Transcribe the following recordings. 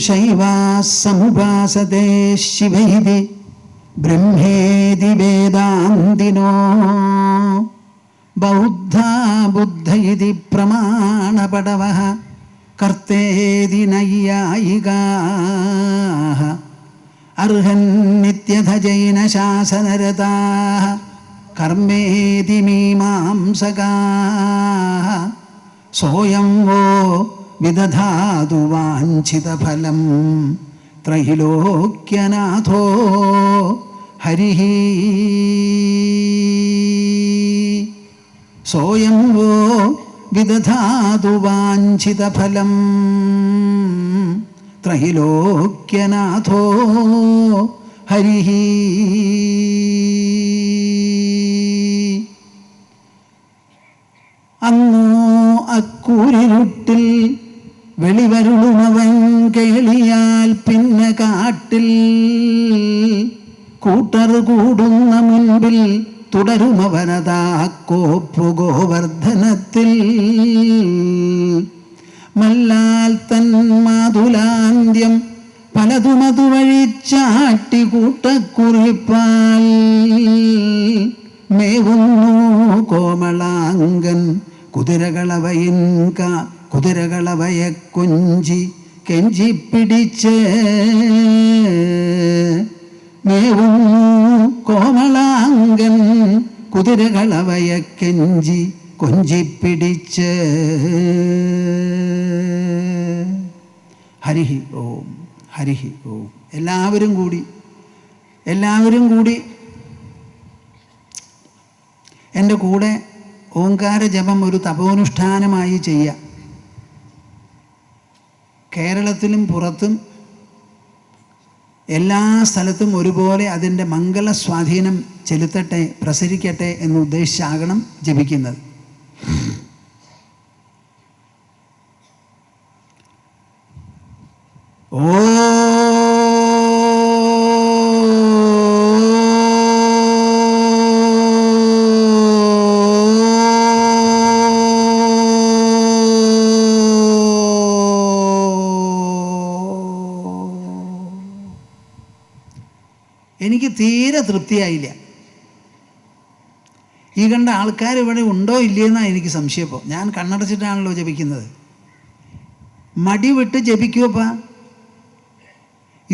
ശൈവാഃ സമുപാസതേ ശിവൈതി ബ്രഹ്മേതി വേദാന്തിനോ ബൗദ്ധാ ബുദ്ധ ഇതി പ്രമാണപടവഃ കർത്തേതി നൈയായികാഃ അർഹന്നിത്യഥ ജൈനശാസനരതാഃ കർമ്മേതി മീമാംസകാഃ സോയം വോ വിദധാതു വാഞ്ചിതഫലം ത്രൈലോക്യനാഥോ ഹരിഃ സോയം വോ വിദധാതു വാഞ്ചിതഫലം ത്രൈലോക്യനാഥോ ഹരിഃ. അന്നോ അക്കൂരിരുട്ടിൽ വെളിവരുളുമവൻ കേളിയാൽ പിന്നെ കാട്ടിൽ കൂട്ടർ കൂടുന്ന മുൻപിൽ തുടരുമവനതാക്കോപ്പു ഗോവർദ്ധനത്തിൽ മല്ലാൽ തൻ മാതുലാന്ത്യം പലതുമതു വഴിച്ചാട്ടി കൂട്ടക്കുറിപ്പാൽ മേവുന്നു കോമളാങ്കൻ കുതിരകളവയെ കൊഞ്ചി കെഞ്ചിപ്പിടിച്ച് മേവുന്നു കോമളാങ്കൻ കുതിരകളവയെ കെഞ്ചി കൊഞ്ചിപ്പിടിച്ച്. ഹരിഃ ഓം ഹരിഃ ഓം. എല്ലാവരും കൂടി എൻ്റെ കൂടെ ഓംകാര ജപം ഒരു തപോനുഷ്ഠാനമായി ചെയ്യുക. കേരളത്തിലും പുറത്തും എല്ലാ സ്ഥലത്തും ഒരുപോലെ അതിൻ്റെ മംഗള സ്വാധീനം ചെലുത്തട്ടെ, പ്രസരിക്കട്ടെ എന്ന് ഉദ്ദേശിച്ചാകണം ജപിക്കുന്നത്. ഓ എനിക്ക് തീരെ തൃപ്തിയായില്ല. ഈ കണ്ട ആൾക്കാർ ഇവിടെ ഉണ്ടോ ഇല്ലയെന്നാണ് എനിക്ക് സംശയം. ഇപ്പോൾ ഞാൻ കണ്ണടച്ചിട്ടാണല്ലോ ജപിക്കുന്നത്. മടി വിട്ട് ജപിക്കുമപ്പാ.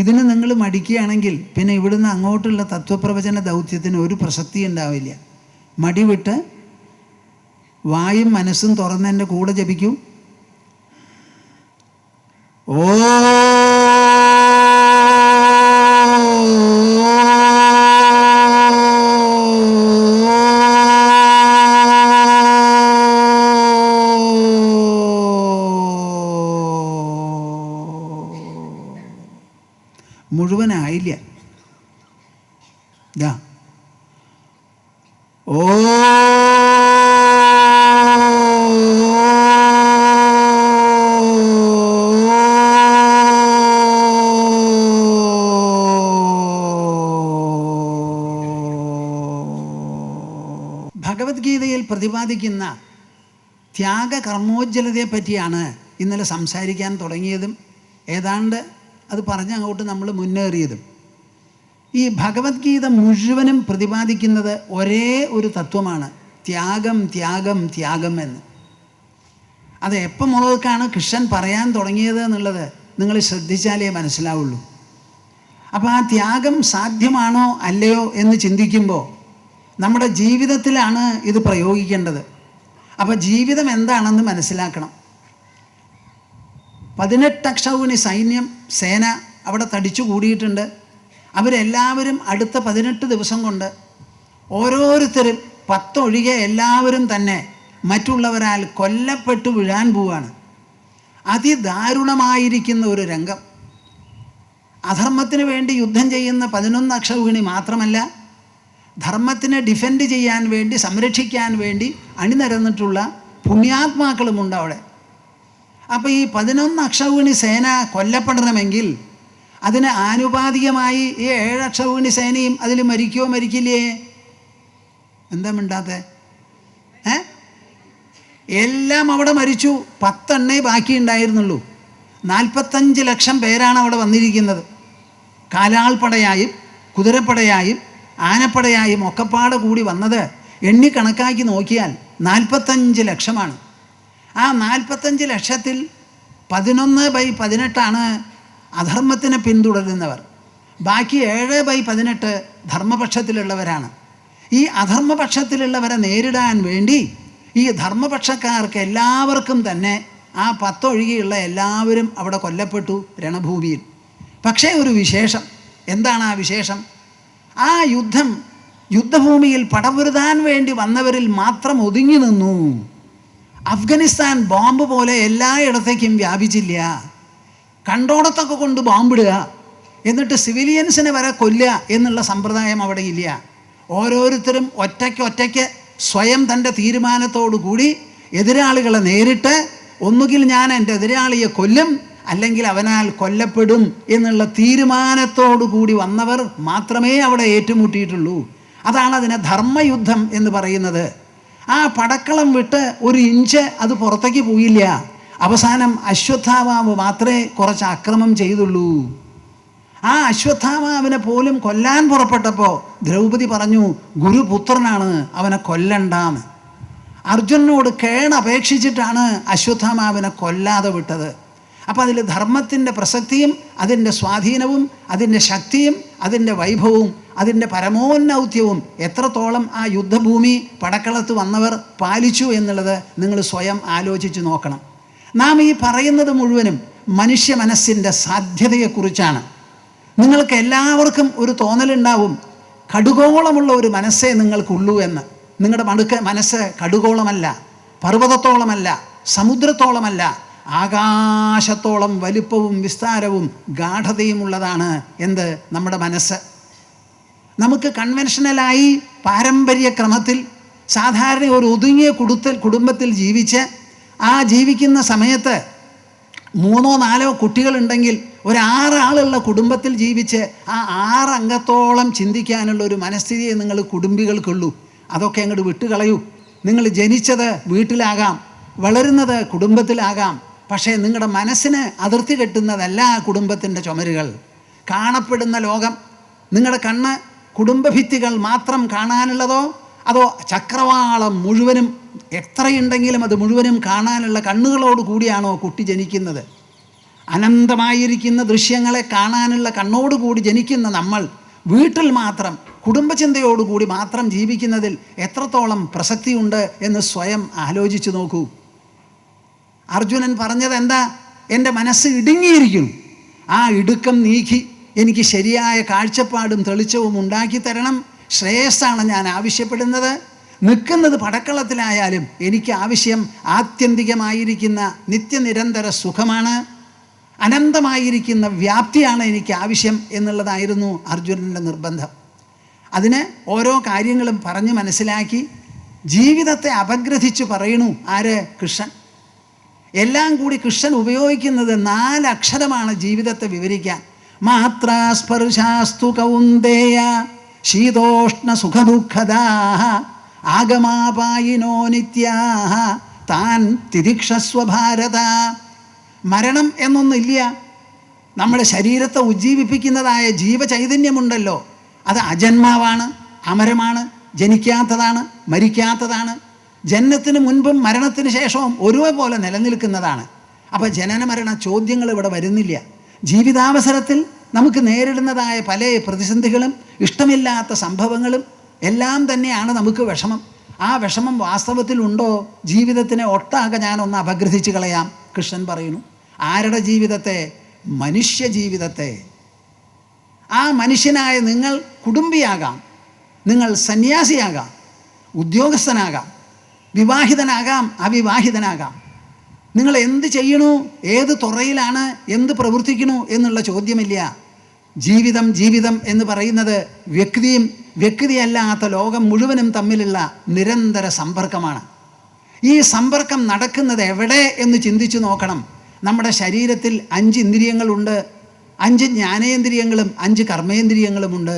ഇതിന് നിങ്ങൾ മടിക്കുകയാണെങ്കിൽ പിന്നെ ഇവിടുന്ന് അങ്ങോട്ടുള്ള തത്വപ്രവചന ദൗത്യത്തിന് ഒരു പ്രസക്തി ഉണ്ടാവില്ല. മടി വിട്ട് വായും മനസ്സും തുറന്നെൻ്റെ കൂടെ ജപിക്കൂ. ഓ മുഴുവനായില്ല. ഓ ഭഗവത്ഗീതയിൽ പ്രതിപാദിക്കുന്ന ത്യാഗകർമ്മോജ്വലതയെ പറ്റിയാണ് ഇന്നലെ സംസാരിക്കാൻ തുടങ്ങിയതും ഏതാണ്ട് അത് പറഞ്ഞങ്ങോട്ട് നമ്മൾ മുന്നേറിയതും. ഈ ഭഗവത്ഗീത മുഴുവനും പ്രതിപാദിക്കുന്നത് ഒരേ ഒരു തത്വമാണ്, ത്യാഗം ത്യാഗം ത്യാഗം എന്ന്. അത് എപ്പം മുതൽക്കാണ് കൃഷ്ണൻ പറയാൻ തുടങ്ങിയത് എന്നുള്ളത് നിങ്ങൾ ശ്രദ്ധിച്ചാലേ മനസ്സിലാവുള്ളൂ. അപ്പോൾ ആ ത്യാഗം സാധ്യമാണോ അല്ലയോ എന്ന് ചിന്തിക്കുമ്പോൾ നമ്മുടെ ജീവിതത്തിലാണ് ഇത് പ്രയോഗിക്കേണ്ടത്. അപ്പോൾ ജീവിതം എന്താണെന്ന് മനസ്സിലാക്കണം. 18 അക്ഷൗഹിണി സേന അവിടെ തടിച്ചു കൂടിയിട്ടുണ്ട്. അവരെല്ലാവരും അടുത്ത 18 ദിവസം കൊണ്ട് ഓരോരുത്തരും 10 ഒഴികെ എല്ലാവരും തന്നെ മറ്റുള്ളവരാൽ കൊല്ലപ്പെട്ടു വീഴാൻ പോവുകയാണ്. അതിദാരുണമായിരിക്കുന്ന ഒരു രംഗം. അധർമ്മത്തിന് വേണ്ടി യുദ്ധം ചെയ്യുന്ന 11 അക്ഷൗഹിണി മാത്രമല്ല, ധർമ്മത്തിനെ ഡിഫെൻഡ് ചെയ്യാൻ വേണ്ടി, സംരക്ഷിക്കാൻ വേണ്ടി അണിനിരന്നിട്ടുള്ള പുണ്യാത്മാക്കളുമുണ്ട് അവിടെ. അപ്പോൾ ഈ 11 അക്ഷൗഹിണി സേന കൊല്ലപ്പെടണമെങ്കിൽ അതിന് ആനുപാതികമായി ഈ 7 അക്ഷൗഹിണി സേനയും അതിൽ മരിക്കുമോ മരിക്കില്ലേ? എന്താ മിണ്ടാത്തെ? എല്ലാം അവിടെ മരിച്ചു. 10 എണ്ണേ ബാക്കിയുണ്ടായിരുന്നുള്ളൂ. 45 ലക്ഷം പേരാണ് അവിടെ വന്നിരിക്കുന്നത്. കാലാൾപ്പടയായും കുതിരപ്പടയായും ആനപ്പടയായും ഒക്കെപ്പാടെ കൂടി വന്നത് എണ്ണിക്കണക്കാക്കി നോക്കിയാൽ 45 ലക്ഷമാണ്. ആ 45 ലക്ഷത്തിൽ 11/18 അധർമ്മത്തിനെ പിന്തുടരുന്നവർ. ബാക്കി 7/18 ധർമ്മപക്ഷത്തിലുള്ളവരാണ്. ഈ അധർമ്മപക്ഷത്തിലുള്ളവരെ നേരിടാൻ വേണ്ടി ഈ ധർമ്മപക്ഷക്കാർക്ക് എല്ലാവർക്കും തന്നെ ആ 10 ഒഴികെയുള്ള എല്ലാവരും അവിടെ കൊല്ലപ്പെട്ടു രണഭൂമിയിൽ. പക്ഷേ ഒരു വിശേഷം. എന്താണ് ആ വിശേഷം? ആ യുദ്ധഭൂമിയിൽ പടപൊരുതാൻ വേണ്ടി വന്നവരിൽ മാത്രം ഒതുങ്ങി നിന്നു. അഫ്ഗാനിസ്ഥാൻ ബോംബ് പോലെ എല്ലായിടത്തേക്കും വ്യാപിച്ചില്ല. കണ്ടോടത്തൊക്കെ കൊണ്ട് ബോംബിടുക, എന്നിട്ട് സിവിലിയൻസിനെ വരെ കൊല്ലുക എന്നുള്ള സമ്പ്രദായം അവിടെ ഇല്ല. ഓരോരുത്തരും ഒറ്റയ്ക്ക് സ്വയം തൻ്റെ തീരുമാനത്തോടു കൂടി എതിരാളികളെ നേരിട്ട് ഒന്നുകിൽ ഞാൻ എൻ്റെ എതിരാളിയെ കൊല്ലും, അല്ലെങ്കിൽ അവനാൽ കൊല്ലപ്പെടും എന്നുള്ള തീരുമാനത്തോടു കൂടി വന്നവർ മാത്രമേ അവിടെ ഏറ്റുമുട്ടിയിട്ടുള്ളൂ. അതാണ് അതിനെ ധർമ്മയുദ്ധം എന്ന് പറയുന്നത്. ആ പടക്കളം വിട്ട് ഒരു ഇഞ്ച് അത് പുറത്തേക്ക് പോയില്ല. അവസാനം അശ്വത്ഥാമാവ് മാത്രമേ കുറച്ച് അക്രമം ചെയ്തുള്ളൂ. ആ അശ്വത്ഥാമാവിനെ പോലും കൊല്ലാൻ പുറപ്പെട്ടപ്പോൾ ദ്രൗപദി പറഞ്ഞു, ഗുരുപുത്രനാണ്, അവനെ കൊല്ലണ്ടാന്ന്. അർജുനനോട് കേണപേക്ഷിച്ചിട്ടാണ് അശ്വത്ഥാമാവിനെ കൊല്ലാതെ വിട്ടത്. അപ്പം അതിൽ ധർമ്മത്തിൻ്റെ പ്രസക്തിയും അതിൻ്റെ സ്വാധീനവും അതിൻ്റെ ശക്തിയും അതിൻ്റെ വൈഭവവും അതിൻ്റെ പരമോന്നൗത്യവും എത്രത്തോളം ആ യുദ്ധഭൂമി പടക്കളത്ത് വന്നവർ പാലിച്ചു എന്നുള്ളത് നിങ്ങൾ സ്വയം ആലോചിച്ച് നോക്കണം. നാം ഈ പറയുന്നത് മുഴുവനും മനുഷ്യ മനസ്സിൻ്റെ സാധ്യതയെക്കുറിച്ചാണ്. നിങ്ങൾക്ക് എല്ലാവർക്കും ഒരു തോന്നലുണ്ടാവും, കടുകോളമുള്ള ഒരു മനസ്സേ നിങ്ങൾക്കുള്ളൂ എന്ന്. നിങ്ങളുടെ മനസ്സ് കടുകോളമല്ല, പർവ്വതത്തോളമല്ല, സമുദ്രത്തോളമല്ല, ആകാശത്തോളം വലിപ്പവും വിസ്താരവും ഗാഠതയും ഉള്ളതാണ് എന്ത് നമ്മുടെ മനസ്സ്. നമുക്ക് കൺവെൻഷനലായി പാരമ്പര്യക്രമത്തിൽ സാധാരണ ഒരു ഒതുങ്ങിയ കുടുംബത്തിൽ ജീവിച്ച് ആ ജീവിക്കുന്ന സമയത്ത് 3-4 കുട്ടികളുണ്ടെങ്കിൽ ഒരു 6 ആളുള്ള കുടുംബത്തിൽ ജീവിച്ച് ആ 6 അംഗത്തോളം ചിന്തിക്കാനുള്ള ഒരു മനസ്ഥിതിയെ നിങ്ങൾ കുടുംബികൾക്കുള്ളൂ. അതൊക്കെ അങ്ങോട്ട് വിട്ടുകളയൂ. നിങ്ങൾ ജനിച്ചത് വീട്ടിലാകാം, വളരുന്നത് കുടുംബത്തിലാകാം, പക്ഷേ നിങ്ങളുടെ മനസ്സിന് അതിർത്തി കെട്ടുന്നതല്ല ആ കുടുംബത്തിൻ്റെ ചുമരുകൾ. കാണപ്പെടുന്ന ലോകം നിങ്ങളുടെ കണ്ണ് കുടുംബഭിത്തികൾ മാത്രം കാണാനുള്ളതോ അതോ ചക്രവാളം മുഴുവനും എത്രയുണ്ടെങ്കിലും അത് മുഴുവനും കാണാനുള്ള കണ്ണുകളോട് കൂടിയാണോ കുട്ടി ജനിക്കുന്നത്? അനന്തമായിരിക്കുന്ന ദൃശ്യങ്ങളെ കാണാനുള്ള കണ്ണോടുകൂടി ജനിക്കുന്ന നമ്മൾ വീട്ടിൽ മാത്രം കുടുംബചിന്തയോടുകൂടി മാത്രം ജീവിക്കുന്നതിൽ എത്രത്തോളം പ്രസക്തിയുണ്ട് എന്ന് സ്വയം ആലോചിച്ചു നോക്കൂ. അർജുനൻ പറഞ്ഞത് എന്താ? എൻ്റെ മനസ്സ് ഇടുങ്ങിയിരിക്കുന്നു, ആ ഇടുക്കം നീക്കി എനിക്ക് ശരിയായ കാഴ്ചപ്പാടും തെളിച്ചവും ഉണ്ടാക്കി തരണം. ശ്രേയസ്സാണ് ഞാൻ ആവശ്യപ്പെടുന്നത്. നിൽക്കുന്നത് പടക്കളത്തിലായാലും എനിക്ക് ആവശ്യം ആത്യന്തികമായിരിക്കുന്ന നിത്യനിരന്തര സുഖമാണ്, അനന്തമായിരിക്കുന്ന വ്യാപ്തിയാണ് എനിക്ക് ആവശ്യം എന്നുള്ളതായിരുന്നു അർജുനൻ്റെ നിർബന്ധം. അതിന് ഓരോ കാര്യങ്ങളും പറഞ്ഞ് മനസ്സിലാക്കി ജീവിതത്തെ അപഗ്രഥിച്ച് പറയണു ആര്? കൃഷ്ണൻ. എല്ലാം കൂടി കൃഷ്ണൻ ഉപയോഗിക്കുന്നത് 4 അക്ഷരമാണ് ജീവിതത്തെ വിവരിക്കാൻ. മാത്രാ സ്പർശാസ്തു കൗന്ദേയ ശീതോഷ്ണ സുഖദുഃഖദാഃ ആഗമാപായിനോ നിത്യാഃ താൻ തിദിക്ഷസ്വ ഭാരത. മരണം എന്നൊന്നില്ല. നമ്മുടെ ശരീരത്തെ ഉജ്ജീവിപ്പിക്കുന്നതായ ജീവചൈതന്യമുണ്ടല്ലോ, അത് അജന്മാവാണ്, അമരമാണ്, ജനിക്കാത്തതാണ്, മരിക്കാത്തതാണ്. ജനനത്തിന് മുൻപും മരണത്തിന് ശേഷവും ഒരുപോലെ നിലനിൽക്കുന്നതാണ്. അപ്പോൾ ജനന മരണ ചോദ്യങ്ങൾ ഇവിടെ വരുന്നില്ല. ജീവിതാവസരത്തിൽ നമുക്ക് നേരിടുന്നതായ പല പ്രതിസന്ധികളും ഇഷ്ടമില്ലാത്ത സംഭവങ്ങളും എല്ലാം തന്നെയാണ് നമുക്ക് വിഷമം. ആ വിഷമം വാസ്തവത്തിലുണ്ടോ? ജീവിതത്തിനെ ഒട്ടാകെ ഞാനൊന്ന് അപഗ്രഥിച്ച് കളയാം. കൃഷ്ണൻ പറയുന്നു, ആരുടെ ജീവിതത്തെ? മനുഷ്യ ജീവിതത്തെ. ആ മനുഷ്യനായ നിങ്ങൾ കുടുംബിയാകാം, നിങ്ങൾ സന്യാസിയാകാം, ഉദ്യോഗസ്ഥനാകാം, വിവാഹിതനാകാം, അവിവാഹിതനാകാം. നിങ്ങൾ എന്ത് ചെയ്യണു, ഏത് തുറയിലാണ്, എന്ത് പ്രവർത്തിക്കണു എന്നുള്ള ചോദ്യമില്ല. ജീവിതം ജീവിതം എന്ന് പറയുന്നത് വ്യക്തിയും വ്യക്തിയല്ലാത്ത ലോകം മുഴുവനും തമ്മിലുള്ള നിരന്തര സമ്പർക്കമാണ്. ഈ സമ്പർക്കം നടക്കുന്നത് എവിടെ എന്ന് ചിന്തിച്ചു നോക്കണം. നമ്മുടെ ശരീരത്തിൽ 5 ഇന്ദ്രിയങ്ങളുണ്ട്. 5 ജ്ഞാനേന്ദ്രിയങ്ങളും 5 കർമ്മേന്ദ്രിയങ്ങളുമുണ്ട്.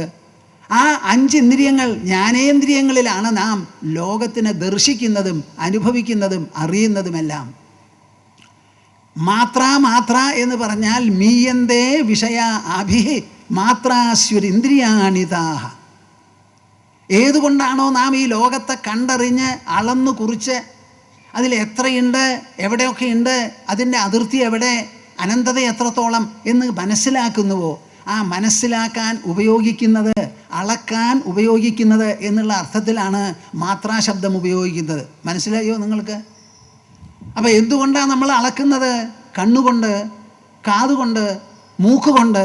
ആ 5 ഇന്ദ്രിയങ്ങൾ, ജ്ഞാനേന്ദ്രിയങ്ങളിലാണ് നാം ലോകത്തിനെ ദർശിക്കുന്നതും അനുഭവിക്കുന്നതും അറിയുന്നതുമെല്ലാം. മാത്ര എന്ന് പറഞ്ഞാൽ മീയന്തേ വിഷയ അഭി മാത്രാസ്വരിന്ദ്രിയാണിതാഹ. ഏതുകൊണ്ടാണോ നാം ഈ ലോകത്തെ കണ്ടറിഞ്ഞ് അളന്നു കുറിച്ച് അതിൽ എത്രയുണ്ട്, എവിടെയൊക്കെയുണ്ട്, അതിൻ്റെ അതിർത്തി എവിടെ, അനന്തത എത്രത്തോളം എന്ന് മനസ്സിലാക്കുന്നുവോ, ആ മനസ്സിലാക്കാൻ ഉപയോഗിക്കുന്നത്, അളക്കാൻ ഉപയോഗിക്കുന്നത് എന്നുള്ള അർത്ഥത്തിലാണ് മാത്രാശബ്ദം ഉപയോഗിക്കുന്നത്. മനസ്സിലായോ നിങ്ങൾക്ക്? അപ്പോൾ എന്തുകൊണ്ടാണ് നമ്മൾ അളക്കുന്നത്? കണ്ണുകൊണ്ട്, കാതുകൊണ്ട്, മൂക്കുകൊണ്ട്,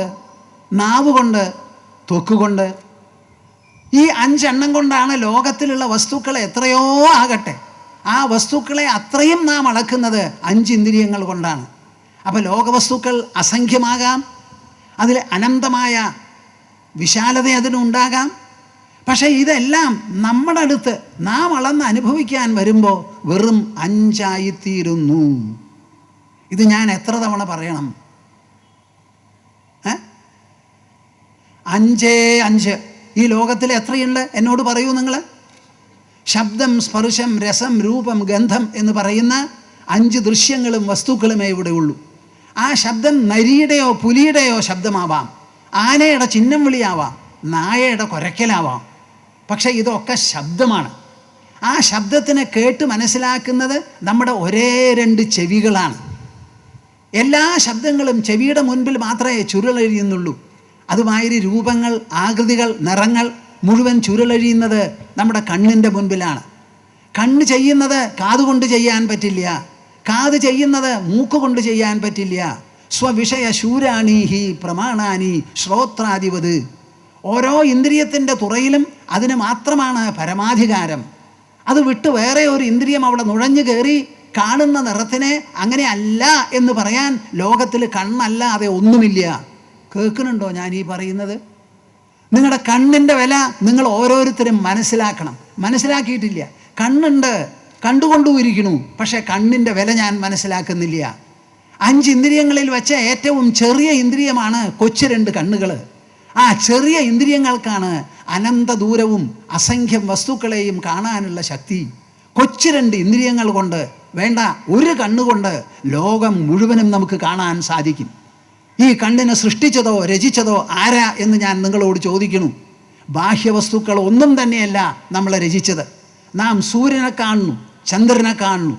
നാവുകൊണ്ട്, ത്വക്കുകൊണ്ട്. ഈ 5 എണ്ണം കൊണ്ടാണ് ലോകത്തിലുള്ള വസ്തുക്കളെ എത്രയോ ആകട്ടെ ആ വസ്തുക്കളെ അത്രയും നാം അളക്കുന്നത് 5 ഇന്ദ്രിയങ്ങൾ കൊണ്ടാണ്. അപ്പോൾ ലോകവസ്തുക്കൾ അസംഖ്യമാകാം, അതിൽ അനന്തമായ വിശാലത അതിനുണ്ടാകാം. പക്ഷേ ഇതെല്ലാം നമ്മുടെ അടുത്ത് നാം അളന്ന് അനുഭവിക്കാൻ വരുമ്പോൾ വെറും 5 ഇത് ഞാൻ എത്ര തവണ പറയണം? 5 ഈ ലോകത്തിൽ എത്രയുണ്ട് എന്നോട് പറയൂ നിങ്ങൾ. ശബ്ദം, സ്പർശം, രസം, രൂപം, ഗന്ധം എന്ന് പറയുന്ന 5 ദൃശ്യങ്ങളും വസ്തുക്കളുമേ ഇവിടെ ഉള്ളൂ. ആ ശബ്ദം നരിയുടെയോ പുലിയുടെയോ ശബ്ദമാവാം, ആനയുടെ ചിഹ്നം വിളിയാവാം, നായയുടെ കുരയ്ക്കലാവാം. പക്ഷേ ഇതൊക്കെ ശബ്ദമാണ്. ആ ശബ്ദത്തിനെ കേട്ട് മനസ്സിലാക്കുന്നത് നമ്മുടെ ഒരേ 2 ചെവികളാണ്. എല്ലാ ശബ്ദങ്ങളും ചെവിയുടെ മുൻപിൽ മാത്രമേ ചുരുളഴിയുന്നുള്ളൂ. അതുമാതിരി രൂപങ്ങൾ, ആകൃതികൾ, നിറങ്ങൾ മുഴുവൻ ചുരുളഴിയുന്നത് നമ്മുടെ കണ്ണിൻ്റെ മുൻപിലാണ്. കണ്ണ് ചെയ്യുന്നത് കാതുകൊണ്ട് ചെയ്യാൻ പറ്റില്ല, കാത് ചെയ്യുന്നത് മൂക്കുകൊണ്ട് ചെയ്യാൻ പറ്റില്ല. സ്വവിഷയ ശൂരാണീഹി പ്രമാണാനി ശ്രോത്രാധിപത്. ഓരോ ഇന്ദ്രിയത്തിൻ്റെ തുറയിലും അതിന് മാത്രമാണ് പരമാധികാരം. അത് വിട്ട് വേറെ ഒരു ഇന്ദ്രിയം അവിടെ നുഴഞ്ഞു കയറി കാണുന്ന നിറത്തിനെ അങ്ങനെ അല്ല എന്ന് പറയാൻ ലോകത്തിൽ കണ്ണല്ലാതെ ഒന്നുമില്ല. കേൾക്കുന്നുണ്ടോ ഞാൻ ഈ പറയുന്നത്? നിങ്ങളുടെ കണ്ണിൻ്റെ വില നിങ്ങൾ ഓരോരുത്തരും മനസ്സിലാക്കണം. മനസ്സിലാക്കിയിട്ടില്ല. കണ്ണുണ്ട്, കണ്ടുകൊണ്ടുമിരിക്കണു, പക്ഷേ കണ്ണിൻ്റെ വില ഞാൻ മനസ്സിലാക്കുന്നില്ല. 5 ഇന്ദ്രിയങ്ങളിൽ വെച്ച ഏറ്റവും ചെറിയ ഇന്ദ്രിയമാണ് കൊച്ചു 2 കണ്ണുകൾ. ആ ചെറിയ ഇന്ദ്രിയങ്ങൾക്കാണ് അനന്ത ദൂരവും അസംഖ്യം വസ്തുക്കളെയും കാണാനുള്ള ശക്തി. കൊച്ചു 2 ഇന്ദ്രിയങ്ങൾ കൊണ്ട്, വേണ്ട 1 കണ്ണുകൊണ്ട് ലോകം മുഴുവനും നമുക്ക് കാണാൻ സാധിക്കും. ഈ കണ്ണിനെ സൃഷ്ടിച്ചതോ രചിച്ചതോ ആരാ എന്ന് ഞാൻ നിങ്ങളോട് ചോദിക്കുന്നു. ബാഹ്യവസ്തുക്കൾ ഒന്നും തന്നെയല്ല നമ്മളെ രചിച്ചത്. നാം സൂര്യനെ കാണുന്നു, ചന്ദ്രനെ കാണുന്നു,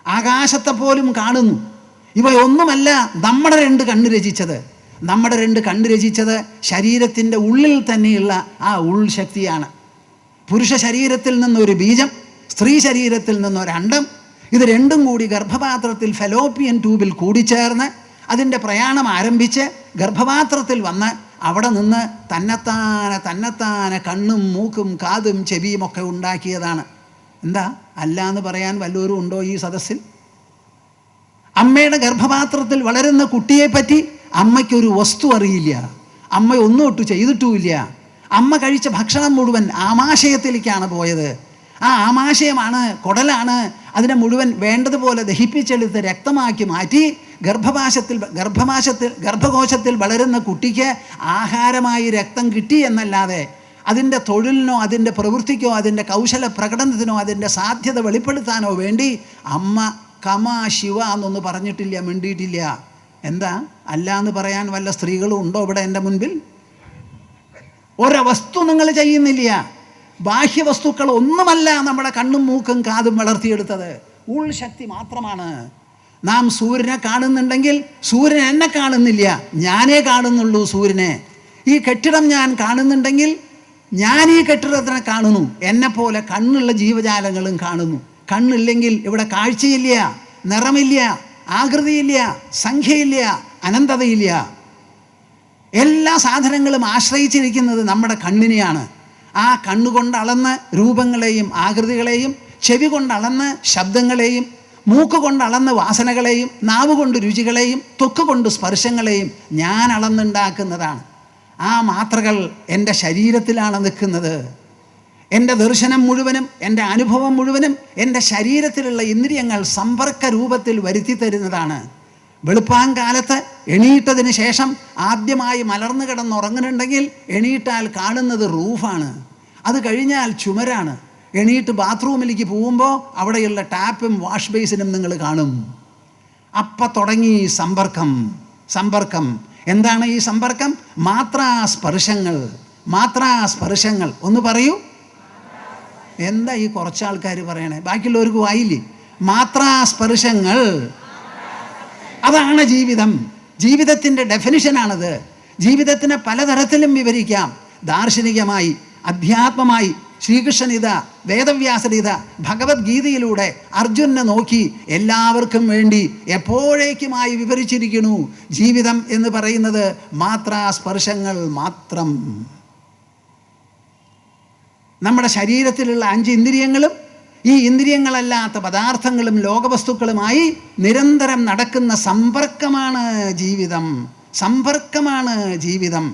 ആകാശത്തെ പോലും കാണുന്നു. ഇവയൊന്നുമല്ല നമ്മുടെ 2 കണ്ണ് രചിച്ചത്. നമ്മുടെ 2 കണ്ണ് രചിച്ചത് ശരീരത്തിൻ്റെ ഉള്ളിൽ തന്നെയുള്ള ആ ഉൾശക്തിയാണ്. പുരുഷ ശരീരത്തിൽ നിന്നൊരു ബീജം, സ്ത്രീ ശരീരത്തിൽ നിന്നൊരു അണ്ഡം, ഇത് രണ്ടും കൂടി ഗർഭപാത്രത്തിൽ ഫെലോപ്പിയൻ ട്യൂബിൽ കൂടിച്ചേർന്ന് അതിൻ്റെ പ്രയാണം ആരംഭിച്ച് ഗർഭപാത്രത്തിൽ വന്ന് അവിടെ നിന്ന് തന്നെത്താനെ കണ്ണും മൂക്കും കാതും ചെവിയും ഒക്കെ ഉണ്ടാക്കിയതാണ്. എന്താ അല്ല എന്ന് പറയാൻ വല്ലവരും ഉണ്ടോ ഈ സദസ്സിൽ? അമ്മയുടെ ഗർഭപാത്രത്തിൽ വളരുന്ന കുട്ടിയെപ്പറ്റി അമ്മയ്ക്കൊരു വസ്തു അറിയില്ല. അമ്മ ഒന്നും ഒട്ട് ചെയ്തിട്ടുമില്ല. അമ്മ കഴിച്ച ഭക്ഷണം മുഴുവൻ ആമാശയത്തിലേക്കാണ് പോയത്. ആ ആമാശയമാണ്, കുടലാണ്, അതിനെ മുഴുവൻ വേണ്ടതുപോലെ ദഹിപ്പിച്ചെടുത്ത് രക്തമാക്കി മാറ്റി ഗർഭകോശത്തിൽ വളരുന്ന കുട്ടിക്ക് ആഹാരമായി രക്തം കിട്ടി എന്നല്ലാതെ അതിൻ്റെ തൊഴിലിനോ അതിൻ്റെ പ്രവൃത്തിക്കോ അതിൻ്റെ കൗശല പ്രകടനത്തിനോ അതിൻ്റെ സാധ്യത വെളിപ്പെടുത്താനോ വേണ്ടി അമ്മ കമ ശിവ എന്നൊന്നും പറഞ്ഞിട്ടില്ല, മിണ്ടിയിട്ടില്ല. എന്താ അല്ല എന്ന് പറയാൻ വല്ല സ്ത്രീകളും ഉണ്ടോ ഇവിടെ എൻ്റെ മുൻപിൽ? ഒരവസ്തു നിങ്ങൾ ചെയ്യുന്നില്ല. ബാഹ്യവസ്തുക്കൾ ഒന്നുമല്ല നമ്മുടെ കണ്ണും മൂക്കും കാതും വളർത്തിയെടുത്തത്, ഉൾശക്തി മാത്രമാണ്. നാം സൂര്യനെ കാണുന്നുണ്ടെങ്കിൽ സൂര്യൻ എന്നെ കാണുന്നില്ല, ഞാനേ കാണുന്നുള്ളൂ സൂര്യനെ. ഈ കെട്ടിടം ഞാൻ കാണുന്നുണ്ടെങ്കിൽ ഞാൻ ഈ കെട്ടിടത്തിനെ കാണുന്നു. എന്നെപ്പോലെ കണ്ണുള്ള ജീവജാലങ്ങളും കാണുന്നു. കണ്ണില്ലെങ്കിൽ ഇവിടെ കാഴ്ചയില്ല, നിറമില്ല, ആകൃതിയില്ല, സംഖ്യയില്ല, അനന്തതയില്ല. എല്ലാ സാധനങ്ങളും ആശ്രയിച്ചിരിക്കുന്നത് നമ്മുടെ കണ്ണിനെയാണ്. ആ കണ്ണുകൊണ്ട് അളന്ന് രൂപങ്ങളെയും ആകൃതികളെയും, ചെവി കൊണ്ട് അളന്ന് ശബ്ദങ്ങളെയും, മൂക്ക് കൊണ്ട് അളന്ന് വാസനകളെയും, നാവ് കൊണ്ട് രുചികളെയും, ത്വക്ക് കൊണ്ട് സ്പർശങ്ങളെയും ഞാൻ അളന്നുണ്ടാക്കുന്നതാണ്. ആ മാത്രകൾ എൻ്റെ ശരീരത്തിലാണ് നിൽക്കുന്നത്. എൻ്റെ ദർശനം മുഴുവനും, എൻ്റെ അനുഭവം മുഴുവനും എൻ്റെ ശരീരത്തിലുള്ള ഇന്ദ്രിയങ്ങൾ സമ്പർക്ക രൂപത്തിൽ വരുത്തി തരുന്നതാണ്. വെളുപ്പാങ്കാലത്ത് എണീറ്റതിന് ശേഷം ആദ്യമായി മലർന്നു കിടന്നുറങ്ങുന്നുണ്ടെങ്കിൽ എണീറ്റാൽ കാണുന്നത് റൂഫാണ്, അത് കഴിഞ്ഞാൽ ചുമരാണ്. എണീറ്റ് ബാത്റൂമിലേക്ക് പോകുമ്പോൾ അവിടെയുള്ള ടാപ്പും വാഷ് ബേസിനും നിങ്ങൾ കാണും. അപ്പം തുടങ്ങി സമ്പർക്കം. സമ്പർക്കം എന്താണ്? ഈ സമ്പർക്കം മാത്രാസ്പർശങ്ങൾ. ഒന്ന് പറയൂ. എന്താ ഈ കുറച്ച് ആൾക്കാർ പറയണേ? ബാക്കിയുള്ളവർക്ക് വായില്ലേ? മാത്രാസ്പർശങ്ങൾ. അതാണ് ജീവിതം. ജീവിതത്തിൻ്റെ ഡെഫിനിഷനാണത്. ജീവിതത്തിനെ പലതരത്തിലും വിവരിക്കാം. ദാർശനികമായി, അധ്യാത്മമായി. ശ്രീകൃഷ്ണനിത, വേദവ്യാസനിത, ഭഗവത്ഗീതയിലൂടെ അർജുനെ നോക്കി എല്ലാവർക്കും വേണ്ടി എപ്പോഴേക്കുമായി വിവരിച്ചിരിക്കുന്നു. ജീവിതം എന്ന് പറയുന്നത് മാത്രാസ്പർശങ്ങൾ മാത്രം. നമ്മുടെ ശരീരത്തിലുള്ള 5 ഇന്ദ്രിയങ്ങളും ഈ ഇന്ദ്രിയങ്ങളല്ലാത്ത പദാർത്ഥങ്ങളും ലോകവസ്തുക്കളുമായി നിരന്തരം നടക്കുന്ന സമ്പർക്കമാണ് ജീവിതം. സമ്പർക്കമാണ് ജീവിതം.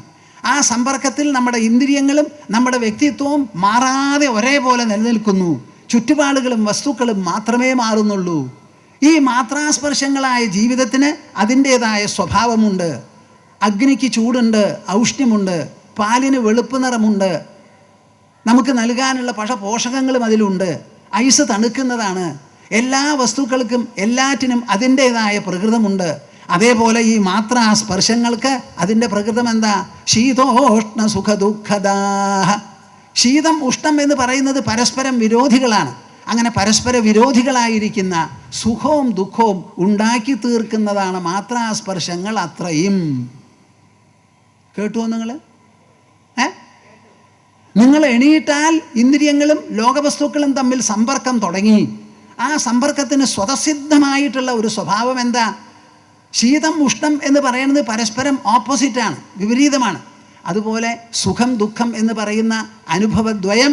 ആ സമ്പർക്കത്തിൽ നമ്മുടെ ഇന്ദ്രിയങ്ങളും നമ്മുടെ വ്യക്തിത്വവും മാറാതെ ഒരേപോലെ നിലനിൽക്കുന്നു. ചുറ്റുപാടുകളും വസ്തുക്കളും മാത്രമേ മാറുന്നുള്ളൂ. ഈ മാത്രാസ്പർശങ്ങളായ ജീവിതത്തിന് അതിൻ്റേതായ സ്വഭാവമുണ്ട്. അഗ്നിക്ക് ചൂടുണ്ട്, ഔഷ്ണ്യമുണ്ട്. പാലിന് വെളുപ്പ് നിറമുണ്ട്. നമുക്ക് നൽകാനുള്ള പോഷകങ്ങളും അതിലുണ്ട്. ഐസ് തണുക്കുന്നതാണ്. എല്ലാ വസ്തുക്കൾക്കും എല്ലാറ്റിനും അതിൻ്റേതായ പ്രകൃതമുണ്ട്. അതേപോലെ ഈ മാത്രാസ്പർശങ്ങൾക്ക് അതിൻ്റെ പ്രകൃതം എന്താ? ശീതോഷ്ണ സുഖ ദുഃഖദാഹ. ശീതം ഉഷ്ണം എന്ന് പറയുന്നത് പരസ്പരം വിരോധികളാണ്. അങ്ങനെ പരസ്പര വിരോധികളായിരിക്കുന്ന സുഖവും ദുഃഖവും ഉണ്ടാക്കി തീർക്കുന്നതാണ് മാത്രാസ്പർശങ്ങൾ അത്രയും. കേട്ടുവോ നിങ്ങൾ? നിങ്ങൾ എണീറ്റാൽ ഇന്ദ്രിയങ്ങളും ലോകവസ്തുക്കളും തമ്മിൽ സമ്പർക്കം തുടങ്ങി. ആ സമ്പർക്കത്തിന് സ്വതസിദ്ധമായിട്ടുള്ള ഒരു സ്വഭാവം എന്താ? ശീതം ഉഷ്ണം എന്ന് പറയുന്നത് പരസ്പരം ഓപ്പോസിറ്റാണ്, വിപരീതമാണ്. അതുപോലെ സുഖം ദുഃഖം എന്ന് പറയുന്ന അനുഭവദ്വയം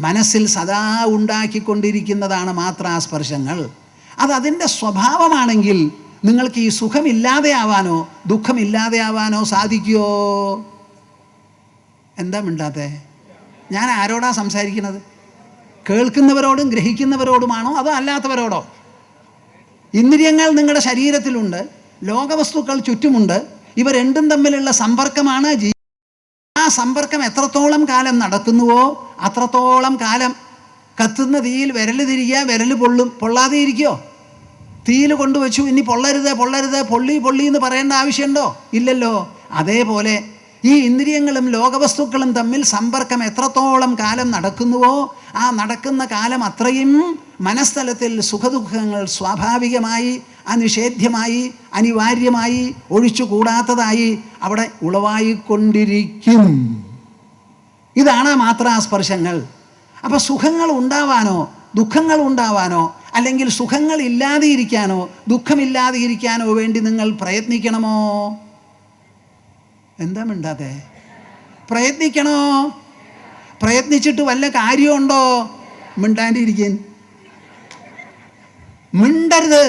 മനസ്സിൽ സദാ ഉണ്ടാക്കിക്കൊണ്ടിരിക്കുന്നതാണ് മാത്രാസ്പർശങ്ങൾ. അതതിൻ്റെ സ്വഭാവമാണെങ്കിൽ നിങ്ങൾക്ക് ഈ സുഖമില്ലാതെയാവാനോ ദുഃഖമില്ലാതെയാവാനോ സാധിക്കുമോ? എന്താ മിണ്ടാത്തെ? ഞാൻ ആരോടാ സംസാരിക്കുന്നത്? കേൾക്കുന്നവരോടും ഗ്രഹിക്കുന്നവരോടുമാണോ അതോ അല്ലാത്തവരോടോ? ഇന്ദ്രിയങ്ങൾ നിങ്ങളുടെ ശരീരത്തിലുണ്ട്, ലോകവസ്തുക്കൾ ചുറ്റുമുണ്ട്. ഇവ രണ്ടും തമ്മിലുള്ള സമ്പർക്കമാണ് ആ സമ്പർക്കം എത്രത്തോളം കാലം നടക്കുന്നുവോ അത്രത്തോളം കാലം കത്തുന്ന തീയിൽ വിരൽ തിരിക്കുക, വിരൽ പൊള്ളാതെ ഇരിക്കുമോ? തീയിൽ കൊണ്ടുവച്ചു, ഇനി പൊള്ളരുത് പൊള്ളി എന്ന് പറയേണ്ട ആവശ്യമുണ്ടോ? ഇല്ലല്ലോ. അതേപോലെ ഈ ഇന്ദ്രിയങ്ങളും ലോകവസ്തുക്കളും തമ്മിൽ സമ്പർക്കം എത്രത്തോളം കാലം നടക്കുന്നുവോ ആ നടക്കുന്ന കാലം അത്രയും മനസ്ഥലത്തിൽ സുഖദുഃഖങ്ങൾ സ്വാഭാവികമായി, അനിഷേധ്യമായി, അനിവാര്യമായി, ഒഴിച്ചുകൂടാത്തതായി അവിടെ ഉളവായിക്കൊണ്ടിരിക്കും. ഇതാണ് മാത്രാസ്പർശങ്ങൾ. അപ്പോൾ സുഖങ്ങൾ ഉണ്ടാവാനോ ദുഃഖങ്ങൾ ഉണ്ടാവാനോ അല്ലെങ്കിൽ സുഖങ്ങൾ ഇല്ലാതെ ഇരിക്കാനോ ദുഃഖമില്ലാതെ ഇരിക്കാനോ വേണ്ടി നിങ്ങൾ പ്രയത്നിക്കണമോ? എന്താ മിണ്ടാതെ? പ്രയത്നിക്കണോ? പ്രയത്നിച്ചിട്ട് വല്ല കാര്യമുണ്ടോ? മിണ്ടാണ്ടിരിക്കാൻ മിണ്ടരുത്.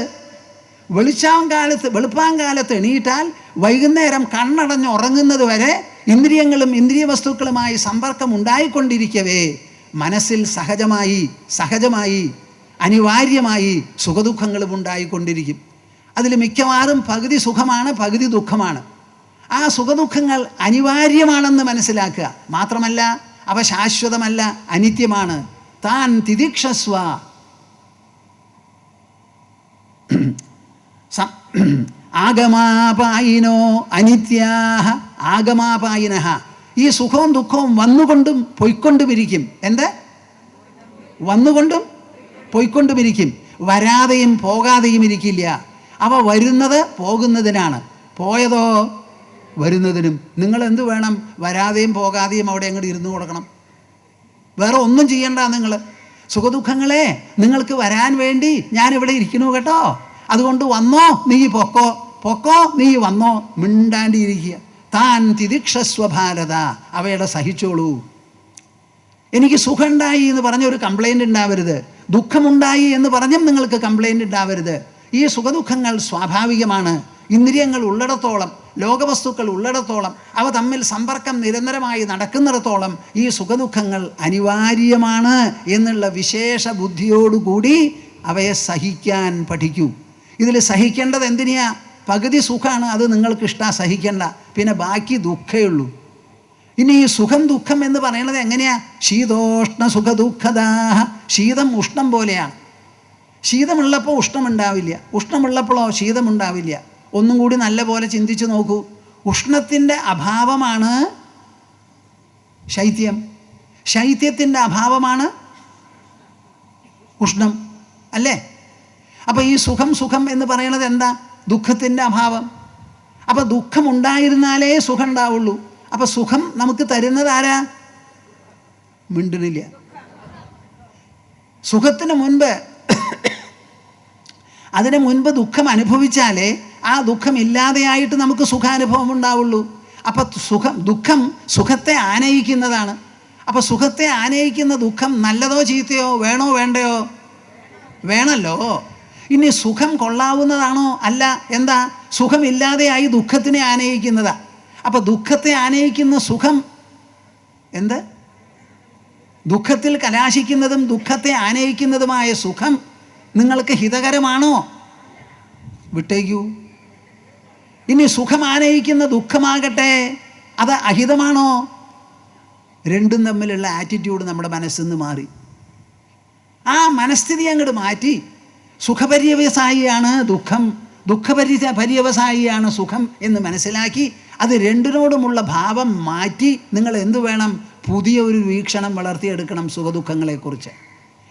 വെളുപ്പാങ്കാലത്ത് എണീറ്റാൽ വൈകുന്നേരം കണ്ണടഞ്ഞ് ഉറങ്ങുന്നത് വരെ ഇന്ദ്രിയങ്ങളും ഇന്ദ്രിയ വസ്തുക്കളുമായി സമ്പർക്കം ഉണ്ടായിക്കൊണ്ടിരിക്കവേ മനസ്സിൽ സഹജമായി അനിവാര്യമായി സുഖദുഃഖങ്ങളും ഉണ്ടായിക്കൊണ്ടിരിക്കും. അതിൽ മിക്കവാറും പകുതി സുഖമാണ്, പകുതി ദുഃഖമാണ്. ആ സുഖദുഃഖങ്ങൾ അനിവാര്യമാണെന്ന് മനസ്സിലാക്കുക. മാത്രമല്ല അവ ശാശ്വതമല്ല, അനിത്യമാണ്. താൻ തിദിക്ഷസ്വ. ആഗമാപായിനോ അനിത്യാഹ ആഗമാപായിനഃ. ഈ സുഖവും ദുഃഖവും വന്നുകൊണ്ടും പൊയ്ക്കൊണ്ടുമിരിക്കും. എന്ത്? വന്നുകൊണ്ടും പൊയ്ക്കൊണ്ടുമിരിക്കും. വരാതെയും പോകാതെയും ഇരിക്കില്ല. അവ വരുന്നത് പോകുന്നതിനാണ്, പോയതോ വരുന്നതിനും. നിങ്ങൾ എന്ത് വേണം? വരാതെയും പോകാതെയും അവിടെ അങ്ങോട്ട് ഇരുന്ന് കൊടുക്കണം. വേറെ ഒന്നും ചെയ്യണ്ട. നിങ്ങൾ സുഖദുഃഖങ്ങളെ നിങ്ങൾക്ക് വരാൻ വേണ്ടി ഞാനിവിടെ ഇരിക്കുന്നു കേട്ടോ, അതുകൊണ്ട് വന്നോ നീ പൊക്കോ നീ വന്നോ, മിണ്ടാണ്ടിരിക്കുക. താൻ തിദിക്ഷസ്വ ഭാരത. അവയുടെ സഹിച്ചോളൂ. എനിക്ക് സുഖമുണ്ടായി എന്ന് പറഞ്ഞൊരു കംപ്ലൈൻറ്റ് ഉണ്ടാവരുത്, ദുഃഖമുണ്ടായി എന്ന് പറഞ്ഞും നിങ്ങൾക്ക് കംപ്ലൈൻറ്റ് ഉണ്ടാവരുത്. ഈ സുഖദുഃഖങ്ങൾ സ്വാഭാവികമാണ്. ഇന്ദ്രിയങ്ങൾ ഉള്ളിടത്തോളം, ലോകവസ്തുക്കൾ ഉള്ളിടത്തോളം, അവ തമ്മിൽ സമ്പർക്കം നിരന്തരമായി നടക്കുന്നിടത്തോളം ഈ സുഖദുഃഖങ്ങൾ അനിവാര്യമാണ് എന്നുള്ള വിശേഷ ബുദ്ധിയോടുകൂടി അവയെ സഹിക്കാൻ പഠിക്കൂ. ഇതിൽ സഹിക്കേണ്ടത് എന്തിനാ? പകുതി സുഖമാണ്, അത് നിങ്ങൾക്ക് ഇഷ്ടമാണ്, സഹിക്കേണ്ട. പിന്നെ ബാക്കി ദുഃഖമേ ഉള്ളൂ. ഇനി ഈ സുഖം ദുഃഖം എന്ന് പറയുന്നത് എങ്ങനെയാ? ശീതോഷ്ണ സുഖ ദുഃഖദാഹ. ശീതം ഉഷ്ണം പോലെയാണ്. ശീതമുള്ളപ്പോൾ ഉഷ്ണമുണ്ടാവില്ല, ഉഷ്ണമുള്ളപ്പോഴോ ശീതമുണ്ടാവില്ല. ഒന്നും കൂടി നല്ല പോലെ ചിന്തിച്ച് നോക്കൂ. ഉഷ്ണത്തിൻ്റെ അഭാവമാണ് ശൈത്യം, ശൈത്യത്തിൻ്റെ അഭാവമാണ് ഉഷ്ണം, അല്ലേ? അപ്പോൾ ഈ സുഖം സുഖം എന്ന് പറയുന്നത് എന്താ? ദുഃഖത്തിൻ്റെ അഭാവം. അപ്പോൾ ദുഃഖം ഉണ്ടായിരുന്നാലേ സുഖം ഉണ്ടാവുള്ളൂ. അപ്പോൾ സുഖം നമുക്ക് തരുന്നത് ആരാ? മിണ്ടുന്നില്ല. സുഖത്തിന് മുൻപ് അതിന് മുൻപ് ദുഃഖം അനുഭവിച്ചാലേ ആ ദുഃഖം ഇല്ലാതെയായിട്ട് നമുക്ക് സുഖാനുഭവം ഉണ്ടാവുള്ളൂ. അപ്പം ദുഃഖം സുഖത്തെ ആനയിക്കുന്നതാണ്. അപ്പോൾ സുഖത്തെ ആനയിക്കുന്ന ദുഃഖം നല്ലതോ ചീത്തയോ, വേണോ വേണ്ടയോ? വേണമല്ലോ. ഇനി സുഖം കൊള്ളാവുന്നതാണോ? അല്ല. എന്താ? സുഖമില്ലാതെയായി ദുഃഖത്തിനെ ആനയിക്കുന്നതാ. അപ്പം ദുഃഖത്തെ ആനയിക്കുന്ന സുഖം എന്ത്? ദുഃഖത്തിൽ കലാശിക്കുന്നതും ദുഃഖത്തെ ആനയിക്കുന്നതുമായ സുഖം നിങ്ങൾക്ക് ഹിതകരമാണോ? വിട്ടേക്കൂ. ഇനി സുഖം ആനയിക്കുന്ന ദുഃഖമാകട്ടെ, അത് അഹിതമാണോ? രണ്ടും തമ്മിലുള്ള ആറ്റിറ്റ്യൂഡ് നമ്മുടെ മനസ്സിൽ നിന്ന് മാറി. ആ മനസ്ഥിതി അങ്ങോട്ട് മാറ്റി സുഖപര്യവസായിയാണ് ദുഃഖം, പര്യവസായിയാണ് സുഖം എന്ന് മനസ്സിലാക്കി അത് രണ്ടിനോടുമുള്ള ഭാവം മാറ്റി നിങ്ങൾ എന്തു വേണം? പുതിയ ഒരു വീക്ഷണം വളർത്തിയെടുക്കണം സുഖദുഃഖങ്ങളെക്കുറിച്ച്.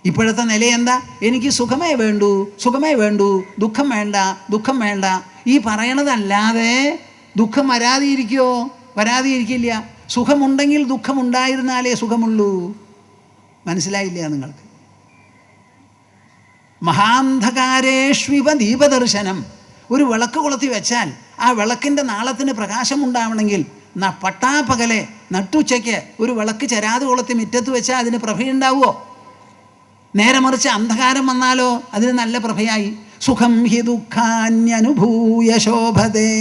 ഇപ്പോഴത്തെ നില എന്താ? എനിക്ക് സുഖമേ വേണ്ടൂ, സുഖമേ വേണ്ടൂ, ദുഃഖം വേണ്ട, ദുഃഖം വേണ്ട. ഈ പറയണതല്ലാതെ ദുഃഖം വരാതിരിക്കുമോ? വരാതിരിക്കില്ല. സുഖമുണ്ടെങ്കിൽ ദുഃഖം ഉണ്ടായിരുന്നാലേ സുഖമുള്ളൂ. മനസ്സിലായില്ല നിങ്ങൾക്ക്? മഹാന്ധകാരേഷ്വിവ ദീപദർശനം. ഒരു വിളക്ക് കൊളുത്തി വെച്ചാൽ ആ വിളക്കിൻ്റെ നാളത്തിന് പ്രകാശമുണ്ടാവണമെങ്കിൽ പട്ടാപ്പകലെ നട്ടുച്ചയ്ക്ക് ഒരു വിളക്ക് ചരാത് കൊളുത്തി മുറ്റത്ത് വെച്ചാൽ അതിന് പ്രഭയുണ്ടാവുമോ? നേരെ മറിച്ച് അന്ധകാരം വന്നാലോ അതിന് നല്ല പ്രഭയായി. സുഖം ഹി ദുഃഖാന്യനുഭൂയ ശോഭതേ.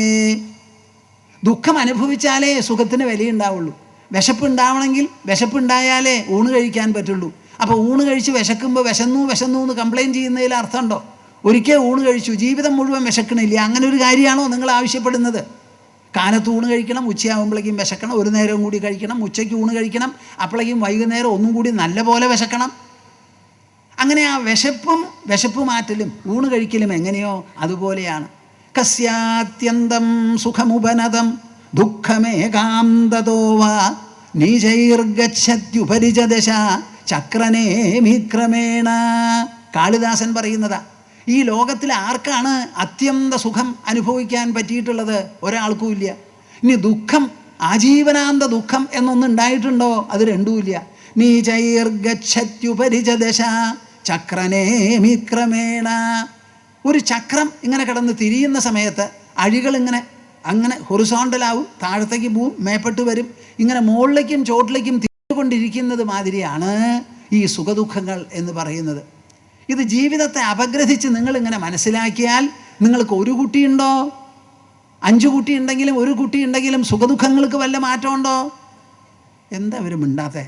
ദുഃഖം അനുഭവിച്ചാലേ സുഖത്തിന് വിലയുണ്ടാവുള്ളൂ. വിശപ്പുണ്ടാവണമെങ്കിൽ വിശപ്പുണ്ടായാലേ ഊണ് കഴിക്കാൻ പറ്റുള്ളൂ. അപ്പോൾ ഊണ് കഴിച്ച് വിശക്കുമ്പോൾ വിശന്നു എന്ന് കംപ്ലയിൻറ്റ് ചെയ്യുന്നതിൽ അർത്ഥമുണ്ടോ? ഒരിക്കൽ ഊണ് കഴിച്ചു, ജീവിതം മുഴുവൻ വിശക്കണില്ല. അങ്ങനെ ഒരു കാര്യമാണോ നിങ്ങൾ ആവശ്യപ്പെടുന്നത്? കാലത്ത് ഊണ് കഴിക്കണം, ഉച്ചയാകുമ്പോഴേക്കും വിശക്കണം, ഒരു നേരവും കൂടി കഴിക്കണം, ഉച്ചയ്ക്ക് ഊണ് കഴിക്കണം, അപ്പോഴേക്കും വൈകുന്നേരം ഒന്നും കൂടി നല്ല പോലെ വിശക്കണം. അങ്ങനെ ആ വിശപ്പ് മാറ്റലും ഊണ് കഴിക്കലും എങ്ങനെയോ അതുപോലെയാണ്. കസ്യാത്യന്തം സുഖമുപനതം ദുഃഖമേകാന്തതോ വാ നീചൈർഗച്ഛത്യുപരിചദശ ചക്രനേമിക്രമേണ. കാളിദാസൻ പറയുന്നതാ. ഈ ലോകത്തിൽ ആർക്കാണ് അത്യന്ത സുഖം അനുഭവിക്കാൻ പറ്റിയിട്ടുള്ളത്? ഒരാൾക്കുമില്ല. ഇനി ദുഃഖം, ആജീവനാന്ത ദുഃഖം എന്നൊന്നുണ്ടായിട്ടുണ്ടോ? അത് രണ്ടുമില്ല. നീചൈർഗച്ഛത്യുപരിചദശ ചക്രനേമിക്രമേണ. ഒരു ചക്രം ഇങ്ങനെ കിടന്ന് തിരിയുന്ന സമയത്ത് അഴികൾ അങ്ങനെ ഹൊറിസോണ്ടലാവും, താഴത്തേക്ക് പോവും, മേപ്പെട്ട് വരും. ഇങ്ങനെ മുകളിലേക്കും ചോട്ടിലേക്കും തിരിഞ്ഞുകൊണ്ടിരിക്കുന്നത് മാതിരിയാണ് ഈ സുഖദുഃഖങ്ങൾ എന്ന് പറയുന്നത്. ഇത് ജീവിതത്തെ അപഗ്രഥിച്ച് നിങ്ങളിങ്ങനെ മനസ്സിലാക്കിയാൽ നിങ്ങൾക്ക് ഒരു കുട്ടിയുണ്ടോ, 5 കുട്ടിയുണ്ടെങ്കിലും 1 കുട്ടിയുണ്ടെങ്കിലും സുഖദുഃഖങ്ങൾക്ക് വല്ല മാറ്റമുണ്ടോ? എന്താ അവർ മിണ്ടാത്തെ?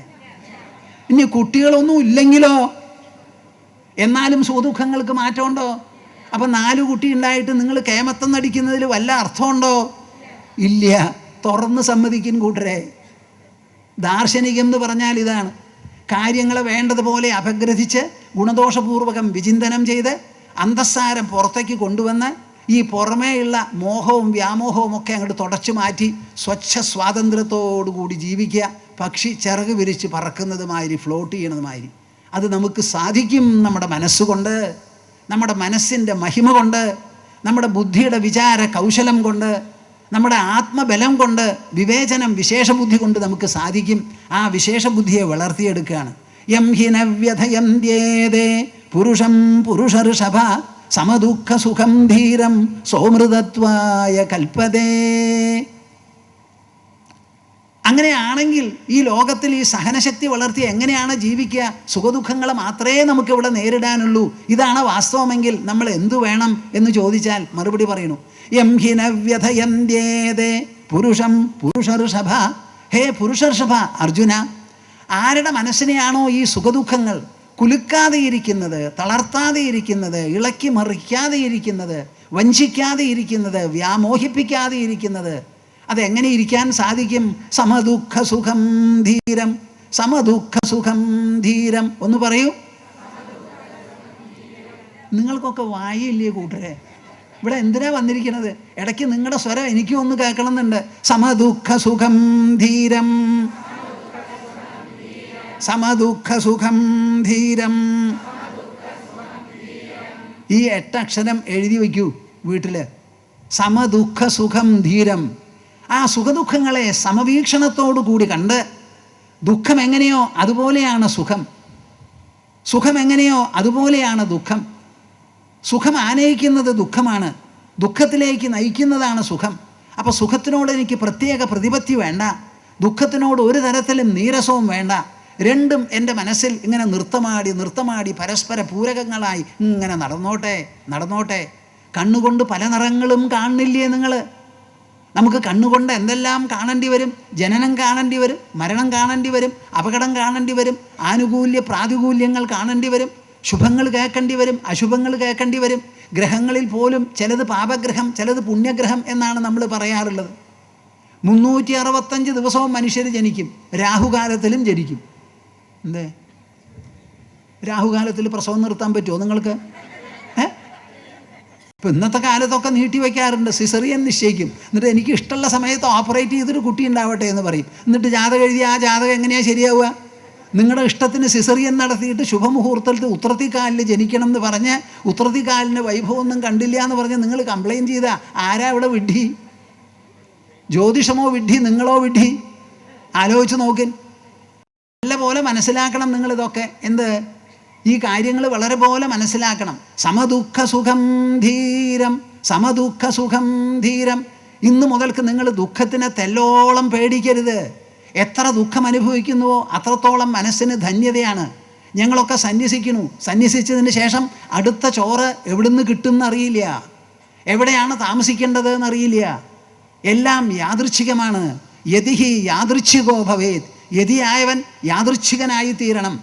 ഇനി കുട്ടികളൊന്നും ഇല്ലെങ്കിലോ? എന്നാലും സുഖദുഃഖങ്ങൾക്ക് മാറ്റമുണ്ടോ? അപ്പം 4 കുട്ടി ഉണ്ടായിട്ട് നിങ്ങൾ കേമത്തം നടിക്കുന്നതിൽ വല്ല അർത്ഥമുണ്ടോ? ഇല്ല. തുറന്ന് സമ്മതിക്കും കൂട്ടരെ. ദാർശനികം എന്ന് പറഞ്ഞാൽ ഇതാണ്. കാര്യങ്ങളെ വേണ്ടതുപോലെ അപഗ്രഥിച്ച് ഗുണദോഷപൂർവകം വിചിന്തനം ചെയ്ത് അന്തസ്സാരം പുറത്തേക്ക് കൊണ്ടുവന്ന് ഈ പുറമേയുള്ള മോഹവും വ്യാമോഹവും ഒക്കെ അങ്ങോട്ട് തുടച്ചു മാറ്റി സ്വച്ഛ സ്വാതന്ത്ര്യത്തോടുകൂടി ജീവിക്കുക. പക്ഷി ചിറക് വിരിച്ച് പറക്കുന്നത് മാതിരി, ഫ്ലോട്ട് ചെയ്യണതുമാതിരി. അത് നമുക്ക് സാധിക്കും നമ്മുടെ മനസ്സുകൊണ്ട്, നമ്മുടെ മനസ്സിൻ്റെ മഹിമ കൊണ്ട്, നമ്മുടെ ബുദ്ധിയുടെ വിചാര കൗശലം കൊണ്ട്, നമ്മുടെ ആത്മബലം കൊണ്ട്, വിവേചനം വിശേഷബുദ്ധി കൊണ്ട് നമുക്ക് സാധിക്കും. ആ വിശേഷബുദ്ധിയെ വളർത്തിയെടുക്കുകയാണ്. യം ഹിനവ്യഥയന്ത്യേതേ പുരുഷം പുരുഷഋഷഭ സമദുഃഖ സുഖം ധീരം സോമൃതത്വായ കൽപ്പതേ. അങ്ങനെയാണെങ്കിൽ ഈ ലോകത്തിൽ ഈ സഹനശക്തി വളർത്തി എങ്ങനെയാണ് ജീവിക്കുക? സുഖദുഃഖങ്ങളെ മാത്രമേ നമുക്കിവിടെ നേരിടാനുള്ളൂ. ഇതാണ് വാസ്തവമെങ്കിൽ നമ്മൾ എന്തു വേണം എന്ന് ചോദിച്ചാൽ മറുപടി പറയണു. യം ഹിനവ്യഥയന്ത്യേതേ പുരുഷം പുരുഷഋഷഭ. ഹേ പുരുഷഋഷഭ, അർജുന, ആരുടെ മനസ്സിനെയാണോ ഈ സുഖദുഃഖങ്ങൾ കുലുക്കാതെ ഇരിക്കുന്നത്, തളർത്താതെ ഇരിക്കുന്നത്, ഇളക്കി മറിക്കാതെ ഇരിക്കുന്നത്, വഞ്ചിക്കാതെ ഇരിക്കുന്നത്, വ്യാമോഹിപ്പിക്കാതെ ഇരിക്കുന്നത്, അതെങ്ങനെ ഇരിക്കാൻ സാധിക്കും? സമദുഃഖ സുഖം ധീരം. സമദുഃഖ സുഖം ധീരം ഒന്ന് പറയൂ. നിങ്ങൾക്കൊക്കെ വായില്ലേ കൂട്ടരെ? ഇവിടെ എന്തിനാ വന്നിരിക്കുന്നത്? ഇടയ്ക്ക് നിങ്ങളുടെ സ്വരം എനിക്കും ഒന്ന് കേൾക്കണമെന്നുണ്ട്. സമദുഃഖ സുഖം ധീരം, സമദുഃഖ സുഖം ധീരം. ഈ 8 അക്ഷരം എഴുതി വയ്ക്കൂ വീട്ടിൽ. സമദുഃഖ സുഖം ധീരം. ആ സുഖദുഃഖങ്ങളെ സമവീക്ഷണത്തോടു കൂടി കണ്ട്, ദുഃഖം എങ്ങനെയോ അതുപോലെയാണ് സുഖം, സുഖം എങ്ങനെയോ അതുപോലെയാണ് ദുഃഖം. സുഖം ആനയിക്കുന്നത് ദുഃഖമാണ്, ദുഃഖത്തിലേക്ക് നയിക്കുന്നതാണ് സുഖം. അപ്പോൾ സുഖത്തിനോട് എനിക്ക് പ്രത്യേക പ്രതിപത്തി വേണ്ട, ദുഃഖത്തിനോട് ഒരു തരത്തിലും നീരസവും വേണ്ട. രണ്ടും എൻ്റെ മനസ്സിൽ ഇങ്ങനെ നൃത്തമാടി പരസ്പര പൂരകങ്ങളായി ഇങ്ങനെ നടന്നോട്ടെ. കണ്ണുകൊണ്ട് പല നിറങ്ങളും കാണുന്നില്ലേ നിങ്ങൾ? നമുക്ക് കണ്ണുകൊണ്ട് എന്തെല്ലാം കാണേണ്ടി വരും? ജനനം കാണേണ്ടി വരും, മരണം കാണേണ്ടി വരും, അപകടം കാണേണ്ടി വരും, ആനുകൂല്യ പ്രാതികൂല്യങ്ങൾ കാണേണ്ടി വരും, ശുഭങ്ങൾ കേൾക്കേണ്ടി വരും, അശുഭങ്ങൾ കേൾക്കേണ്ടി വരും. ഗ്രഹങ്ങളിൽ പോലും ചിലത് പാപഗ്രഹം, ചിലത് പുണ്യഗ്രഹം എന്നാണ് നമ്മൾ പറയാറുള്ളത്. 365 ദിവസവും മനുഷ്യർ ജനിക്കും, രാഹുകാലത്തിലും ജനിക്കും. എന്തേ രാഹുകാലത്തിൽ പ്രസവം നിർത്താൻ പറ്റുമോ നിങ്ങൾക്ക്? ഇപ്പം ഇന്നത്തെ കാലത്തൊക്കെ നീട്ടി വയ്ക്കാറുണ്ട്, സിസറിയൻ നിശ്ചയിക്കും. എന്നിട്ട് എനിക്ക് ഇഷ്ടമുള്ള സമയത്ത് ഓപ്പറേറ്റ് ചെയ്തൊരു കുട്ടി ഉണ്ടാവട്ടെ എന്ന് പറയും. എന്നിട്ട് ജാതകം എഴുതി ആ ജാതകം എങ്ങനെയാണ് ശരിയാവുക? നിങ്ങളുടെ ഇഷ്ടത്തിന് സിസറിയൻ നടത്തിയിട്ട് ശുഭമുഹൂർത്തത്തിൽ ഉത്രത്തിക്കാലിൽ ജനിക്കണം എന്ന് പറഞ്ഞ് ഉത്രത്തിക്കാലിന് വൈഭവമൊന്നും കണ്ടില്ല എന്ന് പറഞ്ഞ് നിങ്ങൾ കംപ്ലയിൻറ്റ് ചെയ്താൽ ആരാ ഇവിടെ വിഡ്ഢി? ജ്യോതിഷമോ വിഡ്ഢി, നിങ്ങളോ വിഡ്ഢി? ആലോചിച്ച് നോക്കിൻ. നല്ല പോലെ മനസ്സിലാക്കണം നിങ്ങളിതൊക്കെ. എന്ത്? ഈ കാര്യങ്ങൾ വളരെ പോലെ മനസ്സിലാക്കണം. സമദുഃഖ സുഖം ധീരം, സമദുഃഖ സുഖം ധീരം. ഇന്ന് മുതൽക്ക് നിങ്ങൾ ദുഃഖത്തിനെ തെല്ലോളം പേടിക്കരുത്. എത്ര ദുഃഖം അനുഭവിക്കുന്നുവോ അത്രത്തോളം മനസ്സിന് ധന്യതയാണ്. ഞങ്ങളൊക്കെ സന്യസിച്ചതിന് ശേഷം അടുത്ത ചോറ് എവിടുന്ന് കിട്ടുമെന്നറിയില്ല, എവിടെയാണ് താമസിക്കേണ്ടത് എന്നറിയില്ല. എല്ലാം യാദൃച്ഛികമാണ്. യതിഹി യാദൃച്ഛികോ ഭവേത്, യതിയായവൻ യാദൃച്ഛികനായി തീരണം.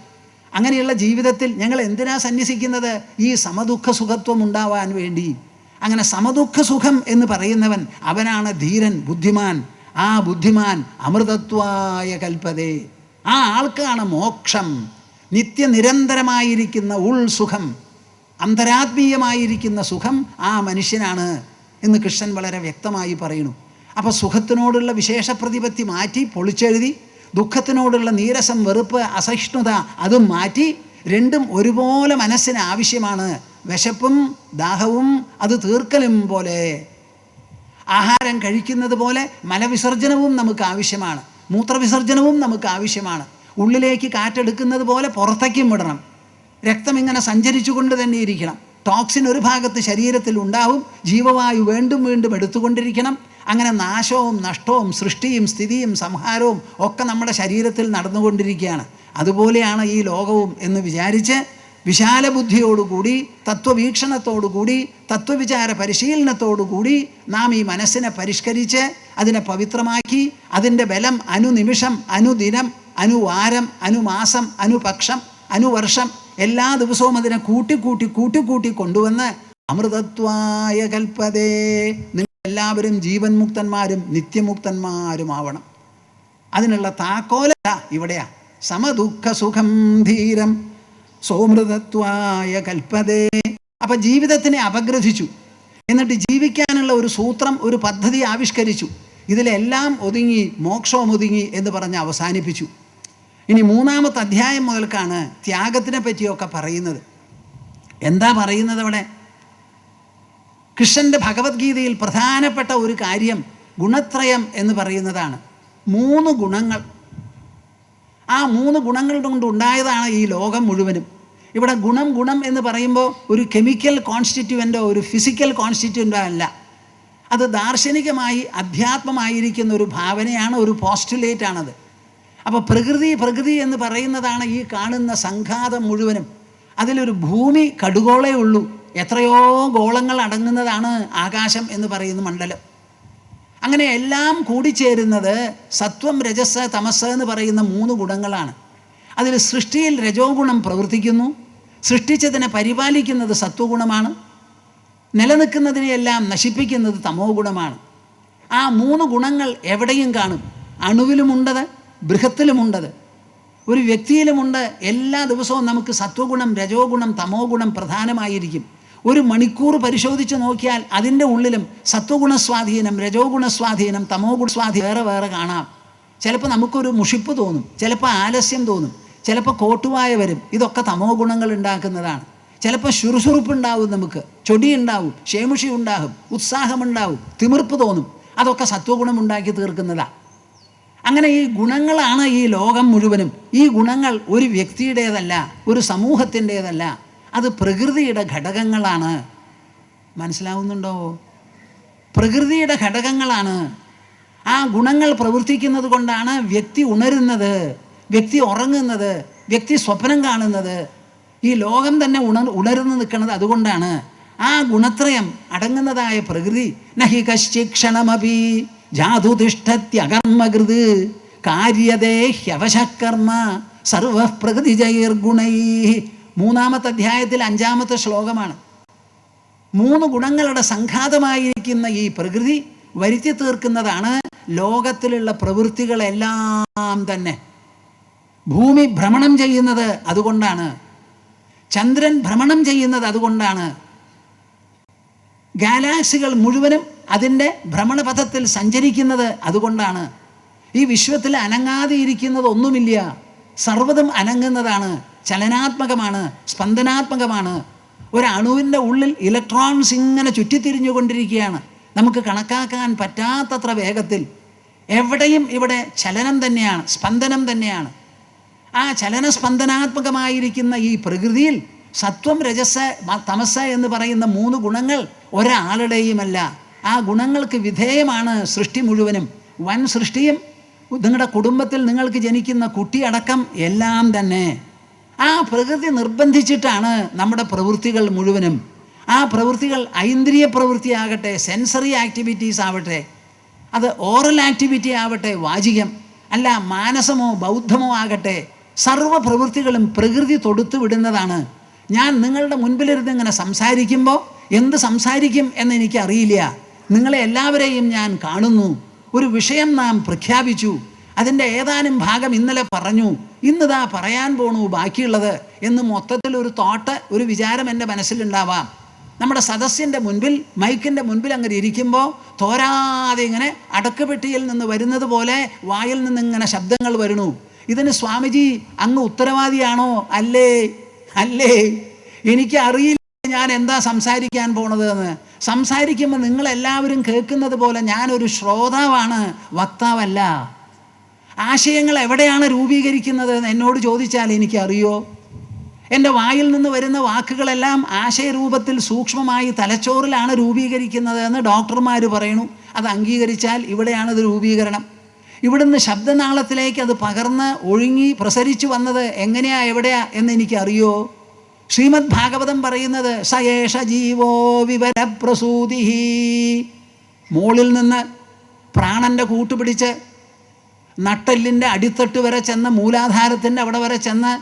അങ്ങനെയുള്ള ജീവിതത്തിൽ ഞങ്ങൾ എന്തിനാ സന്യസിക്കുന്നത്? ഈ സമദുഃഖ സുഖത്വം ഉണ്ടാവാൻ വേണ്ടി. അങ്ങനെ സമദുഃഖ സുഖം എന്ന് പറയുന്നവൻ അവനാണ് ധീരൻ, ബുദ്ധിമാൻ. ആ ബുദ്ധിമാൻ അമൃതത്വായ കൽപ്പതേ. ആ ആൾക്കാണ് മോക്ഷം. നിത്യനിരന്തരമായിരിക്കുന്ന ഉൾസുഖം, അന്തരാത്മീയമായിരിക്കുന്ന സുഖം ആ മനുഷ്യനാണ് എന്ന് കൃഷ്ണൻ വളരെ വ്യക്തമായി പറയുന്നു. അപ്പോൾ സുഖത്തിനോടുള്ള വിശേഷ പ്രതിപത്തി മാറ്റി പൊളിച്ചെഴുതി, ദുഃഖത്തിനോടുള്ള നീരസം, വെറുപ്പ്, അസഹിഷ്ണുത അതും മാറ്റി, രണ്ടും ഒരുപോലെ മനസ്സിന് ആവശ്യമാണ്. വിശപ്പും ദാഹവും അത് തീർക്കലും പോലെ, ആഹാരം കഴിക്കുന്നത് പോലെ മലവിസർജനവും നമുക്ക് ആവശ്യമാണ്, മൂത്രവിസർജനവും നമുക്ക് ആവശ്യമാണ്. ഉള്ളിലേക്ക് കാറ്റെടുക്കുന്നത് പോലെ പുറത്തേക്കും വിടണം. രക്തം ഇങ്ങനെ സഞ്ചരിച്ചു കൊണ്ട് തന്നെ ഇരിക്കണം. ടോക്സിൻ ഒരു ഭാഗത്ത് ശരീരത്തിൽ ഉണ്ടാവും, ജീവവായു വീണ്ടും വീണ്ടും എടുത്തുകൊണ്ടിരിക്കണം. അങ്ങനെ നാശവും നഷ്ടവും സൃഷ്ടിയും സ്ഥിതിയും സംഹാരവും ഒക്കെ നമ്മുടെ ശരീരത്തിൽ നടന്നുകൊണ്ടിരിക്കുകയാണ്. അതുപോലെയാണ് ഈ ലോകവും എന്ന് വിചാരിച്ച് വിശാല ബുദ്ധിയോടുകൂടി, തത്വവീക്ഷണത്തോടുകൂടി, തത്വവിചാര പരിശീലനത്തോടുകൂടി നാം ഈ മനസ്സിനെ പരിഷ്കരിച്ച് അതിനെ പവിത്രമാക്കി, അതിൻ്റെ ബലം അനുനിമിഷം, അനുദിനം, അനുവാരം, അനുമാസം, അനുപക്ഷം, അനുവർഷം എല്ലാ ദിവസവും അതിനെ കൂട്ടി കൊണ്ടുവന്ന് അമൃതത്വായ കൽപ്പതേ. നിങ്ങളെല്ലാവരും ജീവൻ മുക്തന്മാരും നിത്യമുക്തന്മാരുമാവണം. അതിനുള്ള താക്കോല ഇവിടെയാ. സമദുഃഖ സുഖം ധീരം സോമൃതത്വായ കൽപ്പതേ. അപ്പം ജീവിതത്തിനെ അപഗ്രഥിച്ചു, എന്നിട്ട് ജീവിക്കാനുള്ള ഒരു സൂത്രം, ഒരു പദ്ധതി ആവിഷ്കരിച്ചു. ഇതിലെല്ലാം ഒതുങ്ങി, മോക്ഷവും ഒതുങ്ങി എന്ന് പറഞ്ഞ് അവസാനിപ്പിച്ചു. ഇനി 3-ാമത്തെ അധ്യായം മുതൽക്കാണ് ത്യാഗത്തിനെ പറ്റിയൊക്കെ പറയുന്നത്. എന്താ പറയുന്നത് അവിടെ? കൃഷ്ണൻ്റെ ഭഗവത്ഗീതയിൽ പ്രധാനപ്പെട്ട ഒരു കാര്യം ഗുണത്രയം എന്ന് പറയുന്നതാണ്. 3 ഗുണങ്ങൾ. ആ 3 ഗുണങ്ങൾ കൊണ്ടുണ്ടായതാണ് ഈ ലോകം മുഴുവനും. ഇവിടെ ഗുണം എന്ന് പറയുമ്പോൾ ഒരു കെമിക്കൽ കോൺസ്റ്റിറ്റ്യുവൻ്റോ ഒരു ഫിസിക്കൽ കോൺസ്റ്റിറ്റ്യുവൻ്റോ അല്ല. അത് ദാർശനികമായി അധ്യാത്മമായിരിക്കുന്ന ഒരു ഭാവനയാണ്, ഒരു പോസ്റ്റുലേറ്റാണത്. അപ്പോൾ പ്രകൃതി എന്ന് പറയുന്നതാണ് ഈ കാണുന്ന സംഘാതം മുഴുവനും. അതിലൊരു ഭൂമി കടുകോളേ ഉള്ളൂ, എത്രയോ ഗോളങ്ങൾ അടങ്ങുന്നതാണ് ആകാശം എന്ന് പറയുന്ന മണ്ഡലം. അങ്ങനെ എല്ലാം കൂടിച്ചേരുന്നത് സത്വം, രജസ്, തമസ് എന്ന് പറയുന്ന 3 ഗുണങ്ങളാണ്. അതിൽ സൃഷ്ടിയിൽ രജോ ഗുണം പ്രവർത്തിക്കുന്നു, സൃഷ്ടിച്ചതിനെ പരിപാലിക്കുന്നത് സത്വഗുണമാണ്, നിലനിൽക്കുന്നതിനെയെല്ലാം നശിപ്പിക്കുന്നത് തമോ ഗുണമാണ്. ആ 3 ഗുണങ്ങൾ എവിടെയും കാണും. അണുവിലുമുണ്ടത്, ബൃഹത്തിലുമുണ്ടത്, ഒരു വ്യക്തിയിലുമുണ്ട്. എല്ലാ ദിവസവും നമുക്ക് സത്വഗുണം, രജോ ഗുണം, തമോ ഗുണം പ്രധാനമായിരിക്കും. ഒരു മണിക്കൂർ പരിശോധിച്ച് നോക്കിയാൽ അതിൻ്റെ ഉള്ളിലും സത്വഗുണസ്വാധീനം, രജോ ഗുണസ്വാധീനം, തമോ ഗുണസ്വാധീനം വേറെ വേറെ കാണാം. ചിലപ്പോൾ നമുക്കൊരു മുഷിപ്പ് തോന്നും, ചിലപ്പോൾ ആലസ്യം തോന്നും, ചിലപ്പോൾ കോട്ടുവായ വരും. ഇതൊക്കെ തമോ ഗുണങ്ങൾ ഉണ്ടാക്കുന്നതാണ്. ചിലപ്പോൾ ശുറുസുറുപ്പുണ്ടാവും, നമുക്ക് ചൊടിയുണ്ടാവും, ക്ഷേമുഷി ഉണ്ടാകും, ഉത്സാഹമുണ്ടാവും, തിമിർപ്പ് തോന്നും. അതൊക്കെ സത്വഗുണം ഉണ്ടാക്കി തീർക്കുന്നതാണ്. അങ്ങനെ ഈ ഗുണങ്ങളാണ് ഈ ലോകം മുഴുവനും. ഈ ഗുണങ്ങൾ ഒരു വ്യക്തിയുടേതല്ല, ഒരു സമൂഹത്തിൻ്റേതല്ല, അത് പ്രകൃതിയുടെ ഘടകങ്ങളാണ്. മനസ്സിലാവുന്നുണ്ടോ? പ്രകൃതിയുടെ ഘടകങ്ങളാണ്. ആ ഗുണങ്ങൾ പ്രവർത്തിക്കുന്നത് കൊണ്ടാണ് വ്യക്തി ഉണരുന്നത്, വ്യക്തി ഉറങ്ങുന്നത്, വ്യക്തി സ്വപ്നം കാണുന്നത്. ഈ ലോകം തന്നെ ഉണർന്നു നിൽക്കുന്നത് അതുകൊണ്ടാണ്. ആ ഗുണത്രയം അടങ്ങുന്നതായ പ്രകൃതി നഹി കശ്ചിക്ഷണമപി ജാതുതിഷ്ഠത്യകർമ്മകൃത് കാര്യതേ ഹ്യവശകർമ്മ സർവ പ്രകൃതിജൈർഗുണൈ. 3-ാമത്തെ അധ്യായത്തിൽ 5-ാമത്തെ ശ്ലോകമാണ്. 3 ഗുണങ്ങളുടെ സംഘാതമായിരിക്കുന്ന ഈ പ്രകൃതി വരുത്തി തീർക്കുന്നതാണ് ലോകത്തിലുള്ള പ്രവൃത്തികളെല്ലാം തന്നെ. ഭൂമി ഭ്രമണം ചെയ്യുന്നത് അതുകൊണ്ടാണ്, ചന്ദ്രൻ ഭ്രമണം ചെയ്യുന്നത് അതുകൊണ്ടാണ്, ഗാലാക്സികൾ മുഴുവനും അതിൻ്റെ ഭ്രമണപഥത്തിൽ സഞ്ചരിക്കുന്നത് അതുകൊണ്ടാണ്. ഈ വിശ്വത്തിൽ അനങ്ങാതെ ഇരിക്കുന്നത് ഒന്നുമില്ല, സർവ്വതും അനങ്ങുന്നതാണ്, ചലനാത്മകമാണ്, സ്പന്ദനാത്മകമാണ്. ഒരണുവിൻ്റെ ഉള്ളിൽ ഇലക്ട്രോൺസ് ഇങ്ങനെ ചുറ്റിത്തിരിഞ്ഞുകൊണ്ടിരിക്കുകയാണ്, നമുക്ക് കണക്കാക്കാൻ പറ്റാത്തത്ര വേഗത്തിൽ. എവിടെയും ഇവിടെ ചലനം തന്നെയാണ്, സ്പന്ദനം തന്നെയാണ്. ആ ചലനസ്പന്ദനാത്മകമായിരിക്കുന്ന ഈ പ്രകൃതിയിൽ സത്വം, രജസ്, തമസ് എന്ന് പറയുന്ന 3 ഗുണങ്ങൾ ഒരാളുടെയുമല്ല. ആ ഗുണങ്ങൾക്ക് വിധേയമാണ് സൃഷ്ടി മുഴുവനും. വൻ സൃഷ്ടിയും നിങ്ങളുടെ കുടുംബത്തിൽ നിങ്ങൾക്ക് ജനിക്കുന്ന കുട്ടിയടക്കം എല്ലാം തന്നെ. ആ പ്രകൃതി നിർബന്ധിച്ചിട്ടാണ് നമ്മുടെ പ്രവൃത്തികൾ മുഴുവനും. ആ പ്രവൃത്തികൾ ഐന്ദ്രിയ പ്രവൃത്തിയാകട്ടെ, സെൻസറി ആക്ടിവിറ്റീസ് ആവട്ടെ, അത് ഓറൽ ആക്ടിവിറ്റി ആവട്ടെ, വാചികം അല്ല മാനസമോ ബൗദ്ധമോ ആകട്ടെ, സർവ്വ പ്രവൃത്തികളും പ്രകൃതി തൊടുത്തു വിടുന്നതാണ്. ഞാൻ നിങ്ങളുടെ മുൻപിലിരുന്ന് ഇങ്ങനെ സംസാരിക്കുമ്പോൾ എന്ത് സംസാരിക്കും എന്നെനിക്കറിയില്ല. നിങ്ങളെ എല്ലാവരെയും ഞാൻ കാണുന്നു. ഒരു വിഷയം നാം പ്രഖ്യാപിച്ചു, അതിൻ്റെ ഏതാനും ഭാഗം ഇന്നലെ പറഞ്ഞു, ഇന്നിതാ പറയാൻ പോണു ബാക്കിയുള്ളത് എന്ന് മൊത്തത്തിൽ ഒരു തോട്ട്, ഒരു വിചാരം എൻ്റെ മനസ്സിലുണ്ടാവാം. നമ്മുടെ സദസ്സിൻ്റെ മുൻപിൽ, മൈക്കിൻ്റെ മുൻപിൽ അങ്ങനെ ഇരിക്കുമ്പോൾ തോരാതെ ഇങ്ങനെ അടക്കുപെട്ടിയിൽ നിന്ന് വരുന്നത് പോലെ വായിൽ നിന്ന് ഇങ്ങനെ ശബ്ദങ്ങൾ വരുന്നു. ഇതിന് സ്വാമിജി അങ്ങ് ഉത്തരവാദിയാണോ? അല്ലേ, അല്ലേ, എനിക്ക് അറിയില്ല ഞാൻ എന്താ സംസാരിക്കാൻ പോണത് എന്ന്. സംസാരിക്കുമ്പോൾ നിങ്ങളെല്ലാവരും കേൾക്കുന്നത് പോലെ ഞാനൊരു ശ്രോതാവാണ്, വക്താവല്ല. ആശയങ്ങൾ എവിടെയാണ് രൂപീകരിക്കുന്നത് എന്ന് എന്നോട് ചോദിച്ചാൽ എനിക്കറിയോ? എൻ്റെ വായിൽ നിന്ന് വരുന്ന വാക്കുകളെല്ലാം ആശയരൂപത്തിൽ സൂക്ഷ്മമായി തലച്ചോറിലാണ് രൂപീകരിക്കുന്നത് എന്ന് ഡോക്ടർമാർ പറയണു. അത് അംഗീകരിച്ചാൽ ഇവിടെയാണത് രൂപീകരണം. ഇവിടുന്ന് ശബ്ദനാളത്തിലേക്ക് അത് പകർന്ന് ഒഴുങ്ങി പ്രസരിച്ചു വന്നത് എങ്ങനെയാ, എവിടെയാ എന്ന് എനിക്കറിയോ? ശ്രീമദ് ഭാഗവതം പറയുന്നത് സയേഷ ജീവോ വിവരപ്രസൂതി. മോളിൽ നിന്ന് പ്രാണൻ്റെ കൂട്ടുപിടിച്ച് നട്ടെല്ലിൻ്റെ അടിത്തട്ട് വരെ ചെന്ന്, മൂലാധാരത്തിൻ്റെ അവിടെ വരെ ചെന്ന്,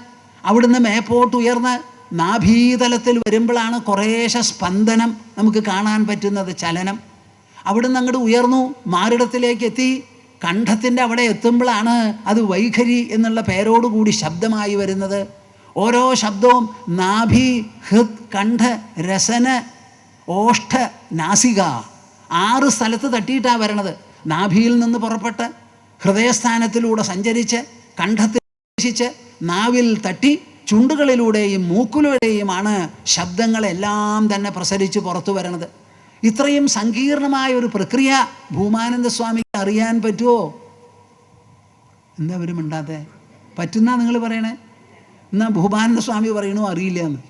അവിടുന്ന് മേപ്പോട്ട് ഉയർന്ന് നാഭീതലത്തിൽ വരുമ്പോഴാണ് കുറേശ്ശെ സ്പന്ദനം നമുക്ക് കാണാൻ പറ്റുന്നത്, ചലനം. അവിടുന്ന് അങ്ങോട്ട് ഉയർന്നു മാറിടത്തിലേക്ക് എത്തി, കണ്ഠത്തിൻ്റെ അവിടെ എത്തുമ്പോഴാണ് അത് വൈഖരി എന്നുള്ള പേരോടുകൂടി ശബ്ദമായി വരുന്നത്. ഓരോ ശബ്ദവും നാഭി, ഹൃത്, കണ്ഠ, രസന, ഓഷ്ഠ, നാസിക 6 സ്ഥലത്ത് തട്ടിയിട്ടാണ് വരണത്. നാഭിയിൽ നിന്ന് പുറപ്പെട്ട് ഹൃദയസ്ഥാനത്തിലൂടെ സഞ്ചരിച്ച് കണ്ഠത്തിൽ പ്രവേശിച്ച് നാവിൽ തട്ടി ചുണ്ടുകളിലൂടെയും മൂക്കിലൂടെയുമാണ് ശബ്ദങ്ങളെല്ലാം തന്നെ പ്രസരിച്ച് പുറത്തു വരണത്. ഇത്രയും സങ്കീർണമായ ഒരു പ്രക്രിയ ഭൂമാനന്ദ സ്വാമിക്ക് അറിയാൻ പറ്റുമോ? എന്താ അവരും മിണ്ടാത്തെ? പറ്റുന്ന നിങ്ങൾ പറയണേ. എന്നാൽ ഭൂമാനന്ദ സ്വാമി പറയണു അറിയില്ല എന്ന്.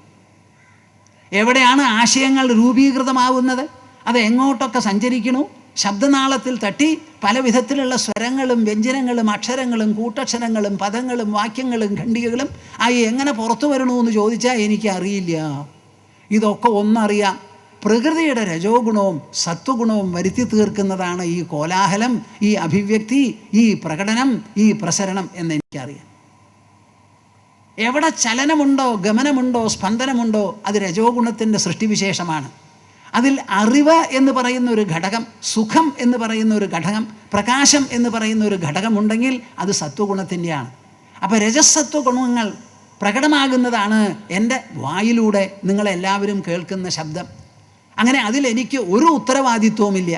എവിടെയാണ് ആശയങ്ങൾ രൂപീകൃതമാവുന്നത്? അത് എങ്ങോട്ടൊക്കെ സഞ്ചരിക്കണു? ശബ്ദനാളത്തിൽ തട്ടി പല വിധത്തിലുള്ള സ്വരങ്ങളും വ്യഞ്ജനങ്ങളും അക്ഷരങ്ങളും കൂട്ടക്ഷരങ്ങളും പദങ്ങളും വാക്യങ്ങളും ഖണ്ഡികകളും ആയി എങ്ങനെ പുറത്തു വരണു എന്ന് ചോദിച്ചാൽ എനിക്കറിയില്ല. ഇതൊക്കെ ഒന്നറിയാം, പ്രകൃതിയുടെ രജോ ഗുണവും സത്വഗുണവും വരുത്തി തീർക്കുന്നതാണ് ഈ കോലാഹലം, ഈ അഭിവ്യക്തി, ഈ പ്രകടനം, ഈ പ്രസരണം എന്നെനിക്കറിയാം. എവിടെ ചലനമുണ്ടോ, ഗമനമുണ്ടോ, സ്പന്ദനമുണ്ടോ, അത് രജോ ഗുണത്തിൻ്റെ സൃഷ്ടിവിശേഷമാണ്. അതിൽ അറിവ് എന്ന് പറയുന്ന ഒരു ഘടകം, സുഖം എന്ന് പറയുന്ന ഒരു ഘടകം, പ്രകാശം എന്ന് പറയുന്ന ഒരു ഘടകമുണ്ടെങ്കിൽ അത് സത്വഗുണത്തിൻ്റെയാണ്. അപ്പോൾ രജസത്വ ഗുണങ്ങൾ പ്രകടമാകുന്നതാണ് എൻ്റെ വായിലൂടെ നിങ്ങളെല്ലാവരും കേൾക്കുന്ന ശബ്ദം. അങ്ങനെ അതിലെനിക്ക് ഒരു ഉത്തരവാദിത്വവുമില്ല.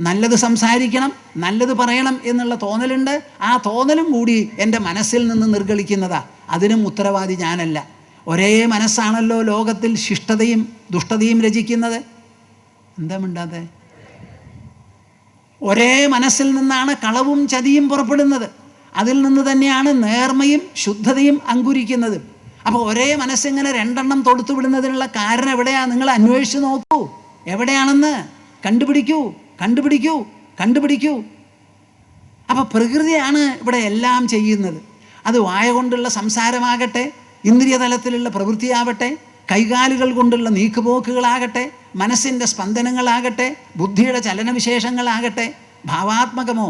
നല്ലത് സംസാരിക്കണം, നല്ലത് പറയണം എന്നുള്ള തോന്നലുണ്ട്. ആ തോന്നലും കൂടി എൻ്റെ മനസ്സിൽ നിന്ന് നിർഗളിക്കുന്നതാ. അതിനും ഉത്തരവാദി ഞാനല്ല. ഒരേ മനസ്സാണല്ലോ ലോകത്തിൽ ശിഷ്ടതയും ദുഷ്ടതയും രചിക്കുന്നത്. എന്താ മിണ്ടാതെ? ഒരേ മനസ്സിൽ നിന്നാണ് കളവും ചതിയും പുറപ്പെടുന്നത്. അതിൽ നിന്ന് തന്നെയാണ് നേർമയും ശുദ്ധതയും അങ്കുരിക്കുന്നത്. അപ്പോൾ ഒരേ മനസ്സിങ്ങനെ രണ്ടെണ്ണം തൊടുത്തു വിടുന്നതിനുള്ള കാരണം എവിടെയാണ്? നിങ്ങൾ അന്വേഷിച്ച് നോക്കൂ, എവിടെയാണെന്ന് കണ്ടുപിടിക്കൂ, കണ്ടുപിടിക്കൂ, കണ്ടുപിടിക്കൂ. അപ്പോൾ പ്രകൃതിയാണ് ഇവിടെ എല്ലാം ചെയ്യുന്നത്. അത് വായ കൊണ്ടുള്ള സംസാരമാകട്ടെ, ഇന്ദ്രിയ തലത്തിലുള്ള പ്രവൃത്തിയാവട്ടെ, കൈകാലുകൾ കൊണ്ടുള്ള നീക്കുപോക്കുകളാകട്ടെ, മനസ്സിൻ്റെ സ്പന്ദനങ്ങളാകട്ടെ, ബുദ്ധിയുടെ ചലനവിശേഷങ്ങളാകട്ടെ, ഭാവാത്മകമോ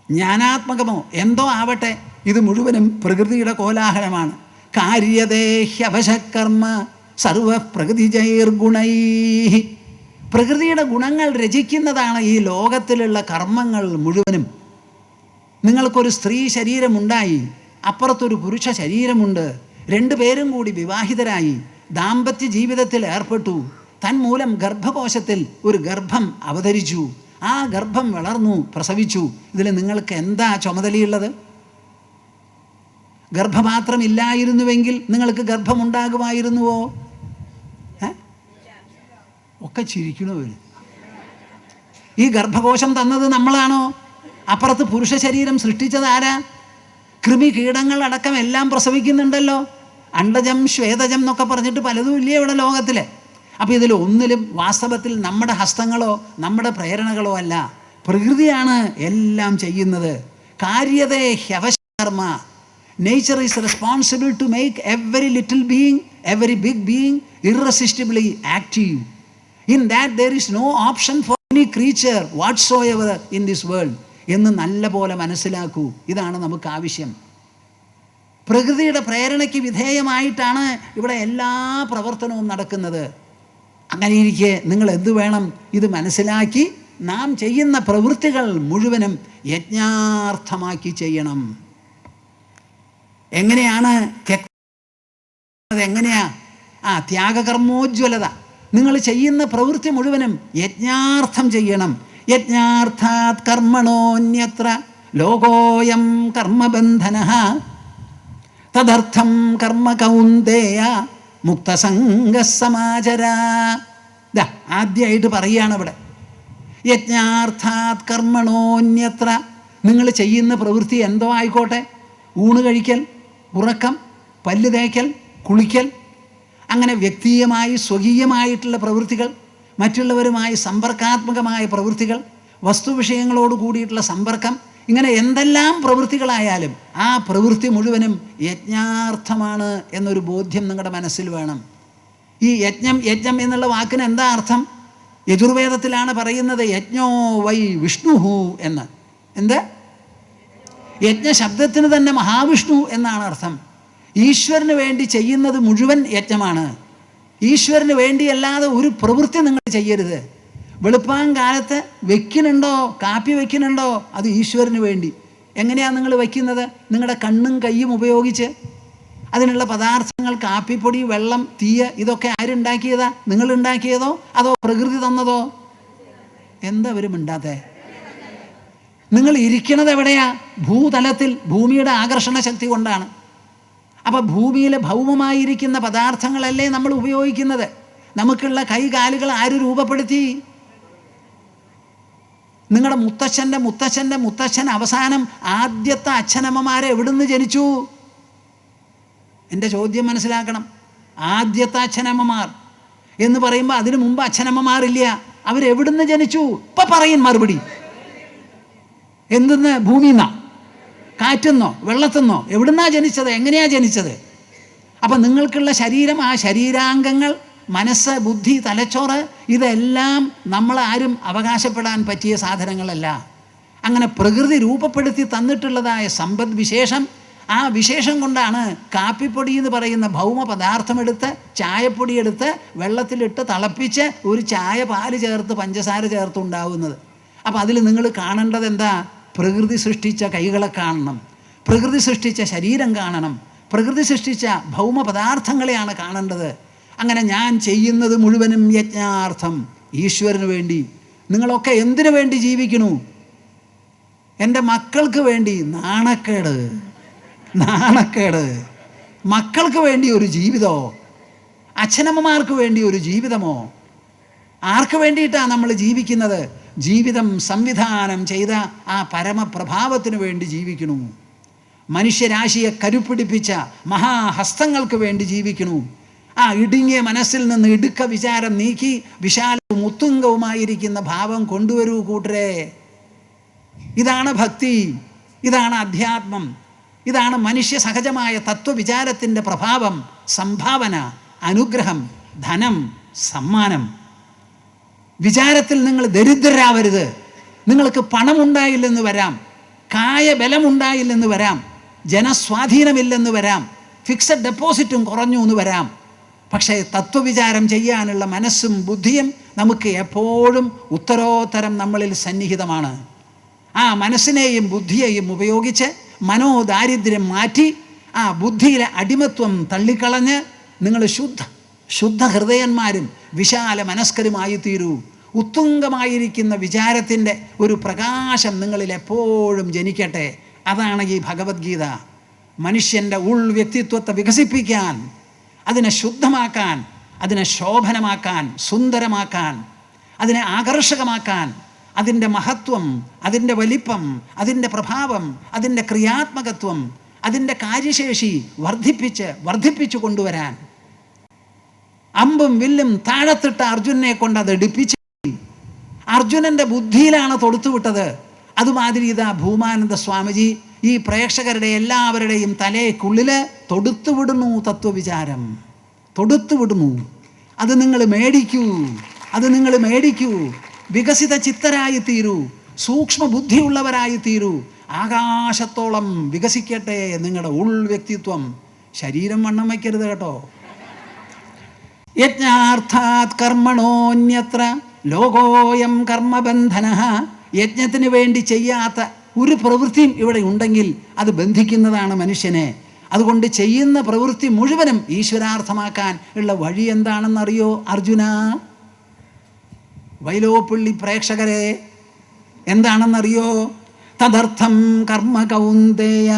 ജ്ഞാനാത്മകമോ എന്തോ ആവട്ടെ, ഇത് മുഴുവനും പ്രകൃതിയുടെ കോലാഹലമാണ്. കാര്യദേഹ്യവശകർമ്മ സർവപ്രകൃതിജൈർഗുണൈ. പ്രകൃതിയുടെ ഗുണങ്ങൾ രചിക്കുന്നതാണ് ഈ ലോകത്തിലുള്ള കർമ്മങ്ങൾ മുഴുവനും. നിങ്ങൾക്കൊരു സ്ത്രീ ശരീരമുണ്ടായി, അപ്പുറത്തൊരു പുരുഷ ശരീരമുണ്ട്. രണ്ടുപേരും കൂടി വിവാഹിതരായി ദാമ്പത്യ ജീവിതത്തിൽ ഏർപ്പെട്ടു. തന്മൂലം ഗർഭകോശത്തിൽ ഒരു ഗർഭം അവതരിച്ചു. ആ ഗർഭം വളർന്നു, പ്രസവിച്ചു. ഇതിൽ നിങ്ങൾക്ക് എന്താ ചുമതലയുള്ളത്? ഗർഭപാത്രമില്ലായിരുന്നുവെങ്കിൽ നിങ്ങൾക്ക് ഗർഭമുണ്ടാകുമായിരുന്നുവോ? ഒക്കെ ചിരിക്കണവർ. ഈ ഗർഭകോശം തന്നത് നമ്മളാണോ? അപ്പുറത്ത് പുരുഷ ശരീരം സൃഷ്ടിച്ചത് ആരാ? കൃമി കീടങ്ങൾ അടക്കം എല്ലാം പ്രസവിക്കുന്നുണ്ടല്ലോ. അണ്ടജം ശ്വേതജം എന്നൊക്കെ പറഞ്ഞിട്ട് പലതും ഇല്ലേ ഇവിടെ ലോകത്തിൽ. അപ്പോൾ ഇതിൽ ഒന്നിലും വാസ്തവത്തിൽ നമ്മുടെ ഹസ്തങ്ങളോ നമ്മുടെ പ്രേരണകളോ അല്ല, പ്രകൃതിയാണ് എല്ലാം ചെയ്യുന്നത്. കാര്യതേ ഹ്യവശകർമ്മ. Nature is responsible to make every little being, every big being irresistibly active. In that there is no option for any creature whatsoever in this world എന്ന് നല്ല പോലെ മനസ്സിലാക്കൂ. ഇതാണ് നമുക്ക് ആവശ്യം. പ്രകൃതിയുടെ പ്രേരണയ്ക്ക് വിധേയമായിട്ടാണ് ഇവിടെ എല്ലാ പ്രവർത്തനവും നടക്കുന്നത്. അങ്ങനെയിരിക്കെ നിങ്ങൾ എന്തു വേണം? ഇത് മനസ്സിലാക്കി നാം ചെയ്യുന്ന പ്രവൃത്തികൾ മുഴുവനും യജ്ഞാർത്ഥമാക്കി ചെയ്യണം. എങ്ങനെയാണ്? എങ്ങനെയാ? ത്യാഗകർമ്മോജ്വലത. നിങ്ങൾ ചെയ്യുന്ന പ്രവൃത്തി മുഴുവനും യജ്ഞാർത്ഥം ചെയ്യണം. യജ്ഞാർത്ഥാത് കർമ്മണോന്യത്ര ലോകോയം കർമ്മബന്ധനഃ തദർത്ഥം കർമ്മ കൗന്ദേയ മുക്തസംഗസമാചര. ആദ്യമായിട്ട് പറയുകയാണ് ഇവിടെ. യജ്ഞാർത്ഥാത് കർമ്മണോന്യത്ര. നിങ്ങൾ ചെയ്യുന്ന പ്രവൃത്തി എന്തോ ആയിക്കോട്ടെ, ഊണ് കഴിക്കൽ, ഉറക്കം, പല്ല് തേക്കൽ, കുളിക്കൽ, അങ്ങനെ വ്യക്തിയമായി സ്വകീയമായിട്ടുള്ള പ്രവൃത്തികൾ, മറ്റുള്ളവരുമായി സമ്പർക്കാത്മകമായ പ്രവൃത്തികൾ, വസ്തുവിഷയങ്ങളോട് കൂടിയിട്ടുള്ള സമ്പർക്കം, ഇങ്ങനെ എന്തെല്ലാം പ്രവൃത്തികളായാലും ആ പ്രവൃത്തി മുഴുവനും യജ്ഞാർത്ഥമാണ് എന്നൊരു ബോധ്യം നിങ്ങളുടെ മനസ്സിൽ വേണം. ഈ യജ്ഞം എന്നുള്ള വാക്കിന് എന്താ അർത്ഥം? യജുർവേദത്തിലാണ് പറയുന്നത് യജ്ഞോ വൈ വിഷ്ണുഹു എന്ന്. എന്ത്? യജ്ഞശബ്ദത്തിന് തന്നെ മഹാവിഷ്ണു എന്നാണ് അർത്ഥം. ഈശ്വരന് വേണ്ടി ചെയ്യുന്നത് മുഴുവൻ യജ്ഞമാണ്. ഈശ്വരന് വേണ്ടിയല്ലാതെ ഒരു പ്രവൃത്തി നിങ്ങൾ ചെയ്യരുത്. വെളുപ്പാങ്കാലത്ത് വെക്കുന്നുണ്ടോ, കാപ്പി വെക്കുന്നുണ്ടോ, അത് ഈശ്വരന് വേണ്ടി. എങ്ങനെയാണ് നിങ്ങൾ വയ്ക്കുന്നത്? നിങ്ങളുടെ കണ്ണും കയ്യും ഉപയോഗിച്ച്. അതിനുള്ള പദാർത്ഥങ്ങൾ കാപ്പിപ്പൊടി, വെള്ളം, തീയ്, ഇതൊക്കെ ആരുണ്ടാക്കിയതാ? നിങ്ങൾ ഉണ്ടാക്കിയതോ അതോ പ്രകൃതി തന്നതോ? എന്താ അവർ മിണ്ടാത്തെ? നിങ്ങൾ ഇരിക്കണത് എവിടെയാ? ഭൂതലത്തിൽ. ഭൂമിയുടെ ആകർഷണ ശക്തി കൊണ്ടാണ്. അപ്പം ഭൂമിയിലെ ഭൗമമായിരിക്കുന്ന പദാർത്ഥങ്ങളല്ലേ നമ്മൾ ഉപയോഗിക്കുന്നത്. നമുക്കുള്ള കൈകാലുകൾ ആര് രൂപപ്പെടുത്തി? നിങ്ങളുടെ മുത്തച്ഛൻ്റെ മുത്തച്ഛൻ അവസാനം ആദ്യത്തെ അച്ഛനമ്മമാരെ എവിടുന്ന് ജനിച്ചു? എൻ്റെ ചോദ്യം മനസ്സിലാക്കണം. ആദ്യത്തെ അച്ഛനമ്മമാർ എന്ന് പറയുമ്പോൾ അതിനു മുമ്പ് അച്ഛനമ്മമാരില്ല. അവരെവിടുന്ന് ജനിച്ചു? ഇപ്പം പറയും മറുപടി. എന്തെന്ന്? ഭൂമിന്നാ? കാറ്റുന്നോ? വെള്ളത്തുനിന്നോ? എവിടുന്നാ ജനിച്ചത്? എങ്ങനെയാ ജനിച്ചത്? അപ്പം നിങ്ങൾക്കുള്ള ശരീരം, ആ ശരീരാംഗങ്ങൾ, മനസ്സ്, ബുദ്ധി, തലച്ചോറ്, ഇതെല്ലാം നമ്മളാരും അവകാശപ്പെടാൻ പറ്റിയ സാധനങ്ങളല്ല. അങ്ങനെ പ്രകൃതി രൂപപ്പെടുത്തി തന്നിട്ടുള്ളതായ സമ്പദ് വിശേഷം, ആ വിശേഷം കൊണ്ടാണ് കാപ്പിപ്പൊടി എന്ന് പറയുന്ന ഭൗമ പദാർത്ഥമെടുത്ത്, ചായപ്പൊടിയെടുത്ത് വെള്ളത്തിലിട്ട് തിളപ്പിച്ച് ഒരു ചായ പാല് ചേർത്ത് പഞ്ചസാര ചേർത്ത് ഉണ്ടാവുന്നത്. അപ്പം അതിൽ നിങ്ങൾ കാണേണ്ടത് എന്താ? പ്രകൃതി സൃഷ്ടിച്ച കൈകളെ കാണണം, പ്രകൃതി സൃഷ്ടിച്ച ശരീരം കാണണം, പ്രകൃതി സൃഷ്ടിച്ച ഭൗമ പദാർത്ഥങ്ങളെയാണ് കാണേണ്ടത്. അങ്ങനെ ഞാൻ ചെയ്യുന്നത് മുഴുവനും യജ്ഞാർത്ഥം, ഈശ്വരന് വേണ്ടി. നിങ്ങളൊക്കെ എന്തിനു വേണ്ടി ജീവിക്കണു? എൻ്റെ മക്കൾക്ക് വേണ്ടി. നാണക്കേട്, നാണക്കേട്. മക്കൾക്ക് വേണ്ടി ഒരു ജീവിതമോ? അച്ഛനമ്മമാർക്ക് വേണ്ടി ഒരു ജീവിതമോ? ആർക്ക് വേണ്ടിയിട്ടാണ് നമ്മൾ ജീവിക്കുന്നത്? ജീവിതം സംവിധാനം ചെയ്ത ആ പരമപ്രഭാവത്തിന് വേണ്ടി ജീവിക്കണു. മനുഷ്യരാശിയെ കരുപ്പിടിപ്പിച്ച മഹാഹസ്തങ്ങൾക്ക് വേണ്ടി ജീവിക്കണു. ആ ഇടുങ്ങിയ മനസ്സിൽ നിന്ന് ഇടുക്ക വിചാരം നീക്കി വിശാലവും ഉത്തുംഗവുമായിരിക്കുന്ന ഭാവം കൊണ്ടുവരൂ കൂട്ടരെ. ഇതാണ് ഭക്തി, ഇതാണ് അധ്യാത്മം, ഇതാണ് മനുഷ്യ സഹജമായ തത്വവിചാരത്തിൻ്റെ പ്രഭാവം, സംഭാവന, അനുഗ്രഹം, ധനം, സമ്മാനം. വിചാരത്തിൽ നിങ്ങൾ ദരിദ്രരാവരുത്. നിങ്ങൾക്ക് പണമുണ്ടായില്ലെന്ന് വരാം, കായബലമുണ്ടായില്ലെന്ന് വരാം, ജനസ്വാധീനമില്ലെന്ന് വരാം, ഫിക്സഡ് ഡെപ്പോസിറ്റും കുറഞ്ഞു എന്ന് വരാം. പക്ഷേ തത്വവിചാരം ചെയ്യാനുള്ള മനസ്സും ബുദ്ധിയും നമുക്ക് എപ്പോഴും ഉത്തരോത്തരം നമ്മളിൽ സന്നിഹിതമാണ്. ആ മനസ്സിനെയും ബുദ്ധിയെയും ഉപയോഗിച്ച് മനോദാരിദ്ര്യം മാറ്റി ആ ബുദ്ധിയിലെ അടിമത്വം തള്ളിക്കളഞ്ഞ് നിങ്ങൾ ശുദ്ധ ഹൃദയന്മാരും വിശാല മനസ്കരുമായി തീരൂ. ഉത്തുംഗമായിരിക്കുന്ന വിചാരത്തിൻ്റെ ഒരു പ്രകാശം നിങ്ങളിൽ എപ്പോഴും ജനിക്കട്ടെ. അതാണ് ഈ ഭഗവത്ഗീത. മനുഷ്യൻ്റെ വ്യക്തിത്വത്തെ വികസിപ്പിക്കാൻ, അതിനെ ശുദ്ധമാക്കാൻ, അതിനെ ശോഭനമാക്കാൻ, സുന്ദരമാക്കാൻ, അതിനെ ആകർഷകമാക്കാൻ, അതിൻ്റെ മഹത്വം, അതിൻ്റെ വലിപ്പം, അതിൻ്റെ പ്രഭാവം, അതിൻ്റെ ക്രിയാത്മകത്വം, അതിൻ്റെ കാര്യശേഷി വർദ്ധിപ്പിച്ചു കൊണ്ടുവരാൻ. അമ്പും വില്ലും താഴത്തിട്ട അർജുനനെ കൊണ്ട് അത് എടുപ്പിച്ച് അർജുനൻ്റെ ബുദ്ധിയിലാണ് തൊടുത്തുവിട്ടത്. അതുമാതിരി ഇതാ ഭൂമാനന്ദ സ്വാമിജി ഈ പ്രേക്ഷകരുടെ എല്ലാവരുടെയും തലയ്ക്കുള്ളിൽ തൊടുത്തുവിടുന്നു തത്വവിചാരം, തൊടുത്തുവിടുന്നു. അത് നിങ്ങൾ മേടിക്കൂ, അത് നിങ്ങൾ മേടിക്കൂ. വികസിത ചിത്തരായി തീരൂ, സൂക്ഷ്മ ബുദ്ധിയുള്ളവരായി തീരൂ. ആകാശത്തോളം വികസിക്കട്ടെ നിങ്ങളുടെ വ്യക്തിത്വം. ശരീരം വണ്ണം വയ്ക്കരുത് കേട്ടോ. യജ്ഞാർത്ഥാത് കർമ്മണോന്യത്ര ലോകോയം കർമ്മബന്ധന. യജ്ഞത്തിന് വേണ്ടി ചെയ്യാത്ത ഒരു പ്രവൃത്തിയും ഇവിടെ ഉണ്ടെങ്കിൽ അത് ബന്ധിക്കുന്നതാണ് മനുഷ്യനെ. അതുകൊണ്ട് ചെയ്യുന്ന പ്രവൃത്തി മുഴുവനും ഈശ്വരാർത്ഥമാക്കാൻ ഉള്ള വഴി എന്താണെന്നറിയോ അർജുന? വൈലോപ്പിള്ളി പ്രേക്ഷകരെ, എന്താണെന്നറിയോ? തദർത്ഥം കർമ്മ കൗന്ദേയ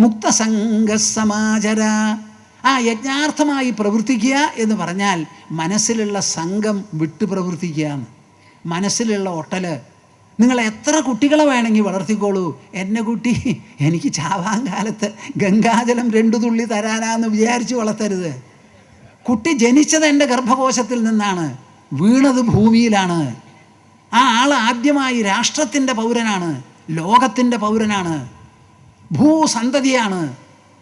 മുക്തസംഗസമാചര. ആ യജ്ഞാർത്ഥമായി പ്രവർത്തിക്കുക എന്ന് പറഞ്ഞാൽ മനസ്സിലുള്ള സംഘം വിട്ടു പ്രവർത്തിക്കുക. മനസ്സിലുള്ള ഒട്ടല്. നിങ്ങൾ എത്ര കുട്ടികളെ വേണമെങ്കിൽ വളർത്തിക്കോളൂ. എന്നെ കുട്ടി എനിക്ക് ചാവാൻ കാലത്ത് ഗംഗാജലം 2 തുള്ളി തരാനാന്ന് വിചാരിച്ച് വളർത്തരുത്. കുട്ടി ജനിച്ചത് എൻ്റെ ഗർഭകോശത്തിൽ നിന്നാണ്, വീണത് ഭൂമിയിലാണ്. ആ ആൾ ആദ്യമായി രാഷ്ട്രത്തിൻ്റെ പൗരനാണ്, ലോകത്തിൻ്റെ പൗരനാണ്, ഭൂസന്തതിയാണ്.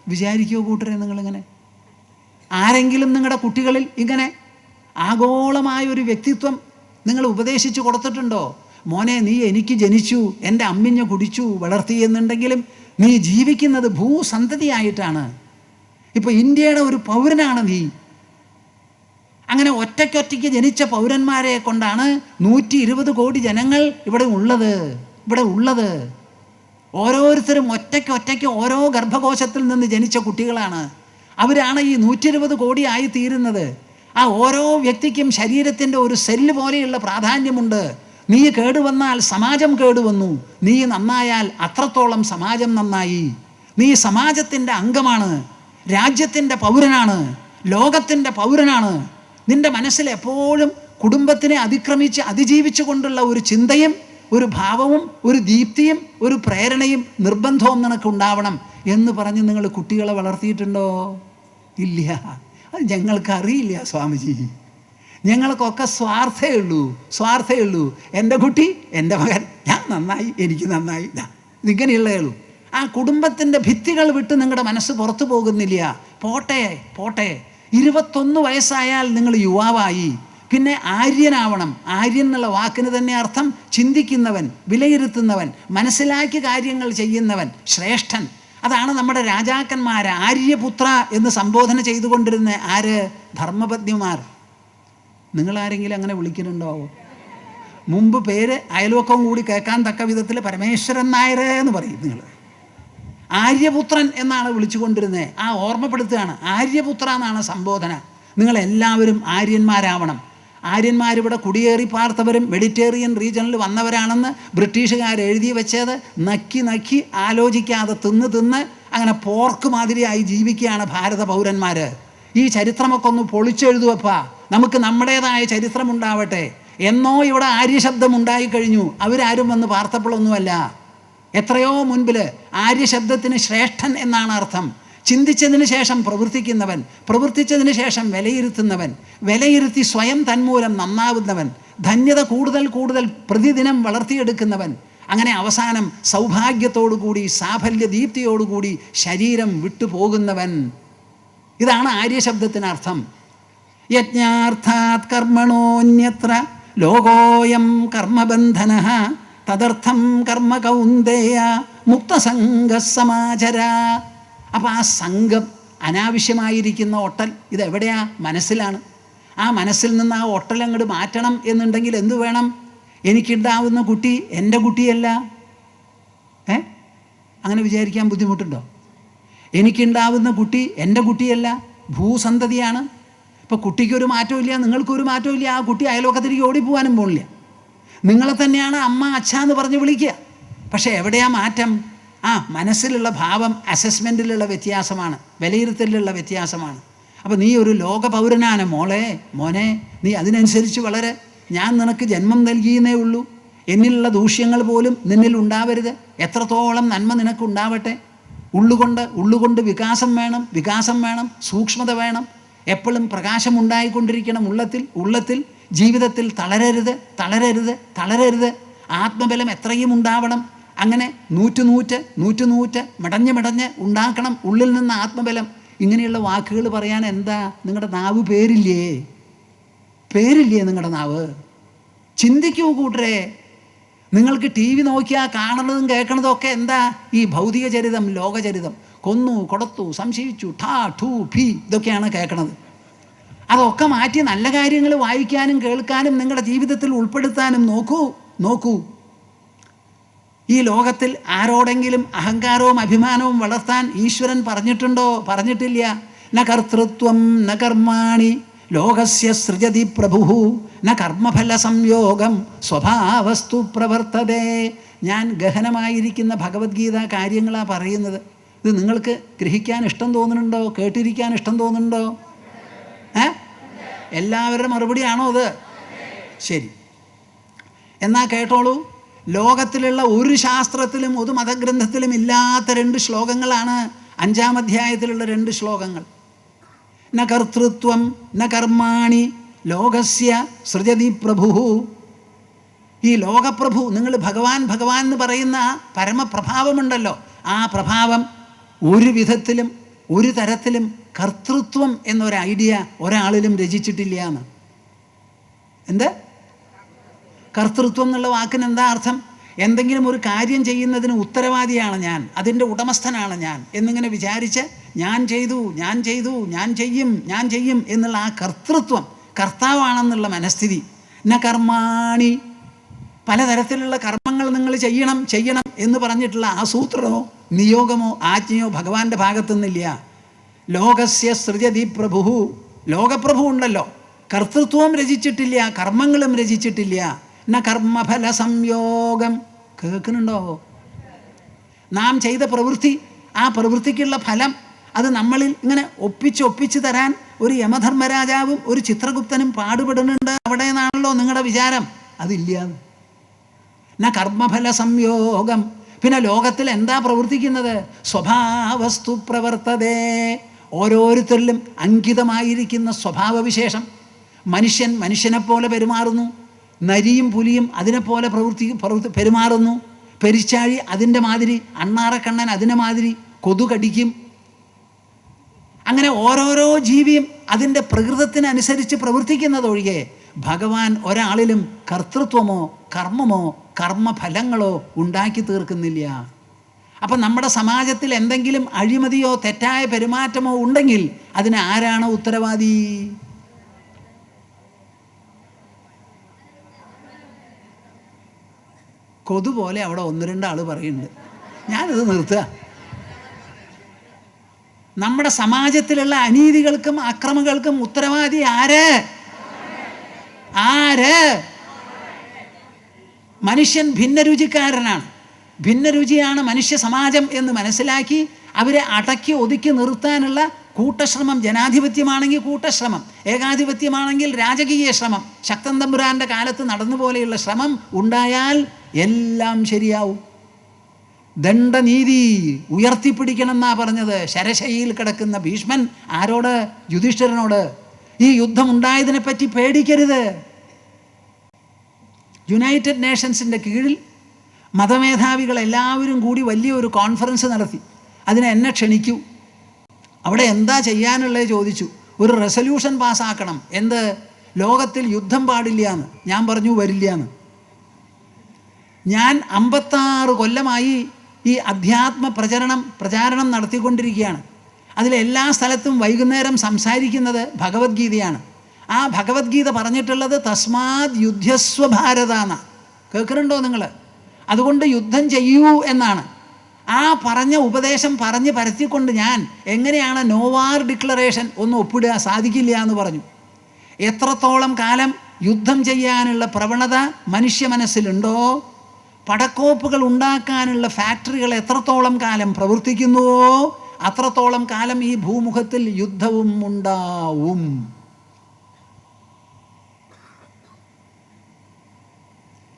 വിചാരിക്കുമോ കൂട്ടരെ നിങ്ങളിങ്ങനെ? ആരെങ്കിലും നിങ്ങളുടെ കുട്ടികളിൽ ഇങ്ങനെ ആഗോളമായൊരു വ്യക്തിത്വം നിങ്ങൾ ഉപദേശിച്ചു കൊടുത്തിട്ടുണ്ടോ? മോനെ, നീ എനിക്ക് ജനിച്ചു, എൻ്റെ അമ്മിഞ്ഞ കുടിച്ചു വളർത്തി എന്നുണ്ടെങ്കിലും നീ ജീവിക്കുന്നത് ഭൂസന്തതിയായിട്ടാണ്. ഇപ്പോൾ ഇന്ത്യയുടെ ഒരു പൗരനാണ് നീ. അങ്ങനെ ഒറ്റയ്ക്കൊറ്റയ്ക്ക് ജനിച്ച പൗരന്മാരെ കൊണ്ടാണ് 120 കോടി ജനങ്ങൾ ഇവിടെ ഉള്ളത്. ഓരോരുത്തരും ഒറ്റയ്ക്ക് ഓരോ ഗർഭകോശത്തിൽ നിന്ന് ജനിച്ച കുട്ടികളാണ്. അവരാണ് ഈ 120 കോടി ആയി തീരുന്നത്. ആ ഓരോ വ്യക്തിക്കും ശരീരത്തിൻ്റെ ഒരു സെല്ല് പോലെയുള്ള പ്രാധാന്യമുണ്ട്. നീ കേടുവന്നാൽ സമാജം കേടുവന്നു, നീ നന്നായാൽ അത്രത്തോളം സമാജം നന്നായി. നീ സമാജത്തിൻ്റെ അംഗമാണ്, രാജ്യത്തിൻ്റെ പൗരനാണ്, ലോകത്തിൻ്റെ പൗരനാണ്. നിൻ്റെ മനസ്സിൽ എപ്പോഴും കുടുംബത്തിനെ അതിജീവിച്ചു കൊണ്ടുള്ള ഒരു ചിന്തയും ഒരു ഭാവവും ഒരു ദീപ്തിയും ഒരു പ്രേരണയും നിർബന്ധവും നിനക്കുണ്ടാവണം എന്ന് പറഞ്ഞ് നിങ്ങൾ കുട്ടികളെ വളർത്തിയിട്ടുണ്ടോ? ഇല്ല. അത് ഞങ്ങൾക്കറിയില്ല സ്വാമിജി. ഞങ്ങൾക്കൊക്കെ സ്വാർത്ഥേ ഉള്ളൂ. എൻ്റെ കുട്ടി, എൻ്റെ മകൻ, ഞാൻ നന്നായി, എനിക്ക് നന്നായി, ഇതിങ്ങനെയുള്ളേ ഉള്ളൂ. ആ കുടുംബത്തിൻ്റെ ഭിത്തികൾ വിട്ട് നിങ്ങളുടെ മനസ്സ് പുറത്തു പോകുന്നില്ല. പോട്ടെ 21 വയസ്സായാൽ നിങ്ങൾ യുവാവായി. പിന്നെ ആര്യനാവണം. ആര്യൻ എന്നുള്ള വാക്കിന് തന്നെ അർത്ഥം ചിന്തിക്കുന്നവൻ, വിലയിരുത്തുന്നവൻ, മനസ്സിലാക്കി കാര്യങ്ങൾ ചെയ്യുന്നവൻ, ശ്രേഷ്ഠൻ. അതാണ് നമ്മുടെ രാജാക്കന്മാർ ആര്യപുത്ര എന്ന് സംബോധന ചെയ്തുകൊണ്ടിരുന്ന ആര്? ധർമ്മപത്നിമാർ. നിങ്ങളാരെങ്കിലും അങ്ങനെ വിളിക്കുന്നുണ്ടോ? മുമ്പ് പേര് അയൽവക്കവും കൂടി കേൾക്കാൻ തക്ക വിധത്തിൽ പരമേശ്വരൻ നായർ എന്ന് പറയും നിങ്ങൾ. ആര്യപുത്രൻ എന്നാണ് വിളിച്ചുകൊണ്ടിരുന്നത്. ആ ഓർമ്മപ്പെടുത്തുകയാണ്, ആര്യപുത്ര എന്നാണ് സംബോധന. നിങ്ങളെല്ലാവരും ആര്യന്മാരാവണം. ആര്യന്മാരിവിടെ കുടിയേറി പാർത്തവരും മെഡിറ്ററേനിയൻ റീജിയനിൽ വന്നവരാണെന്ന് ബ്രിട്ടീഷുകാർ എഴുതി വെച്ചത് നക്കി നക്കി ആലോചിക്കാതെ തിന്ന് അങ്ങനെ പോർക്ക് മാതിരിയായി ജീവിക്കുകയാണ് ഭാരത പൗരന്മാർ. ഈ ചരിത്രമൊക്കെ ഒന്ന് പൊളിച്ചെഴുതുവപ്പാ, നമുക്ക് നമ്മുടേതായ ചരിത്രമുണ്ടാവട്ടെ. എന്നോ ഇവിടെ ആര്യശബ്ദം ഉണ്ടായിക്കഴിഞ്ഞു, അവരാരും വന്ന് പാർത്തപ്പോഴൊന്നുമല്ല. എത്രയോ മുൻപിൽ ആര്യശബ്ദത്തിന് ശ്രേഷ്ഠൻ എന്നാണ് അർത്ഥം. ചിന്തിച്ചതിന് ശേഷം പ്രവർത്തിക്കുന്നവൻ, പ്രവർത്തിച്ചതിന് ശേഷം വിലയിരുത്തുന്നവൻ, വിലയിരുത്തി സ്വയം തന്മൂലം നന്നാവുന്നവൻ, ധന്യത കൂടുതൽ കൂടുതൽ പ്രതിദിനം വളർത്തിയെടുക്കുന്നവൻ, അങ്ങനെ അവസാനം സൗഭാഗ്യത്തോടുകൂടി സാഫല്യ ദീപ്തിയോടുകൂടി ശരീരം വിട്ടുപോകുന്നവൻ. ഇതാണ് ആര്യശബ്ദത്തിനർത്ഥം. യജ്ഞാർത്ഥാത് കർമ്മണോന്യത്ര ലോകോയം കർമ്മബന്ധന തദർത്ഥം കർമ്മ കൗന്ദേയ മുക്തസംഗസമാചര. അപ്പം ആ സംഘം, അനാവശ്യമായിരിക്കുന്ന ഒട്ടൽ, ഇതെവിടെയാ? മനസ്സിലാണ്. ആ മനസ്സിൽ നിന്ന് ആ ഒട്ടൽ അങ്ങോട്ട് മാറ്റണം എന്നുണ്ടെങ്കിൽ എന്തു വേണം? എനിക്കുണ്ടാവുന്ന കുട്ടി എൻ്റെ കുട്ടിയല്ല. അങ്ങനെ വിചാരിക്കാൻ ബുദ്ധിമുട്ടുണ്ടോ? എനിക്കുണ്ടാവുന്ന കുട്ടി എൻ്റെ കുട്ടിയല്ല, ഭൂസന്തതിയാണ്. ഇപ്പോൾ കുട്ടിക്കൊരു മാറ്റമില്ല, നിങ്ങൾക്കൊരു മാറ്റമില്ല. ആ കുട്ടി അയൽവക്കത്തിലേക്ക് ഓടിപ്പോവാനും പോണില്ല. നിങ്ങളെ തന്നെയാണ് അമ്മ അച്ഛ എന്ന് പറഞ്ഞ് വിളിക്കുക. പക്ഷേ എവിടെയാ മാറ്റം? മനസ്സിലുള്ള ഭാവം, അസസ്മെൻറ്റിലുള്ള വ്യത്യാസമാണ്, വിലയിരുത്തലിലുള്ള വ്യത്യാസമാണ്. അപ്പോൾ നീ ഒരു ലോക പൗരനാണ് മോനെ, നീ അതിനനുസരിച്ച് വളരെ. ഞാൻ നിനക്ക് ജന്മം നൽകിയെന്നേ ഉള്ളൂ. എന്നിലുള്ള പോലും നിന്നിൽ ഉണ്ടാവരുത്. എത്രത്തോളം നന്മ നിനക്കുണ്ടാവട്ടെ. ഉള്ളുകൊണ്ട് വികാസം വേണം, സൂക്ഷ്മത വേണം. എപ്പോഴും പ്രകാശമുണ്ടായിക്കൊണ്ടിരിക്കണം ഉള്ളത്തിൽ. ജീവിതത്തിൽ തളരരുത്. ആത്മബലം എത്രയും ഉണ്ടാവണം. അങ്ങനെ നൂറ്റ് മടഞ്ഞ് ഉണ്ടാക്കണം ഉള്ളിൽ നിന്ന് ആത്മബലം. ഇങ്ങനെയുള്ള വാക്കുകൾ പറയാൻ എന്താ നിങ്ങളുടെ നാവ്? പേരില്ലേ നിങ്ങളുടെ നാവ്? ചിന്തിക്കൂ കൂട്ടരെ. നിങ്ങൾക്ക് ടി വി നോക്കിയാൽ കാണുന്നതും കേൾക്കുന്നതും ഒക്കെ എന്താ? ഈ ഭൗതിക ചരിതം, ലോകചരിതം. കൊന്നു, കൊടുത്തു, സംശയിച്ചു, ഠാ ഠൂ ഫീ, ഇതൊക്കെയാണ് കേൾക്കണത്. അതൊക്കെ മാറ്റി നല്ല കാര്യങ്ങൾ വായിക്കാനും കേൾക്കാനും നിങ്ങളുടെ ജീവിതത്തിൽ ഉൾപ്പെടുത്താനും നോക്കൂ. ഈ ലോകത്തിൽ ആരോടെങ്കിലും അഹങ്കാരവും അഭിമാനവും വളർത്താൻ ഈശ്വരൻ പറഞ്ഞിട്ടുണ്ടോ? പറഞ്ഞിട്ടില്ല. ന കർത്തൃത്വം ന കർമാണി ലോകസ്യ സൃജതി പ്രഭുഃ ന കർമ്മഫല സംയോഗം സ്വഭാവസ്തു പ്രവർത്തതേ. ഞാൻ ഗഹനമായിരിക്കുന്ന ഭഗവത്ഗീത കാര്യങ്ങളാണ് പറയുന്നത്. ഇത് നിങ്ങൾക്ക് ഗ്രഹിക്കാൻ ഇഷ്ടം തോന്നുന്നുണ്ടോ? കേട്ടിരിക്കാൻ ഇഷ്ടം തോന്നുന്നുണ്ടോ? എല്ലാവരുടെ മറുപടിയാണോ അത്? ശരി, എന്നാ കേട്ടോളൂ. ലോകത്തിലുള്ള ഒരു ശാസ്ത്രത്തിലും ഒരു മതഗ്രന്ഥത്തിലും ഇല്ലാത്ത 2 ശ്ലോകങ്ങളാണ് 5-ാം അധ്യായത്തിലുള്ള 2 ശ്ലോകങ്ങൾ. ന കർത്തൃത്വം ന കർമാണി ലോകസ്യ സൃജതി പ്രഭുഃ. ഈ ലോകപ്രഭു, നിങ്ങൾ ഭഗവാൻ എന്ന് പറയുന്ന പരമപ്രഭാവമുണ്ടല്ലോ, ആ പ്രഭാവം ഒരു വിധത്തിലും ഒരു തരത്തിലും കർത്തൃത്വം എന്നൊരു ഐഡിയ ഒരാളിലും രചിച്ചിട്ടില്ല എന്ന്. എന്ത് കർത്തൃത്വം എന്നുള്ള വാക്കിന് എന്താ അർത്ഥം? എന്തെങ്കിലും ഒരു കാര്യം ചെയ്യുന്നതിന് ഉത്തരവാദിയാണ് ഞാൻ, അതിൻ്റെ ഉടമസ്ഥനാണ് ഞാൻ എന്നിങ്ങനെ വിചാരിച്ച് ഞാൻ ചെയ്യും എന്നുള്ള ആ കർത്തൃത്വം, കർത്താവാണെന്നുള്ള മനസ്ഥിതി. ന കർമാണി, പലതരത്തിലുള്ള കർമ്മങ്ങൾ നിങ്ങൾ ചെയ്യണം എന്ന് പറഞ്ഞിട്ടുള്ള ആസൂത്രണമോ നിയോഗമോ ആജ്ഞയോ ഭഗവാന്റെ ഭാഗത്തുനിന്നില്ല. ലോകസ്യ സൃജതി പ്രഭുഃ, ലോകപ്രഭു ഉണ്ടല്ലോ, കർത്തൃത്വം രചിച്ചിട്ടില്ല, കർമ്മങ്ങളും രചിച്ചിട്ടില്ല. ന കർമ്മഫല സംയോഗം. കേൾക്കുന്നുണ്ടോ? നാം ചെയ്ത പ്രവൃത്തി, ആ പ്രവൃത്തിക്കുള്ള ഫലം അത് നമ്മളിൽ ഇങ്ങനെ ഒപ്പിച്ച് തരാൻ ഒരു യമധർമ്മരാജാവും ഒരു ചിത്രഗുപ്തനും പാടുപെടുന്നുണ്ട് അവിടെ നിന്നാണല്ലോ നിങ്ങളുടെ വിചാരം. അതില്ല. ന കർമ്മഫല സംയോഗം. പിന്നെ ലോകത്തിൽ എന്താ പ്രവർത്തിക്കുന്നത്? സ്വഭാവസ്തു പ്രവർത്തതേ. ഓരോരുത്തരിലും അങ്കിതമായിരിക്കുന്ന സ്വഭാവവിശേഷം. മനുഷ്യനെപ്പോലെ പെരുമാറുന്നു, നരിയും പുലിയും അതിനെപ്പോലെ പെരുമാറുന്നു, പെരിച്ചാഴി അതിൻ്റെ മാതിരി, അണ്ണാറക്കണ്ണൻ അതിനെ മാതിരി കൊതു കടിക്കും. അങ്ങനെ ഓരോരോ ജീവിയും അതിൻ്റെ പ്രകൃതത്തിനനുസരിച്ച് പ്രവർത്തിക്കുന്നതൊഴികെ ഭഗവാൻ ഒരാളിലും കർത്തൃത്വമോ കർമ്മമോ കർമ്മഫലങ്ങളോ ഉണ്ടാക്കി തീർക്കുന്നില്ല. അപ്പം നമ്മുടെ സമാജത്തിൽ എന്തെങ്കിലും അഴിമതിയോ തെറ്റായ പെരുമാറ്റമോ ഉണ്ടെങ്കിൽ അതിന് ആരാണ് ഉത്തരവാദി? കൊതുപോലെ അവിടെ 1-2 ആൾ പറയുന്നുണ്ട്. ഞാനിത് നിർത്തുക. നമ്മുടെ സമാജത്തിലുള്ള അനീതികൾക്കും അക്രമങ്ങൾക്കും ഉത്തരവാദി ആര്? മനുഷ്യൻ ഭിന്നരുചിക്കാരനാണ്. ഭിന്നരുചിയാണ് മനുഷ്യ സമാജം എന്ന് മനസ്സിലാക്കി അവരെ അടക്കി ഒതുക്കി നിർത്താനുള്ള കൂട്ടശ്രമം. ജനാധിപത്യമാണെങ്കിൽ കൂട്ടശ്രമം, ഏകാധിപത്യമാണെങ്കിൽ രാജകീയ ശ്രമം. ശക്തൻ തമ്പുരാൻ്റെ കാലത്ത് നടന്നുപോലെയുള്ള ശ്രമം ഉണ്ടായാൽ എല്ലാം ശരിയാവും. ദണ്ഡനീതി ഉയർത്തിപ്പിടിക്കണം എന്നാ പറഞ്ഞത്. ശരശയിൽ കിടക്കുന്ന ഭീഷ്മൻ ആരോട്? യുധിഷ്ഠിരനോട്. ഈ യുദ്ധം ഉണ്ടായതിനെപ്പറ്റി പേടിക്കരുത്. യുണൈറ്റഡ് നേഷൻസിൻ്റെ കീഴിൽ മതമേധാവികൾ എല്ലാവരും കൂടി വലിയൊരു കോൺഫറൻസ് നടത്തി. അതിനെ എന്നെ ക്ഷണിക്കൂ. അവിടെ എന്താ ചെയ്യാനുള്ളത് ചോദിച്ചു. ഒരു റെസൊല്യൂഷൻ പാസ്സാക്കണം. എന്ത്? ലോകത്തിൽ യുദ്ധം പാടില്ല എന്ന്. ഞാൻ പറഞ്ഞു വരില്ല എന്ന്. ഞാൻ 56 കൊല്ലമായി ഈ അധ്യാത്മ പ്രചാരണം നടത്തിക്കൊണ്ടിരിക്കുകയാണ്. അതിലെല്ലാ സ്ഥലത്തും വൈകുന്നേരം സംസാരിക്കുന്നത് ഭഗവത്ഗീതയാണ്. ആ ഭഗവത്ഗീത പറഞ്ഞിട്ടുള്ളത് തസ്മാത് യുദ്ധസ്വ ഭാരത എന്നാണ്. കേൾക്കുന്നുണ്ടോ നിങ്ങൾ? അതുകൊണ്ട് യുദ്ധം ചെയ്യൂ എന്നാണ്. ആ പറഞ്ഞ ഉപദേശം പറഞ്ഞ് പരത്തിക്കൊണ്ട് ഞാൻ എങ്ങനെയാണ് നോവാർ ഡിക്ലറേഷൻ ഒന്ന് ഒപ്പിടുക? സാധിക്കില്ല എന്ന് പറഞ്ഞു. എത്രത്തോളം കാലം യുദ്ധം ചെയ്യാനുള്ള പ്രവണത മനുഷ്യ മനസ്സിലുണ്ടോ, പടക്കോപ്പുകൾ ഉണ്ടാക്കാനുള്ള ഫാക്ടറികൾ എത്രത്തോളം കാലം പ്രവർത്തിക്കുന്നുവോ അത്രത്തോളം കാലം ഈ ഭൂമുഖത്തിൽ യുദ്ധവും ഉണ്ടാവും.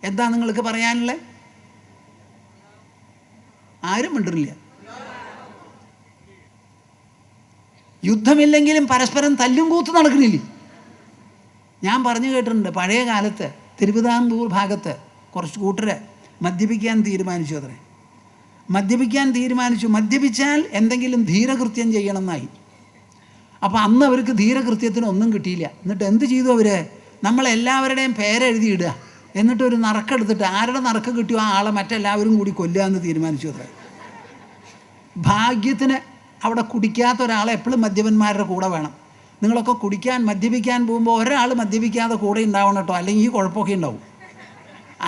എന്താ നിങ്ങൾക്ക് പറയാനുള്ളത്? ആരും മിണ്ടില്ല. യുദ്ധമില്ലെങ്കിലും പരസ്പരം തല്ലും കൂത്ത് നടക്കണില്ലേ? ഞാൻ പറഞ്ഞു കേട്ടിട്ടുണ്ട്, പഴയ കാലത്ത് തിരുവിതാംകൂർ ഭാഗത്ത് കുറച്ച് കൂട്ടരെ മദ്യപിക്കാൻ തീരുമാനിച്ചു. മദ്യപിച്ചാൽ എന്തെങ്കിലും ധീരകൃത്യം ചെയ്യണമെന്നായി. അപ്പോൾ അന്ന് അവർക്ക് ധീരകൃത്യത്തിന് ഒന്നും കിട്ടിയില്ല. എന്നിട്ട് എന്ത് ചെയ്തു അവർ? നമ്മളെല്ലാവരുടെയും പേരെഴുതിയിടുക. എന്നിട്ടൊരു നറുക്കെടുത്തിട്ട് ആരുടെ നറുക്ക് കിട്ടിയോ ആ ആളെ മറ്റെല്ലാവരും കൂടി കൊല്ലുക എന്ന് തീരുമാനിച്ചു. ഭാഗ്യത്തിന് അവിടെ കുടിക്കാത്ത ഒരാളെ എപ്പോഴും മദ്യപന്മാരുടെ കൂടെ വേണം. നിങ്ങളൊക്കെ മദ്യപിക്കാൻ പോകുമ്പോൾ ഒരാൾ മദ്യപിക്കാതെ കൂടെ ഉണ്ടാവണം കേട്ടോ, അല്ലെങ്കിൽ ഈ കുഴപ്പമൊക്കെ ഉണ്ടാവും.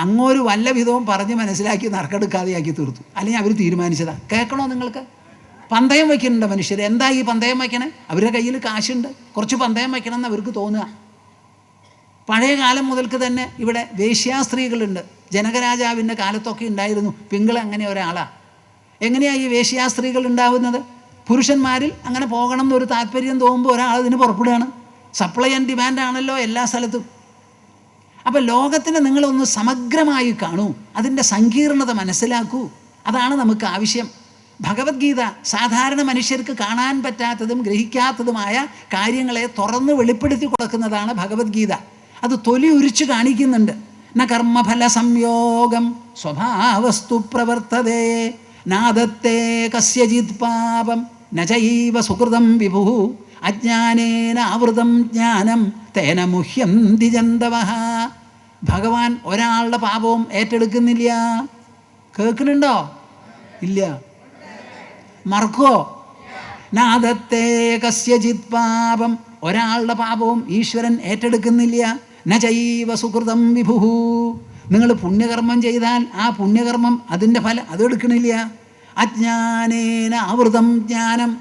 അങ്ങോരു വല്ല വിധവും പറഞ്ഞ് മനസ്സിലാക്കി നറുക്കെടുക്കാതെയാക്കി തീർത്തു. അല്ലെങ്കിൽ അവർ തീരുമാനിച്ചതാണ്. കേൾക്കണോ നിങ്ങൾക്ക്? പന്തയം വയ്ക്കുന്നുണ്ട് മനുഷ്യർ. എന്താ ഈ പന്തയം വയ്ക്കണേ? അവരുടെ കയ്യിൽ കാശുണ്ട്, കുറച്ച് പന്തയം വയ്ക്കണം എന്ന് അവർക്ക് തോന്നുക. പഴയ കാലം മുതൽക്ക് തന്നെ ഇവിടെ വേശ്യാസ്ത്രീകളുണ്ട്. ജനകരാജാവിൻ്റെ കാലത്തൊക്കെ ഉണ്ടായിരുന്നു. പിങ്കള അങ്ങനെ ഒരാളാണ്. എങ്ങനെയാണ് ഈ വേശ്യാസ്ത്രീകൾ ഉണ്ടാവുന്നത്? പുരുഷന്മാരിൽ അങ്ങനെ പോകണം എന്നൊരു താല്പര്യം തോന്നുമ്പോൾ ഒരാൾ ഇതിന് പുറപ്പെടുകയാണ്. സപ്ലൈ ആൻഡ് ഡിമാൻഡ് ആണല്ലോ എല്ലാ സ്ഥലത്തും. അപ്പോൾ ലോകത്തിന് നിങ്ങളൊന്ന് സമഗ്രമായി കാണൂ, അതിൻ്റെ സങ്കീർണത മനസ്സിലാക്കൂ. അതാണ് നമുക്ക് ആവശ്യം. ഭഗവത്ഗീത സാധാരണ മനുഷ്യർക്ക് കാണാൻ പറ്റാത്തതും ഗ്രഹിക്കാത്തതുമായ കാര്യങ്ങളെ തുറന്ന് വെളിപ്പെടുത്തി കൊടുക്കുന്നതാണ് ഭഗവത്ഗീത. അത് തൊലി ഉരിച്ചു കാണിക്കുന്നുണ്ട്. ന കർമ്മഫല സംയോഗം സ്വഭാവസ്തു പ്രവർത്തതേ നാദത്തേ കസ്യചിത് പാപം ന ചൈവ സുകൃതം വിഭു അജ്ഞാനേന ആവൃതം ജ്ഞാനം തേന മുഹ്യന്തി ജന്തവഃ. ഭഗവാൻ ഒരാളുടെ പാപവും ഏറ്റെടുക്കുന്നില്ല. കേൾക്കുന്നുണ്ടോ? ഇല്ല. മറക്കോ? നാദത്തേ കസ്യചിത് പാപം, ഒരാളുടെ പാപവും ഈശ്വരൻ ഏറ്റെടുക്കുന്നില്ല. ന ചൈവ സുകൃതം വിഭു, നിങ്ങൾ പുണ്യകർമ്മം ചെയ്താൽ ആ പുണ്യകർമ്മം അതിൻ്റെ ഫലം അതെടുക്കണില്ല. അജ്ഞാനേന ആവൃതം ജ്ഞാനം,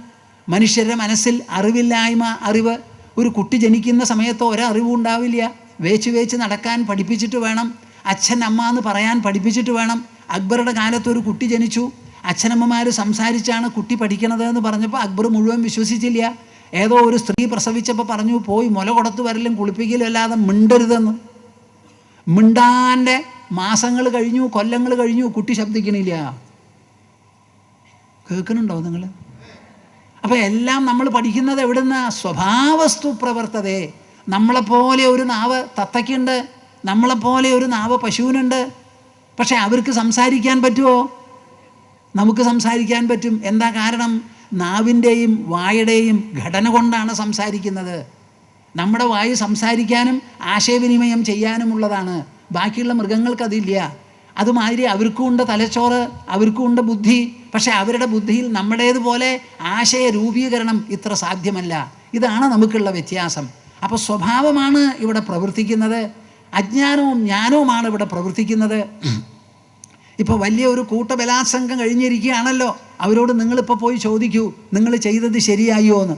മനുഷ്യരുടെ മനസ്സിൽ അറിവില്ലായ്മ. അറിവ്, ഒരു കുട്ടി ജനിക്കുന്ന സമയത്ത് ഒരറിവും ഉണ്ടാവില്ല. വേച്ച് നടക്കാൻ പഠിപ്പിച്ചിട്ട് വേണം. അച്ഛൻ അമ്മ എന്ന് പറയാൻ പഠിപ്പിച്ചിട്ട് വേണം. അക്ബറുടെ കാലത്ത് ഒരു കുട്ടി ജനിച്ചു. അച്ഛനമ്മമാർ സംസാരിച്ചാണ് കുട്ടി പഠിക്കണത് എന്ന് പറഞ്ഞപ്പോൾ അക്ബർ മുഴുവൻ വിശ്വസിച്ചില്ല. ഏതോ ഒരു സ്ത്രീ പ്രസവിച്ചപ്പോൾ പറഞ്ഞു, പോയി മുല കൊടുത്തു വരലും കുളിപ്പിക്കലും അല്ലാതെ മിണ്ടരുതെന്ന്. മിണ്ടാൻ്റെ മാസങ്ങൾ കഴിഞ്ഞു, കൊല്ലങ്ങൾ കഴിഞ്ഞു, കുട്ടി ശബ്ദിക്കണില്ല. കേൾക്കുന്നുണ്ടോ നിങ്ങൾ? അപ്പോൾ എല്ലാം നമ്മൾ പഠിക്കുന്നത് എവിടുന്ന്? സ്വഭാവസ്തു പ്രവർത്തതേ. നമ്മളെപ്പോലെ ഒരു നാവ് തത്തയ്ക്കുണ്ട്, നമ്മളെപ്പോലെ ഒരു നാവ് പശുവിനുണ്ട്. പക്ഷെ അവർക്ക് സംസാരിക്കാൻ പറ്റുമോ? നമുക്ക് സംസാരിക്കാൻ പറ്റും. എന്താ കാരണം? നാവിൻ്റെയും വായുടെയും ഘടന കൊണ്ടാണ് സംസാരിക്കുന്നത്. നമ്മുടെ വായു സംസാരിക്കാനും ആശയവിനിമയം ചെയ്യാനുമുള്ളതാണ്. ബാക്കിയുള്ള മൃഗങ്ങൾക്കതില്ല. അതുമാതിരി അവർക്കുമുണ്ട് തലച്ചോറ്, അവർക്കുമുണ്ട് ബുദ്ധി. പക്ഷെ അവരുടെ ബുദ്ധിയിൽ നമ്മുടേതുപോലെ ആശയ രൂപീകരണം ഇത്ര സാധ്യമല്ല. ഇതാണ് നമുക്കുള്ള വ്യത്യാസം. അപ്പോൾ സ്വഭാവമാണ് ഇവിടെ പ്രവർത്തിക്കുന്നത്, അജ്ഞാനവും ജ്ഞാനവുമാണ് ഇവിടെ പ്രവർത്തിക്കുന്നത്. ഇപ്പോൾ വലിയ ഒരു കൂട്ടബലാത്സംഗം കഴിഞ്ഞിരിക്കുകയാണല്ലോ. അവരോട് നിങ്ങളിപ്പോൾ പോയി ചോദിക്കൂ, നിങ്ങൾ ചെയ്തത് ശരിയായോ എന്ന്.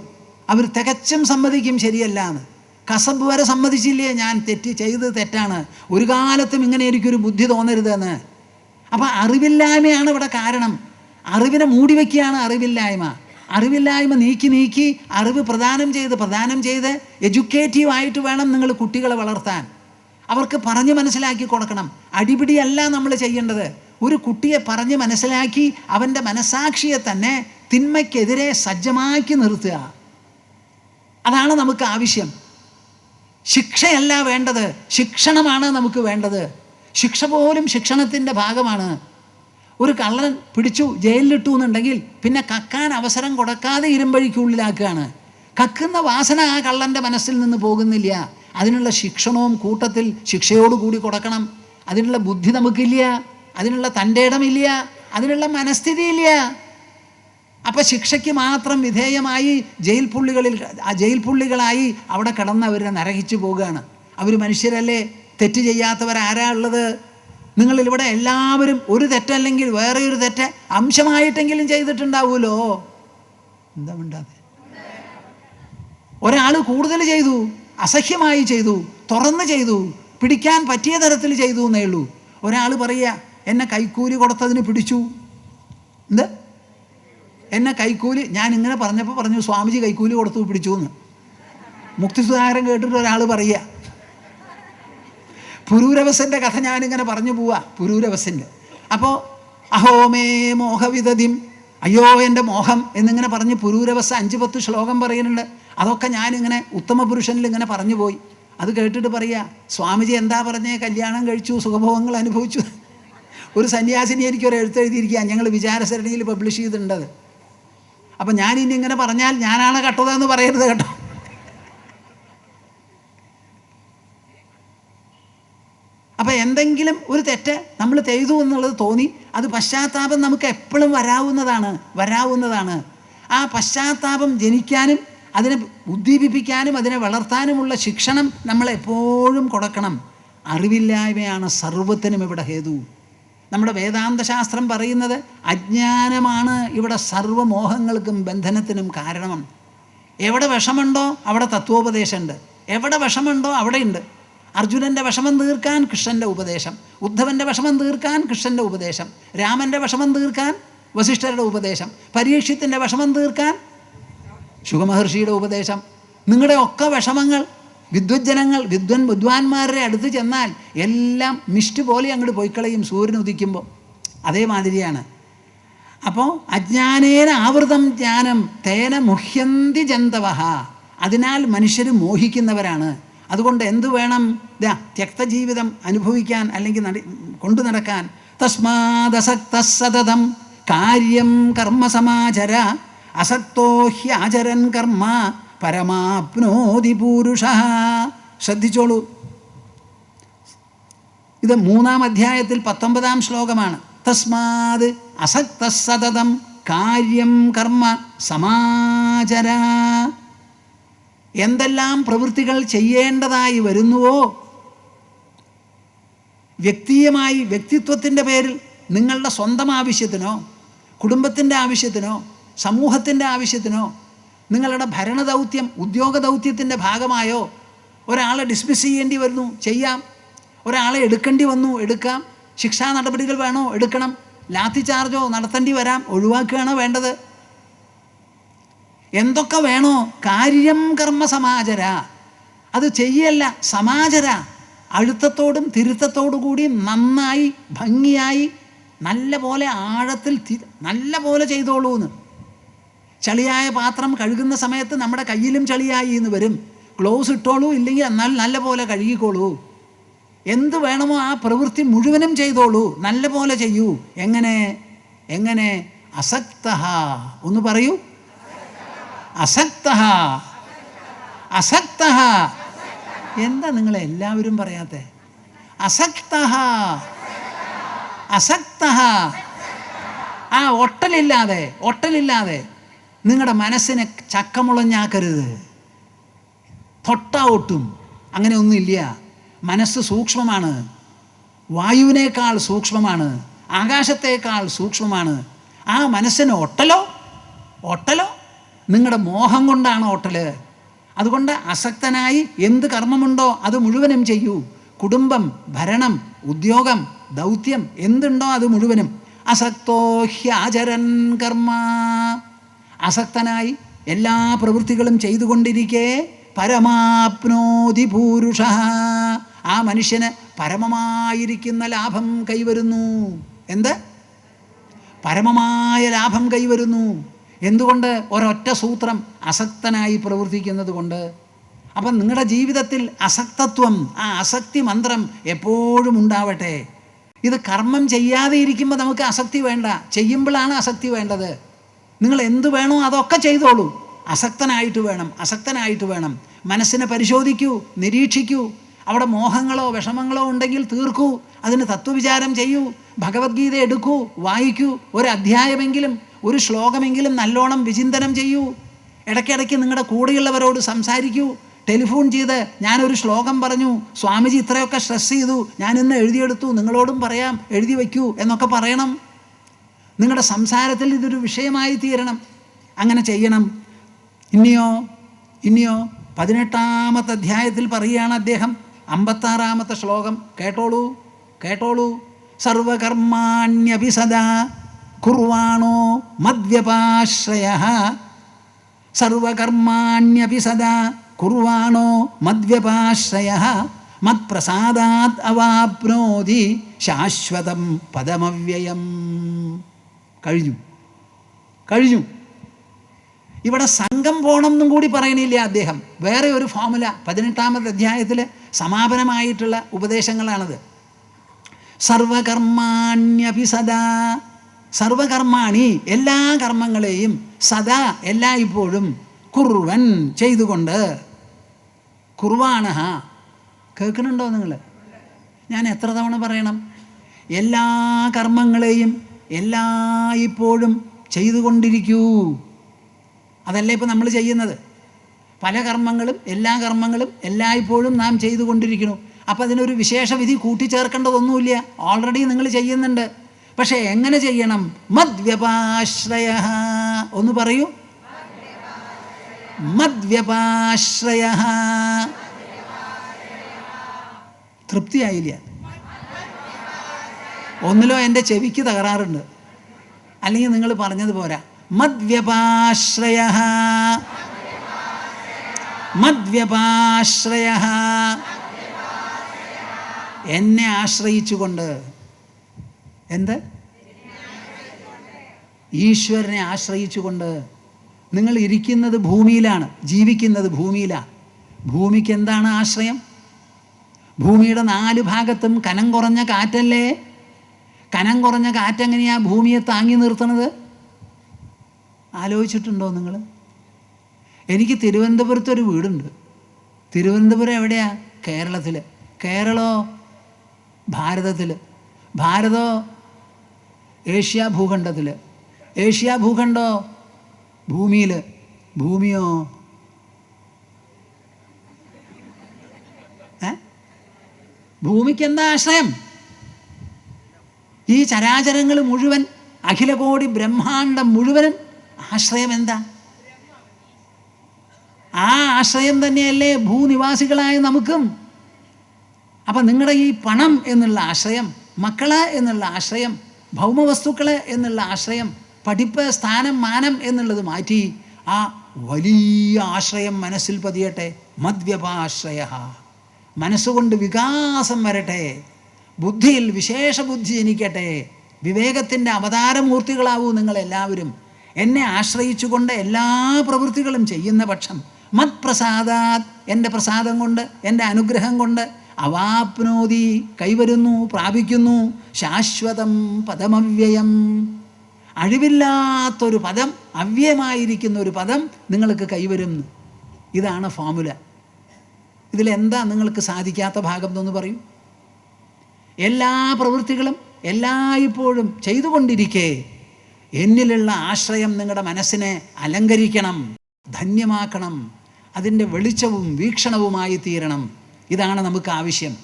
അവർ തികച്ചും സമ്മതിക്കും ശരിയല്ല എന്ന്. കസബ് വരെ സമ്മതിച്ചില്ലേ, ഞാൻ ചെയ്തത് തെറ്റാണ്, ഒരു കാലത്തും ഇങ്ങനെ എനിക്കൊരു ബുദ്ധി തോന്നരുതെന്ന്. അപ്പം അറിവില്ലായ്മയാണ് ഇവിടെ കാരണം. അറിവിനെ മൂടി വയ്ക്കുകയാണ് അറിവില്ലായ്മ. അറിവില്ലായ്മ നീക്കി അറിവ് പ്രദാനം ചെയ്ത് എഡ്യൂക്കേറ്റീവായിട്ട് വേണം നിങ്ങൾ കുട്ടികളെ വളർത്താൻ. അവർക്ക് പറഞ്ഞ് മനസ്സിലാക്കി കൊടുക്കണം. അടിപിടിയല്ല നമ്മൾ ചെയ്യേണ്ടത്. ഒരു കുട്ടിയെ പറഞ്ഞ് മനസ്സിലാക്കി അവൻ്റെ മനസാക്ഷിയെ തന്നെ തിന്മയ്ക്കെതിരെ സജ്ജമാക്കി നിർത്തുക. അതാണ് നമുക്ക് ആവശ്യം. ശിക്ഷയല്ല വേണ്ടത്, ശിക്ഷണമാണ് നമുക്ക് വേണ്ടത്. ശിക്ഷ പോലും ശിക്ഷണത്തിൻ്റെ ഭാഗമാണ്. ഒരു കള്ളൻ പിടിച്ചു ജയിലിലിട്ടു എന്നുണ്ടെങ്കിൽ പിന്നെ കക്കാൻ അവസരം കൊടുക്കാതെ ഇരുമ്പഴിക്കുള്ളിലാക്കുകയാണ്. കക്കുന്ന വാസന ആ കള്ളൻ്റെ മനസ്സിൽ നിന്ന് പോകുന്നില്ല. അതിനുള്ള ശിക്ഷണവും കൂട്ടത്തിൽ ശിക്ഷയോടുകൂടി കൊടുക്കണം. അതിനുള്ള ബുദ്ധി നമുക്കില്ല, അതിനുള്ള തൻ്റെ ഇടമില്ല, അതിനുള്ള മനസ്ഥിതിയില്ല. അപ്പം ശിക്ഷയ്ക്ക് മാത്രം വിധേയമായി ജയിൽ പുള്ളികളായി അവിടെ കിടന്നവരെ നരകിച്ചു പോവുകയാണ്. അവർ മനുഷ്യരല്ലേ, തെറ്റ് ചെയ്യാത്തവരാരാ ഉള്ളത്? നിങ്ങളിവിടെ എല്ലാവരും ഒരു തെറ്റല്ലെങ്കിൽ വേറെ ഒരു തെറ്റ് അംശമായിട്ടെങ്കിലും ചെയ്തിട്ടുണ്ടാവുമല്ലോ. എന്താ മിണ്ടാതെ? ഒരാൾ കൂടുതൽ ചെയ്തു, അസഹ്യമായി ചെയ്തു, തുറന്ന് ചെയ്തു, പിടിക്കാൻ പറ്റിയ തരത്തിൽ ചെയ്തു എന്നേ ഉള്ളൂ. ഒരാൾ പറയുക, എന്നെ കൈക്കൂലി കൊടുത്തതിന് പിടിച്ചു. എന്ത്? എന്നെ കൈക്കൂലി, ഞാൻ ഇങ്ങനെ പറഞ്ഞപ്പോൾ പറഞ്ഞു സ്വാമിജി കൈക്കൂലി കൊടുത്തു പിടിച്ചു എന്ന്. മുക്തിസുധാകരൻ കേട്ടിട്ട് ഒരാൾ പറയുക. പുരൂരവസൻ്റെ കഥ ഞാനിങ്ങനെ പറഞ്ഞു പോവാ, പുരൂരവസൻ്റെ. അപ്പോൾ അഹോമേ മോഹവിദതിം, അയ്യോ എൻ്റെ മോഹം എന്നിങ്ങനെ പറഞ്ഞ് പുരൂരവസ 5-10 ശ്ലോകം പറയുന്നുണ്ട്. അതൊക്കെ ഞാനിങ്ങനെ ഉത്തമ പുരുഷനിൽ ഇങ്ങനെ പറഞ്ഞു പോയി. അത് കേട്ടിട്ട് പറയുക, സ്വാമിജി എന്താ പറഞ്ഞേ? കല്യാണം കഴിച്ചു, സുഖഭോഗങ്ങൾ അനുഭവിച്ചു. ഒരു സന്യാസിനി എനിക്കൊരു എഴുത്തെഴുതിയിരിക്കുക, ഞങ്ങൾ വിചാരസരണിയിൽ പബ്ലിഷ് ചെയ്തിട്ടുണ്ടത്. അപ്പം ഞാനിനി ഇങ്ങനെ പറഞ്ഞാൽ ഞാനാണ് കട്ടതെന്ന് പറയരുത് കേട്ടോ. അപ്പം എന്തെങ്കിലും ഒരു തെറ്റ് നമ്മൾ ചെയ്തു എന്നുള്ളത് തോന്നി, അത് പശ്ചാത്താപം നമുക്ക് എപ്പോഴും വരാവുന്നതാണ്. ആ പശ്ചാത്താപം ജനിക്കാനും അതിനെ ഉദ്ദീപിപ്പിക്കാനും അതിനെ വളർത്താനുമുള്ള ശിക്ഷണം നമ്മൾ എപ്പോഴും കൊടുക്കണം. അറിവില്ലായ്മയാണ് സർവ്വത്തിനും ഇവിടെ ഹേതു. നമ്മുടെ വേദാന്തശാസ്ത്രം പറയുന്നത് അജ്ഞാനമാണ് ഇവിടെ സർവ്വമോഹങ്ങൾക്കും ബന്ധനത്തിനും കാരണം. എവിടെ വിഷമുണ്ടോ അവിടെ തത്വോപദേശമുണ്ട്, എവിടെ വിഷമുണ്ടോ അവിടെയുണ്ട്. അർജുനൻ്റെ വിഷമം തീർക്കാൻ കൃഷ്ണൻ്റെ ഉപദേശം, ഉദ്ധവൻ്റെ വിഷമം തീർക്കാൻ കൃഷ്ണൻ്റെ ഉപദേശം, രാമൻ്റെ വിഷമം തീർക്കാൻ വസിഷ്ഠരുടെ ഉപദേശം, പരീക്ഷത്തിൻ്റെ വിഷമം തീർക്കാൻ ശുഗമഹർഷിയുടെ ഉപദേശം. നിങ്ങളുടെ ഒക്കെ വിഷമങ്ങൾ വിദ്വാൻമാരുടെ അടുത്ത് ചെന്നാൽ എല്ലാം മിസ്റ്റ് പോലെ അങ്ങോട്ട് പോയിക്കളയും സൂര്യൻ ഉദിക്കുമ്പോൾ. അതേമാതിരിയാണ്. അപ്പോൾ അജ്ഞാനേന ആവൃതം ജ്ഞാനം തേന മുഹ്യന്തി ജന്തവഹ, അതിനാൽ മനുഷ്യർ മോഹിക്കുന്നവരാണ്. അതുകൊണ്ട് എന്തു വേണം? ത്യക്തജീവിതം അനുഭവിക്കാൻ അല്ലെങ്കിൽ കൊണ്ടു നടക്കാൻ. തസ്മാദസക്ത സതതം കാര്യം കർമ്മ സമാചര അസക്തോ ഹ്യാചരൻ കർമ്മ പരമാപ്നോതി പൂരുഷ. ശ്രദ്ധിച്ചോളൂ, ഇത് 3-ാം അധ്യായത്തിൽ 19-ാം ശ്ലോകമാണ്. തസ്മാത് അസക്ത സതതം കാര്യം കർമ്മ സമാചര. എന്തെല്ലാം പ്രവൃത്തികൾ ചെയ്യേണ്ടതായി വരുന്നുവോ, വ്യക്തിത്വത്തിൻ്റെ പേരിൽ നിങ്ങളുടെ സ്വന്തം ആവശ്യത്തിനോ കുടുംബത്തിൻ്റെ ആവശ്യത്തിനോ സമൂഹത്തിൻ്റെ ആവശ്യത്തിനോ നിങ്ങളുടെ ഭരണദൗത്യം ഉദ്യോഗ ദൗത്യത്തിൻ്റെ ഭാഗമായോ ഒരാളെ ഡിസ്മിസ് ചെയ്യേണ്ടി വരുന്നു, ചെയ്യാം. ഒരാളെ എടുക്കേണ്ടി വന്നു, എടുക്കാം. ശിക്ഷാ നടപടികൾ വേണോ, എടുക്കണം. ലാത്തി ചാർജോ നടത്തേണ്ടി വരാം, ഒഴിവാക്കുകയാണോ വേണ്ടത്. എന്തൊക്കെ വേണോ, കാര്യം കർമ്മ സമാചര, അത് ചെയ്യല്ല, സമാചര, അഴുത്തത്തോടും തിരുത്തത്തോടു കൂടി നന്നായി ഭംഗിയായി നല്ല പോലെ ആഴത്തിൽ നല്ല പോലെ ചെയ്തോളൂ എന്ന്. ചളിയായ പാത്രം കഴുകുന്ന സമയത്ത് നമ്മുടെ കയ്യിലും ചളിയായി എന്ന് വരും. ഗ്ലൗസ് ഇട്ടോളൂ, ഇല്ലെങ്കിൽ എന്നാൽ നല്ല പോലെ കഴുകിക്കോളൂ. എന്ത് വേണമോ ആ പ്രവൃത്തി മുഴുവനും ചെയ്തോളൂ, നല്ല പോലെ ചെയ്യൂ. എങ്ങനെ അസക്തഃ, ഒന്ന് പറയൂ. അസക്തഃ. എന്താ നിങ്ങളെല്ലാവരും പറയാത്തെ? അസക്തഃ. ആ ഒട്ടലില്ലാതെ നിങ്ങളുടെ മനസ്സിനെ ചക്കമുളഞ്ഞാക്കരുത്. തൊട്ടാ ഒട്ടും, അങ്ങനെ ഒന്നുമില്ല. മനസ്സ് സൂക്ഷ്മമാണ്, വായുവിനേക്കാൾ സൂക്ഷ്മമാണ്, ആകാശത്തേക്കാൾ സൂക്ഷ്മമാണ്. ആ മനസ്സിന് ഒട്ടലോ നിങ്ങളുടെ മോഹം കൊണ്ടാണ് ഒട്ടല്. അതുകൊണ്ട് അസക്തനായി എന്ത് കർമ്മമുണ്ടോ അത് മുഴുവനും ചെയ്യൂ. കുടുംബം, ഭരണം, ഉദ്യോഗം, ദൗത്യം എന്തുണ്ടോ അത് മുഴുവനും. അസക്തോ ഹ്യാചരൻ കർമ്മ, അസക്തനായി എല്ലാ പ്രവൃത്തികളും ചെയ്തുകൊണ്ടിരിക്കെ പരമാപ്നോതി പൂരുഷ, ആ മനുഷ്യന് പരമമായിരിക്കുന്ന ലാഭം കൈവരുന്നു. എന്ത്? പരമമായ ലാഭം കൈവരുന്നു. എന്തുകൊണ്ട്? ഒരൊറ്റ സൂത്രം, അസക്തനായി പ്രവർത്തിക്കുന്നത് കൊണ്ട്. അപ്പം നിങ്ങളുടെ ജീവിതത്തിൽ അസക്തത്വം, ആ അസക്തി മന്ത്രം എപ്പോഴും ഉണ്ടാവട്ടെ. ഇത് കർമ്മം ചെയ്യാതെ ഇരിക്കുമ്പോൾ നമുക്ക് അസക്തി വേണ്ട, ചെയ്യുമ്പോഴാണ് അസക്തി വേണ്ടത്. നിങ്ങൾ എന്ത് വേണോ അതൊക്കെ ചെയ്തോളൂ, അസക്തനായിട്ട് വേണം. മനസ്സിനെ പരിശോധിക്കൂ, നിരീക്ഷിക്കൂ. അവിടെ മോഹങ്ങളോ വിഷമങ്ങളോ ഉണ്ടെങ്കിൽ തീർക്കൂ, അതിന് തത്വവിചാരം ചെയ്യൂ. ഭഗവത്ഗീത എടുക്കൂ, വായിക്കൂ. ഒരു അധ്യായമെങ്കിലും ഒരു ശ്ലോകമെങ്കിലും നല്ലോണം വിചിന്തനം ചെയ്യൂ. ഇടയ്ക്കിടയ്ക്ക് നിങ്ങളുടെ കൂടെയുള്ളവരോട് സംസാരിക്കൂ. ടെലിഫോൺ ചെയ്ത് ഞാനൊരു ശ്ലോകം പറഞ്ഞു, സ്വാമിജി ഇത്രയൊക്കെ സ്ട്രെസ് ചെയ്തു, ഞാനിന്ന് എഴുതിയെടുത്തു, നിങ്ങളോടും പറയാം, എഴുതി വയ്ക്കൂ എന്നൊക്കെ പറയണം. നിങ്ങളുടെ സംസാരത്തിൽ ഇതൊരു വിഷയമായി തീരണം. അങ്ങനെ ചെയ്യണം. ഇനിയോ 18-ാമത്തെ അധ്യായത്തിൽ പറയുകയാണ് അദ്ദേഹം, 56-ാമത്തെ ശ്ലോകം കേട്ടോളൂ. സർവകർമാണ്യപി സദാ കുർവാണോ മദ്വ്യപാശ്രയഃ, സർവകർമാണ്യപി സദാ കുർവാണോ മദ്വ്യപാശ്രയഃ മത്പ്രസാദാത് അവാപ്നോതി ശാശ്വതം പദമവ്യയം. കഴിഞ്ഞു. ഇവിടെ സംഘം പോകണം എന്നും കൂടി പറയണില്ല അദ്ദേഹം. വേറെ ഒരു ഫോമുല 18-ാമത്തെ അധ്യായത്തിൽ സമാപനമായിട്ടുള്ള ഉപദേശങ്ങളാണത്. സർവകർമാണ്യപി സദാ, സർവകർമാണി എല്ലാ കർമ്മങ്ങളെയും, സദാ എല്ലായ്പ്പോഴും, കുർവൻ ചെയ്തുകൊണ്ട്, കുർവാണഹ കേൾക്കുന്നുണ്ടോ നിങ്ങൾ? ഞാൻ എത്ര തവണ പറയണം? എല്ലാ കർമ്മങ്ങളെയും എല്ലായ്പ്പോഴും ചെയ്തുകൊണ്ടിരിക്കൂ. അതല്ലേ ഇപ്പോൾ നമ്മൾ ചെയ്യുന്നത്. പല കർമ്മങ്ങളും എല്ലാ കർമ്മങ്ങളും എല്ലായ്പ്പോഴും നാം ചെയ്തുകൊണ്ടിരിക്കുന്നു. അപ്പോൾ അതിനൊരു വിശേഷ വിധി കൂട്ടിച്ചേർക്കേണ്ടതൊന്നുമില്ല, ഓൾറെഡി നിങ്ങൾ ചെയ്യുന്നുണ്ട്. പക്ഷേ എങ്ങനെ ചെയ്യണം? മദ്വ്യപാശ്രയ, ഒന്ന് പറയൂ. മദ്വ്യപാശ്രയ. തൃപ്തിയായില്ല. ഒന്നിലോ എൻ്റെ ചെവിക്ക് തകരാറുണ്ട്, അല്ലെങ്കിൽ നിങ്ങൾ പറഞ്ഞത് പോരാ. മദ്വ്യപാശ്രയ, എന്നെ ആശ്രയിച്ചുകൊണ്ട്. എന്ത്? ഈശ്വരനെ ആശ്രയിച്ചുകൊണ്ട്. നിങ്ങൾ ഇരിക്കുന്നത് ഭൂമിയിലാണ്, ജീവിക്കുന്നത് ഭൂമിയിലാണ്. ഭൂമിക്ക് എന്താണ് ആശ്രയം? ഭൂമിയുടെ 4 ഭാഗത്തും കനം കുറഞ്ഞ കാറ്റല്ലേ. കനം കുറഞ്ഞ കാറ്റെങ്ങനെയാണ് ഭൂമിയെ താങ്ങി നിർത്തുന്നത്? ആലോചിച്ചിട്ടുണ്ടോ നിങ്ങൾ? എനിക്ക് തിരുവനന്തപുരത്തൊരു വീടുണ്ട്. തിരുവനന്തപുരം എവിടെയാ? കേരളത്തിൽ. കേരളോ ഭാരതത്തിൽ. ഭാരതോ ഏഷ്യ ഭൂഖണ്ഡത്തിൽ. ഏഷ്യ ഭൂഖണ്ഡോ ഭൂമിയിൽ. ഭൂമിയോ ഭൂമിക്ക് എന്താ ആശ്രയം? ഈ ചരാചരങ്ങൾ മുഴുവൻ, അഖിലകോടി ബ്രഹ്മാണ്ടം മുഴുവനും ആശ്രയം എന്താ? ആ ആശ്രയം തന്നെയല്ലേ ഭൂനിവാസികളായ നമുക്കും. അപ്പം നിങ്ങളുടെ ഈ പണം എന്നുള്ള ആശ്രയം, മക്കള് എന്നുള്ള ആശ്രയം, ഭൗമവസ്തുക്കൾ എന്നുള്ള ആശ്രയം, പഠിപ്പ്, സ്ഥാനം, മാനം എന്നുള്ളത് മാറ്റി ആ വലിയ ആശ്രയം മനസ്സിൽ പതിയട്ടെ. മദ്വ്യപാശ്രയ. മനസ്സുകൊണ്ട് വികാസം വരട്ടെ, ബുദ്ധിയിൽ വിശേഷ ബുദ്ധി ജനിക്കട്ടെ. വിവേകത്തിൻ്റെ അവതാരമൂർത്തികളാവൂ നിങ്ങളെല്ലാവരും. എന്നെ ആശ്രയിച്ചുകൊണ്ട് എല്ലാ പ്രവൃത്തികളും ചെയ്യുന്ന പക്ഷം മത്പ്രസാദാത്, എൻ്റെ പ്രസാദം കൊണ്ട്, എൻ്റെ അനുഗ്രഹം കൊണ്ട്, അവാപ്നോതി കൈവരുന്നു, പ്രാപിക്കുന്നു, ശാശ്വതം പദമവ്യയം, അഴിവില്ലാത്തൊരു പദം, അവ്യയമായിരിക്കുന്ന ഒരു പദം നിങ്ങൾക്ക് കൈവരുന്നു. ഇതാണ് ഫോമുല. ഇതിലെന്താ നിങ്ങൾക്ക് സാധിക്കാത്ത ഭാഗം എന്നൊന്ന് പറയൂ. എല്ലാ പ്രവൃത്തികളും എല്ലായ്പ്പോഴും ചെയ്തുകൊണ്ടിരിക്കെ എന്നിലുള്ള ആശ്രയം നിങ്ങളുടെ മനസ്സിനെ അലങ്കരിക്കണം, ധന്യമാക്കണം, അതിൻ്റെ വെളിച്ചവും വീക്ഷണവുമായി തീരണം. ഇതാണ് നമുക്ക് ആവശ്യം.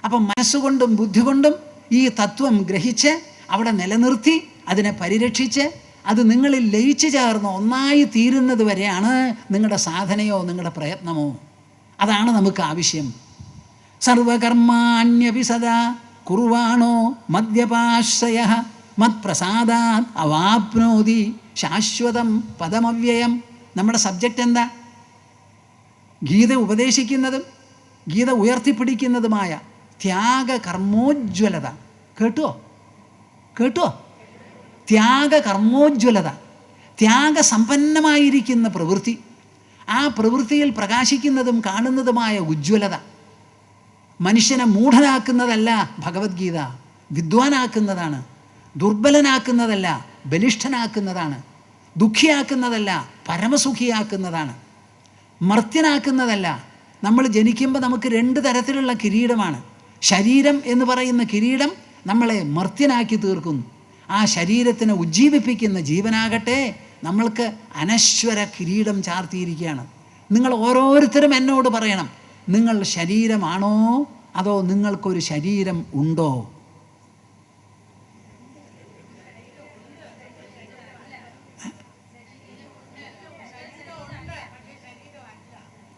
അപ്പം മനസ്സുകൊണ്ടും ബുദ്ധി കൊണ്ടും ഈ തത്വം ഗ്രഹിച്ച് അവിടെ നിലനിർത്തി അതിനെ പരിരക്ഷിച്ച് അത് നിങ്ങളിൽ ലയിച്ചു ചേർന്ന് ഒന്നായി തീരുന്നത് വരെയാണ് നിങ്ങളുടെ സാധനയോ നിങ്ങളുടെ പ്രയത്നമോ. അതാണ് നമുക്ക് ആവശ്യം. സർവകർമാണ്യപി സദാ കുർവാണോ മദ്യപാശ്രയ മത്പ്രസാദാത് അവാപ്നോതി ശാശ്വതം പദമവ്യയം. നമ്മുടെ സബ്ജക്റ്റ് എന്താ? ഗീത ഉപദേശിക്കുന്നതും ഗീത ഉയർത്തിപ്പിടിക്കുന്നതുമായ ത്യാഗകർമ്മോജ്വലത. കേട്ടോ? ത്യാഗകർമ്മോജ്വലത, ത്യാഗസമ്പന്നമായിരിക്കുന്ന പ്രവൃത്തി, ആ പ്രവൃത്തിയിൽ പ്രകാശിക്കുന്നതും കാണുന്നതുമായ ഉജ്ജ്വലത. മനുഷ്യനെ മൂഢനാക്കുന്നതല്ല ഭഗവത്ഗീത, വിദ്വാനാക്കുന്നതാണ്. ദുർബലനാക്കുന്നതല്ല, ബലിഷ്ഠനാക്കുന്നതാണ്. ദുഃഖിയാക്കുന്നതല്ല, പരമസുഖിയാക്കുന്നതാണ്. മർത്യനാക്കുന്നതല്ല. നമ്മൾ ജനിക്കുമ്പോൾ നമുക്ക് 2 തരത്തിലുള്ള കിരീടമാണ്. ശരീരം എന്ന് പറയുന്ന കിരീടം നമ്മളെ മർത്യനാക്കി തീർക്കുന്നു. ആ ശരീരത്തിനെ ഉജ്ജീവിപ്പിക്കുന്ന ജീവനാകട്ടെ നമ്മൾക്ക് അനശ്വര കിരീടം ചാർത്തിയിരിക്കുകയാണ്. നിങ്ങൾ ഓരോരുത്തരും എന്നോട് പറയണം, നിങ്ങൾ ശരീരമാണോ അതോ നിങ്ങൾക്കൊരു ശരീരം ഉണ്ടോ?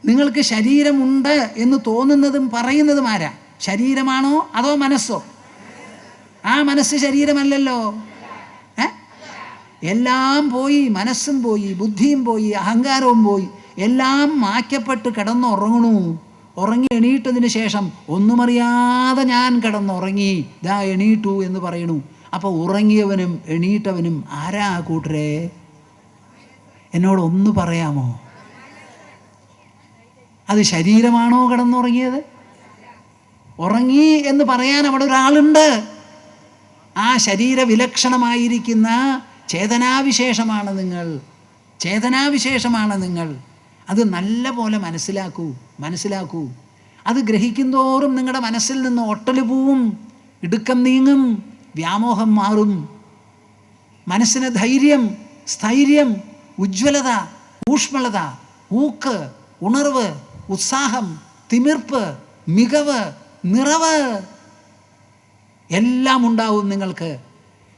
നിങ്ങൾക്ക് ശരീരമുണ്ട് എന്ന് തോന്നുന്നതും പറയുന്നതും ആരാ? ശരീരമാണോ അതോ മനസ്സോ? ആ മനസ്സ് ശരീരമല്ലല്ലോ. എല്ലാം പോയി, മനസ്സും പോയി, ബുദ്ധിയും പോയി, അഹങ്കാരവും പോയി, എല്ലാം മാറ്റപ്പെട്ട് കിടന്നുറങ്ങണു. ഉറങ്ങി എണീറ്റതിന് ശേഷം ഒന്നുമറിയാതെ ഞാൻ കിടന്നുറങ്ങി, ദാ എണീറ്റു എന്ന് പറയണു. അപ്പോൾ ഉറങ്ങിയവനും എണീറ്റവനും ആരാ കൂട്ടരെ? എന്നോട് ഒന്ന് പറയാമോ? അത് ശരീരമാണോ കിടന്നുറങ്ങിയത്? ഉറങ്ങി എന്ന് പറയാൻ അവിടെ ഒരാളുണ്ട്. ആ ശരീര വിലക്ഷണമായിരിക്കുന്ന ചേതനാവിശേഷമാണ് നിങ്ങൾ. അത് നല്ല പോലെ മനസ്സിലാക്കൂ. അത് ഗ്രഹിക്കുന്തോറും നിങ്ങളുടെ മനസ്സിൽ നിന്ന് ഒട്ടൽ പോവും, ഇടുക്കം നീങ്ങും, വ്യാമോഹം മാറും. മനസ്സിന് ധൈര്യം, സ്ഥൈര്യം, ഉജ്ജ്വലത, ഊഷ്മളത, ഊക്ക്, ഉണർവ്, ഉത്സാഹം, തിമിർപ്പ്, മികവ്, നിറവ് എല്ലാം ഉണ്ടാവും നിങ്ങൾക്ക്.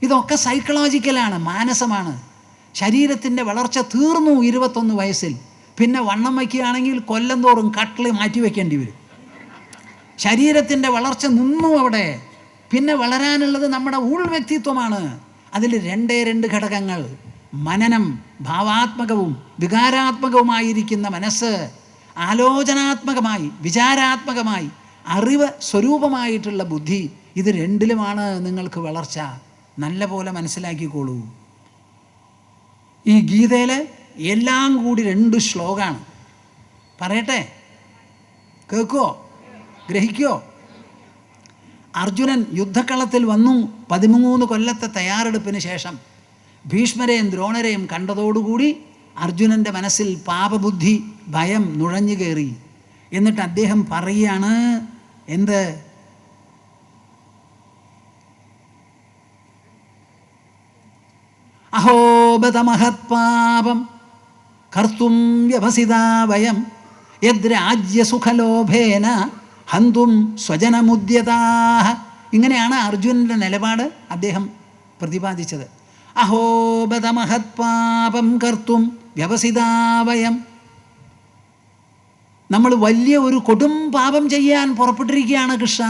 ഇതൊക്കെ സൈക്കോളജിക്കലാണ്, മാനസമാണ്. ശരീരത്തിൻ്റെ വളർച്ച തീർന്നു 21 വയസ്സിൽ. പിന്നെ വണ്ണം വയ്ക്കുകയാണെങ്കിൽ കൊല്ലം തോറും കട്ടിൽ മാറ്റി വയ്ക്കേണ്ടി വരും. ശരീരത്തിൻ്റെ വളർച്ച നിന്നു അവിടെ. പിന്നെ വളരാനുള്ളത് നമ്മുടെ ഉൾവ്യക്തിത്വമാണ്. അതിൽ 2 ഘടകങ്ങൾ: മനനം, ഭാവാത്മകവും വികാരാത്മകവുമായിരിക്കുന്ന മനസ്സ്, ആലോചനാത്മകമായി വിചാരാത്മകമായി അറിവ് സ്വരൂപമായിട്ടുള്ള ബുദ്ധി. ഇത് 2ലുമാണ് നിങ്ങൾക്ക് വളർച്ച. നല്ല പോലെ മനസ്സിലാക്കിക്കോളൂ. ഈ ഗീതയിൽ എല്ലാം കൂടി 2 ശ്ലോകമാണ്. പറയട്ടെ? കേൾക്കുമോ? ഗ്രഹിക്കുമോ? അർജുനൻ യുദ്ധക്കളത്തിൽ വന്നു. 13 കൊല്ലത്തെ തയ്യാറെടുപ്പിന് ശേഷം ഭീഷ്മരെയും ദ്രോണരെയും കണ്ടതോടുകൂടി അർജുനൻ്റെ മനസ്സിൽ പാപബുദ്ധി, ഭയം നുഴഞ്ഞു കയറി. എന്നിട്ട് അദ്ദേഹം പറയുകയാണ്, എന്ത്? അഹോബത മഹത്പാപം കർത്തും വ്യവസിതാ വയം യദ്രാജ്യസുഖലോഭേന ഹന്തും സ്വജനമുദ്യതാഹ. ഇങ്ങനെയാണ് അർജുനൻ്റെ നിലപാട് അദ്ദേഹം പ്രതിപാദിച്ചത്. അഹോബത മഹത്പാപം കർത്തും വ്യവസിതാ വയം. നമ്മൾ വലിയ ഒരു കൊടും പാപം ചെയ്യാൻ പുറപ്പെട്ടിരിക്കുകയാണ് കൃഷ്ണ.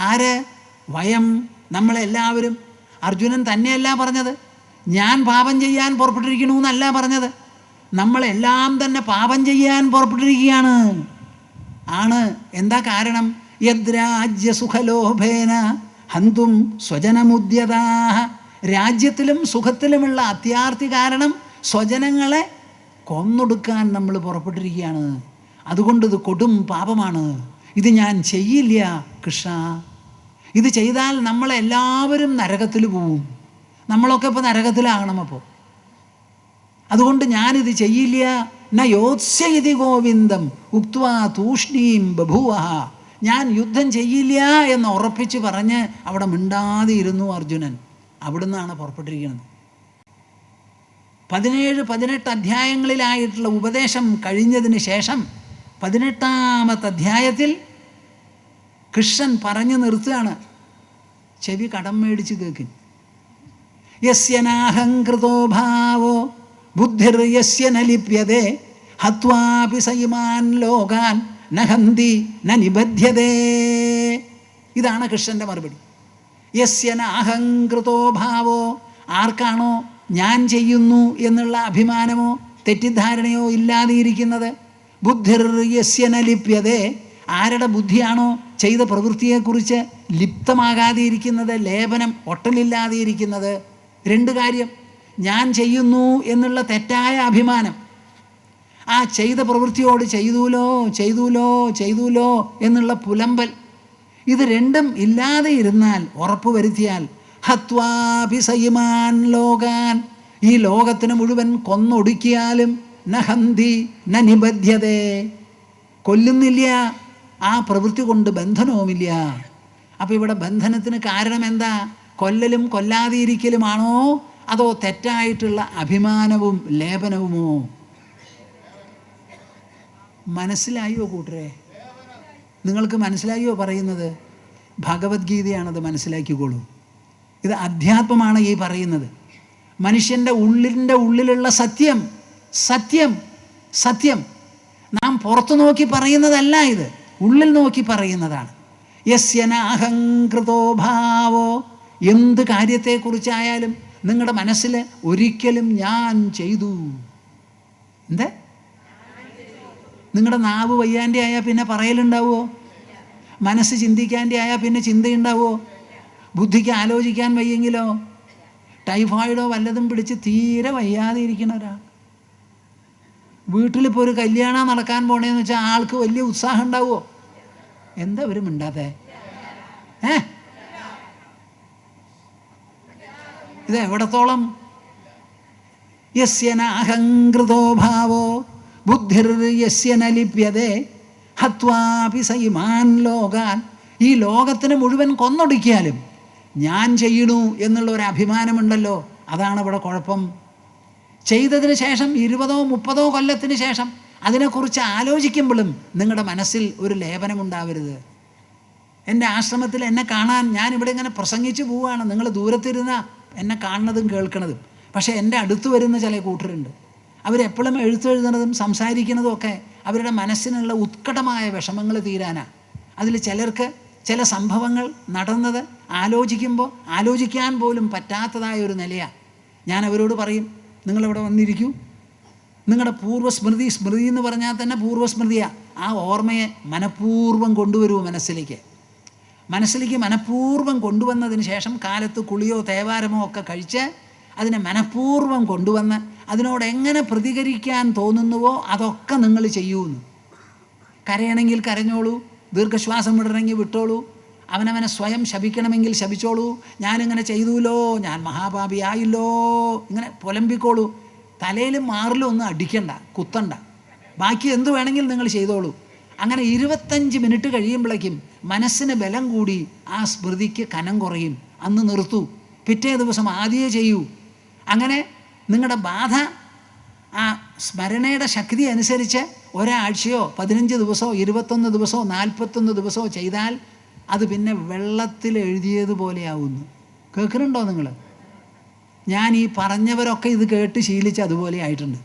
ആര്? വയം, നമ്മളെല്ലാവരും. അർജുനൻ തന്നെയല്ല പറഞ്ഞത്, ഞാൻ പാപം ചെയ്യാൻ പുറപ്പെട്ടിരിക്കണു എന്നല്ല പറഞ്ഞത്. നമ്മളെല്ലാം തന്നെ പാപം ചെയ്യാൻ പുറപ്പെട്ടിരിക്കുകയാണ്. എന്താ കാരണം? യദ്രാജ്യസുഖലോഭേന ഹന്തും സ്വജനമുദ്യതാഹ. രാജ്യത്തിലും സുഖത്തിലുമുള്ള അത്യാർത്തി കാരണം സ്വജനങ്ങളെ കൊന്നൊടുക്കാൻ നമ്മൾ പുറപ്പെട്ടിരിക്കുകയാണ്. അതുകൊണ്ട് ഇത് കൊടും പാപമാണ്. ഇത് ഞാൻ ചെയ്യില്ല കൃഷ്ണ. ഇത് ചെയ്താൽ നമ്മളെല്ലാവരും നരകത്തിൽ പോവും. നമ്മളൊക്കെ ഇപ്പോൾ നരകത്തിലാകണം. അപ്പോൾ അതുകൊണ്ട് ഞാനിത് ചെയ്യില്ല. ന യോത്സ്യതി ഗോവിന്ദം ഉക്ത്വാ തൂഷ്ണീം ബഭൂവ. ഞാൻ യുദ്ധം ചെയ്യില്ല എന്ന് ഉറപ്പിച്ച് പറഞ്ഞ് അവിടെ മിണ്ടാതെ ഇരുന്നു അർജുനൻ. അവിടുന്നാണ് പുറപ്പെട്ടിരിക്കുന്നത്. 17-18 അധ്യായങ്ങളിലായിട്ടുള്ള ഉപദേശം കഴിഞ്ഞതിന് ശേഷം 18ാമത്തെ അധ്യായത്തിൽ കൃഷ്ണൻ പറഞ്ഞു നിർത്തുകയാണ്, ചെവി കടം മേടിച്ച് കേൾക്കും. യസ്യ നാഹംകൃതോ ഭാവോ ബുദ്ധിർ യസ്യ ന ലിപ്യതേ ഹത്വാപി സൈമാൻ ലോകാൻ നഹന്തി ന നിബധ്യതേ. ഇതാണ് കൃഷ്ണൻ്റെ മറുപടി. യസ്യ നാഹംകൃതോ ഭാവോ, ആർക്കാണോ ഞാൻ ചെയ്യുന്നു എന്നുള്ള അഭിമാനമോ തെറ്റിദ്ധാരണയോ ഇല്ലാതെ ഇരിക്കുന്നത്, ബുദ്ധിർ യസ്യ ന ലിപ്യതേ, ആരുടെ ബുദ്ധിയാണോ ചെയ്ത പ്രവൃത്തിയെക്കുറിച്ച് ലിപ്തമാകാതെ ഇരിക്കുന്നത്, ലേപനം ഒട്ടലില്ലാതെ ഇരിക്കുന്നത്. രണ്ട് കാര്യം: ഞാൻ ചെയ്യുന്നു എന്നുള്ള തെറ്റായ അഭിമാനം, ആ ചെയ്ത പ്രവൃത്തിയോട് ചെയ്തൂലോ ചെയ്തൂലോ ചെയ്തൂലോ എന്നുള്ള പുലമ്പൽ, ഇത് രണ്ടും ഇല്ലാതെ ഇരുന്നാൽ, ഉറപ്പ് വരുത്തിയാൽ, ഹത്വാപി സൈമാൻ ലോകാൻ, ഈ ലോകത്തിന് മുഴുവൻ കൊന്നൊടുക്കിയാലും, നഹന്തി ന നിബധ്യതേ, കൊല്ലുന്നില്ല, ആ പ്രവൃത്തി കൊണ്ട് ബന്ധനവുമില്ല. അപ്പോൾ ഇവിടെ ബന്ധനത്തിന് കാരണം എന്താ? കൊല്ലലും കൊല്ലാതെയിരിക്കലുമാണോ, അതോ തെറ്റായിട്ടുള്ള അഭിമാനവും ലേപനവുമോ? മനസ്സിലായോ കൂട്ടരെ? നിങ്ങൾക്ക് മനസ്സിലായോ പറയുന്നത്? ഭഗവത്ഗീതയാണത്, മനസ്സിലാക്കിക്കോളൂ. ഇത് അധ്യാത്മമാണ് ഈ പറയുന്നത്. മനുഷ്യൻ്റെ ഉള്ളിലുള്ള സത്യം, സത്യം, സത്യം. നാം പുറത്തു നോക്കി പറയുന്നതല്ല, ഇത് ഉള്ളിൽ നോക്കി പറയുന്നതാണ്. യസ്യ നാഹംകൃതോ ഭാവോ, എന്ത് കാര്യത്തെക്കുറിച്ചായാലും നിങ്ങളുടെ മനസ്സിൽ ഒരിക്കലും ഞാൻ ചെയ്തു. എന്താ? നിങ്ങളുടെ നാവ് വയ്യാൻ്റെ ആയാൽ പിന്നെ പറയലുണ്ടാവുമോ? മനസ്സ് ചിന്തിക്കാൻ്റെ ആയാൽ പിന്നെ ചിന്തയുണ്ടാവുമോ? ബുദ്ധിക്ക് ആലോചിക്കാൻ വയ്യെങ്കിലോ? ടൈഫോയിഡോ വല്ലതും പിടിച്ച് തീരെ വയ്യാതെ ഇരിക്കണ ഒരാൾ വീട്ടിലിപ്പോൾ ഒരു കല്യാണം നടക്കാൻ പോണേന്ന് വെച്ചാൽ ആൾക്ക് വലിയ ഉത്സാഹം ഉണ്ടാവുമോ? എന്താ ഒരു മിണ്ടാത്തെ? ഇത് എവിടത്തോളം? യസ്യ നാഹംകൃതോ ഭാവോ ബുദ്ധിർ യസ്യ ന ലിപ്യതേ ഹത്വാപി സൈമാൻ ലോകാൻ, ഈ ലോകത്തിന് മുഴുവൻ കൊന്നൊടുക്കിയാലും ഞാൻ ചെയ്യണു എന്നുള്ള ഒരു അഭിമാനമുണ്ടല്ലോ, അതാണ് ഇവിടെ കുഴപ്പം. ചെയ്തതിന് ശേഷം 20 or 30 കൊല്ലത്തിന് ശേഷം അതിനെക്കുറിച്ച് ആലോചിക്കുമ്പോഴും നിങ്ങളുടെ മനസ്സിൽ ഒരു ലേപനമുണ്ടാവരുത്. എൻ്റെ ആശ്രമത്തിൽ എന്നെ കാണാൻ ഞാനിവിടെ ഇങ്ങനെ പ്രസംഗിച്ച് പോവുകയാണ്, നിങ്ങൾ ദൂരത്തിരുന്ന എന്നെ കാണുന്നതും കേൾക്കുന്നതും. പക്ഷേ എൻ്റെ അടുത്ത് വരുന്ന ചില കൂട്ടരുണ്ട്, അവരെപ്പോഴും എഴുത്തെഴുതുന്നതും സംസാരിക്കുന്നതും ഒക്കെ അവരുടെ മനസ്സിനുള്ള ഉത്കടമായ വിഷമങ്ങൾ തീരാനാണ്. അതിൽ ചിലർക്ക് ചില സംഭവങ്ങൾ നടന്നത് ആലോചിക്കുമ്പോൾ ആലോചിക്കാൻ പോലും പറ്റാത്തതായ ഒരു നിലയാണ്. ഞാൻ അവരോട് പറയും, നിങ്ങളിവിടെ വന്നിരിക്കൂ, നിങ്ങളുടെ പൂർവ്വസ്മൃതി, സ്മൃതി എന്ന് പറഞ്ഞാൽ തന്നെ പൂർവ്വസ്മൃതിയാണ്, ആ ഓർമ്മയെ മനഃപൂർവ്വം കൊണ്ടുവരൂ മനസ്സിലേക്ക് മനഃപൂർവ്വം കൊണ്ടുവന്നതിന് ശേഷം കാലത്ത് കുളിയോ തേവാരമോ ഒക്കെ കഴിച്ച് അതിനെ മനഃപൂർവ്വം കൊണ്ടുവന്ന് അതിനോട് എങ്ങനെ പ്രതികരിക്കാൻ തോന്നുന്നുവോ അതൊക്കെ നിങ്ങൾ ചെയ്യൂന്ന്. കരയണമെങ്കിൽ കരഞ്ഞോളൂ, ദീർഘശ്വാസം വിടണമെങ്കിൽ വിട്ടോളൂ, അവനവനെ സ്വയം ശപിക്കണമെങ്കിൽ ശപിച്ചോളൂ, ഞാനിങ്ങനെ ചെയ്തൂലോ, ഞാൻ മഹാപാപിയായില്ലോ, ഇങ്ങനെ പുലമ്പിക്കോളൂ. തലയിലും മാറിലും ഒന്നും അടിക്കണ്ട, കുത്തണ്ട, ബാക്കി എന്ത് വേണമെങ്കിൽ നിങ്ങൾ ചെയ്തോളൂ. അങ്ങനെ 25 മിനിറ്റ് കഴിയുമ്പോഴേക്കും മനസ്സിന് ബലം കൂടി ആ സ്മൃതിക്ക് കനം കുറയും. അന്ന് നിർത്തൂ, പിറ്റേ ദിവസം ആദ്യമേ ചെയ്യൂ. അങ്ങനെ നിങ്ങളുടെ ബാധ ആ സ്മരണയുടെ ശക്തി അനുസരിച്ച് ഒരാഴ്ചയോ 15 ദിവസമോ 21 ദിവസമോ 41 ദിവസമോ ചെയ്താൽ അത് പിന്നെ വെള്ളത്തിൽ എഴുതിയതുപോലെയാവുന്നു. കേൾക്കുന്നുണ്ടോ നിങ്ങൾ? ഞാൻ ഈ പറഞ്ഞവരൊക്കെ ഇത് കേട്ട് ശീലിച്ച് അതുപോലെ ആയിട്ടുണ്ട്.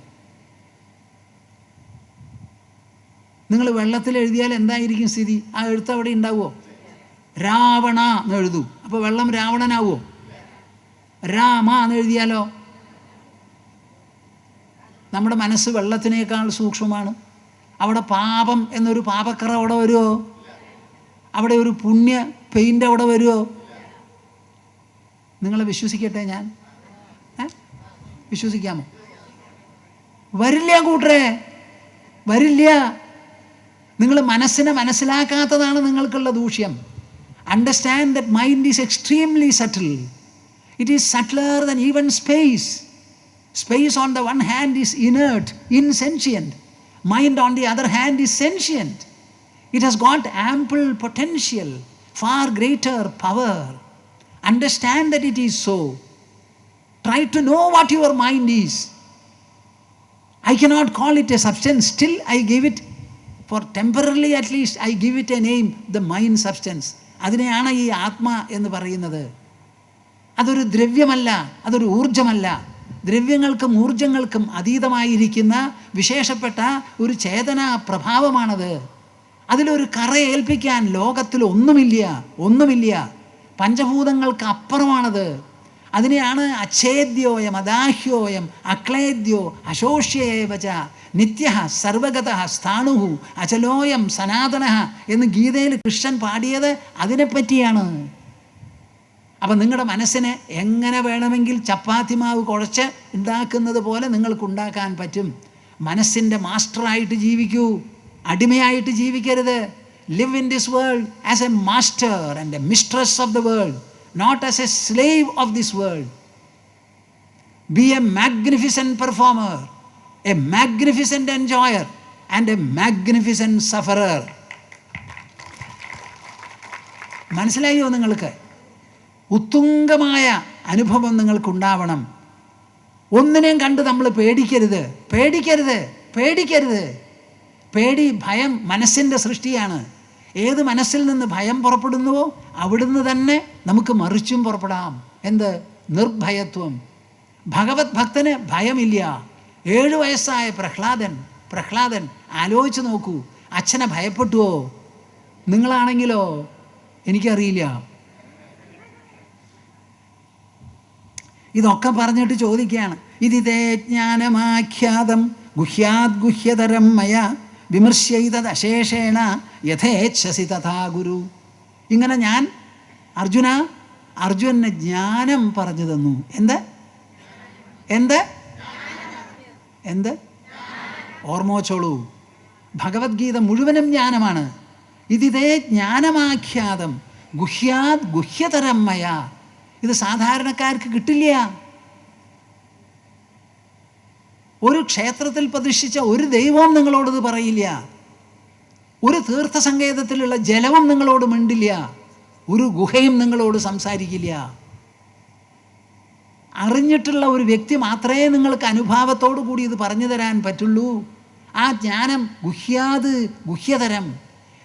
നിങ്ങൾ വെള്ളത്തിൽ എഴുതിയാൽ എന്തായിരിക്കും സ്ഥിതി? ആ എഴുത്ത് അവിടെ ഉണ്ടാവുമോ? രാവണ എന്ന് എഴുതൂ, അപ്പോൾ വെള്ളം രാവണനാവുമോ? രാമ എന്ന് എഴുതിയാലോ? നമ്മുടെ മനസ്സ് വെള്ളത്തിനേക്കാൾ സൂക്ഷ്മമാണ്. അവിടെ പാപം എന്നൊരു പാപക്കറ അവിടെ വരുമോ? അവിടെ ഒരു പുണ്യ പെയിൻ്റ് അവിടെ വരുമോ? നിങ്ങളെ വിശ്വസിക്കട്ടെ ഞാൻ? വിശ്വസിക്കാമോ? വരില്ല കൂട്ടരെ, വരില്ല. നിങ്ങൾ മനസ്സിനെ മനസ്സിലാക്കാത്തതാണ് നിങ്ങൾക്കുള്ള ദൂഷ്യം. Understand that mind is extremely subtle. It is subtler than even space. Space on the one hand is inert, insentient. Mind on the other hand is sentient. It has got ample potential, far greater power. Understand that it is so. Try to know what your mind is. I cannot call it a substance. Still I give it, for temporarily at least, I give it a name, the mind substance. അതിനെയാണ് ഈ ആത്മ എന്ന് പറയുന്നത്. അതൊരു ദ്രവ്യമല്ല, അതൊരു ഊർജമല്ല. ദ്രവ്യങ്ങൾക്കും ഊർജങ്ങൾക്കും അതീതമായിരിക്കുന്ന വിശേഷപ്പെട്ട ഒരു ചേതനാ പ്രഭാവമാണത്. അതിലൊരു കറയേൽപ്പിക്കാൻ ലോകത്തിൽ ഒന്നുമില്ല. പഞ്ചഭൂതങ്ങൾക്ക് അപ്പുറമാണത്. അതിനെയാണ് അച്ഛേദ്യോയം അദാഹ്യോയം അക്ലേദ്യോ അശോഷ്യയേവച നിത്യഃ സർവഗതഃ സ്ഥാണുഹു അചലോയം സനാതനഃ എന്ന് ഗീതയിൽ കൃഷ്ണൻ പാടിയത് അതിനെപ്പറ്റിയാണ്. അപ്പം നിങ്ങളുടെ മനസ്സിനെ എങ്ങനെ വേണമെങ്കിൽ ചപ്പാത്തി മാവ് കുഴച്ച് ഉണ്ടാക്കുന്നത് പോലെ നിങ്ങൾക്ക് ഉണ്ടാക്കാൻ പറ്റും. മനസ്സിൻ്റെ മാസ്റ്ററായിട്ട് ജീവിക്കൂ, അടിമയായിട്ട് ജീവിക്കരുത്. Live in this world as a master and a mistress of the world, not as a slave of this world. Be a magnificent performer, a magnificent enjoyer and a magnificent sufferer. മനസ്സിലായോ നിങ്ങൾക്ക്? ഉത്തുംഗമായ അനുഭവം നിങ്ങൾക്കുണ്ടാവണം. ഒന്നിനെയും കണ്ട് നമ്മൾ പേടിക്കരുത്. പേടി, ഭയം മനസ്സിൻ്റെ സൃഷ്ടിയാണ്. ഏത് മനസ്സിൽ നിന്ന് ഭയം പുറപ്പെടുന്നുവോ അവിടുന്ന് തന്നെ നമുക്ക് മറിച്ചും പുറപ്പെടാം. എന്ത്? നിർഭയത്വം. ഭഗവത് ഭക്തന് ഭയമില്ല. 7 വയസ്സായ പ്രഹ്ലാദൻ ആലോചിച്ച് നോക്കൂ, അച്ഛനെ ഭയപ്പെട്ടുവോ? നിങ്ങളാണെങ്കിലോ? എനിക്കറിയില്ല. ഇതൊക്കെ പറഞ്ഞിട്ട് ചോദിക്കുകയാണ്, ഇതിതേ ജ്ഞാനമാഖ്യാതം ഗുഹ്യാത് ഗുഹ്യതരം മയ വിമർശ്യൈതദശേഷേണ യഥേച്ഛസി തഥാ ഗുരു. ഇങ്ങനെ ഞാൻ അർജുനന് ജ്ഞാനം പറഞ്ഞു തന്നു. എന്ത് ഓർമ്മ വച്ചോളൂ, ഭഗവത്ഗീത മുഴുവനും ജ്ഞാനമാണ്. ഇതിതേ ജ്ഞാനമാഖ്യാതം ഗുഹ്യാത് ഗുഹ്യതരം മയ. ഇത് സാധാരണക്കാർക്ക് കിട്ടില്ല. ഒരു ക്ഷേത്രത്തിൽ പ്രതിഷ്ഠിച്ച ഒരു ദൈവവും നിങ്ങളോടത് പറയില്ല. ഒരു തീർത്ഥസങ്കേതത്തിലുള്ള ജലവും നിങ്ങളോട് മിണ്ടില്ല. ഒരു ഗുഹയും നിങ്ങളോട് സംസാരിക്കില്ല. അറിഞ്ഞിട്ടുള്ള ഒരു വ്യക്തി മാത്രമേ നിങ്ങൾക്ക് അനുഭാവത്തോടു കൂടി ഇത് പറഞ്ഞു തരാൻ പറ്റുള്ളൂ. ആ ജ്ഞാനം ഗുഹ്യതരം,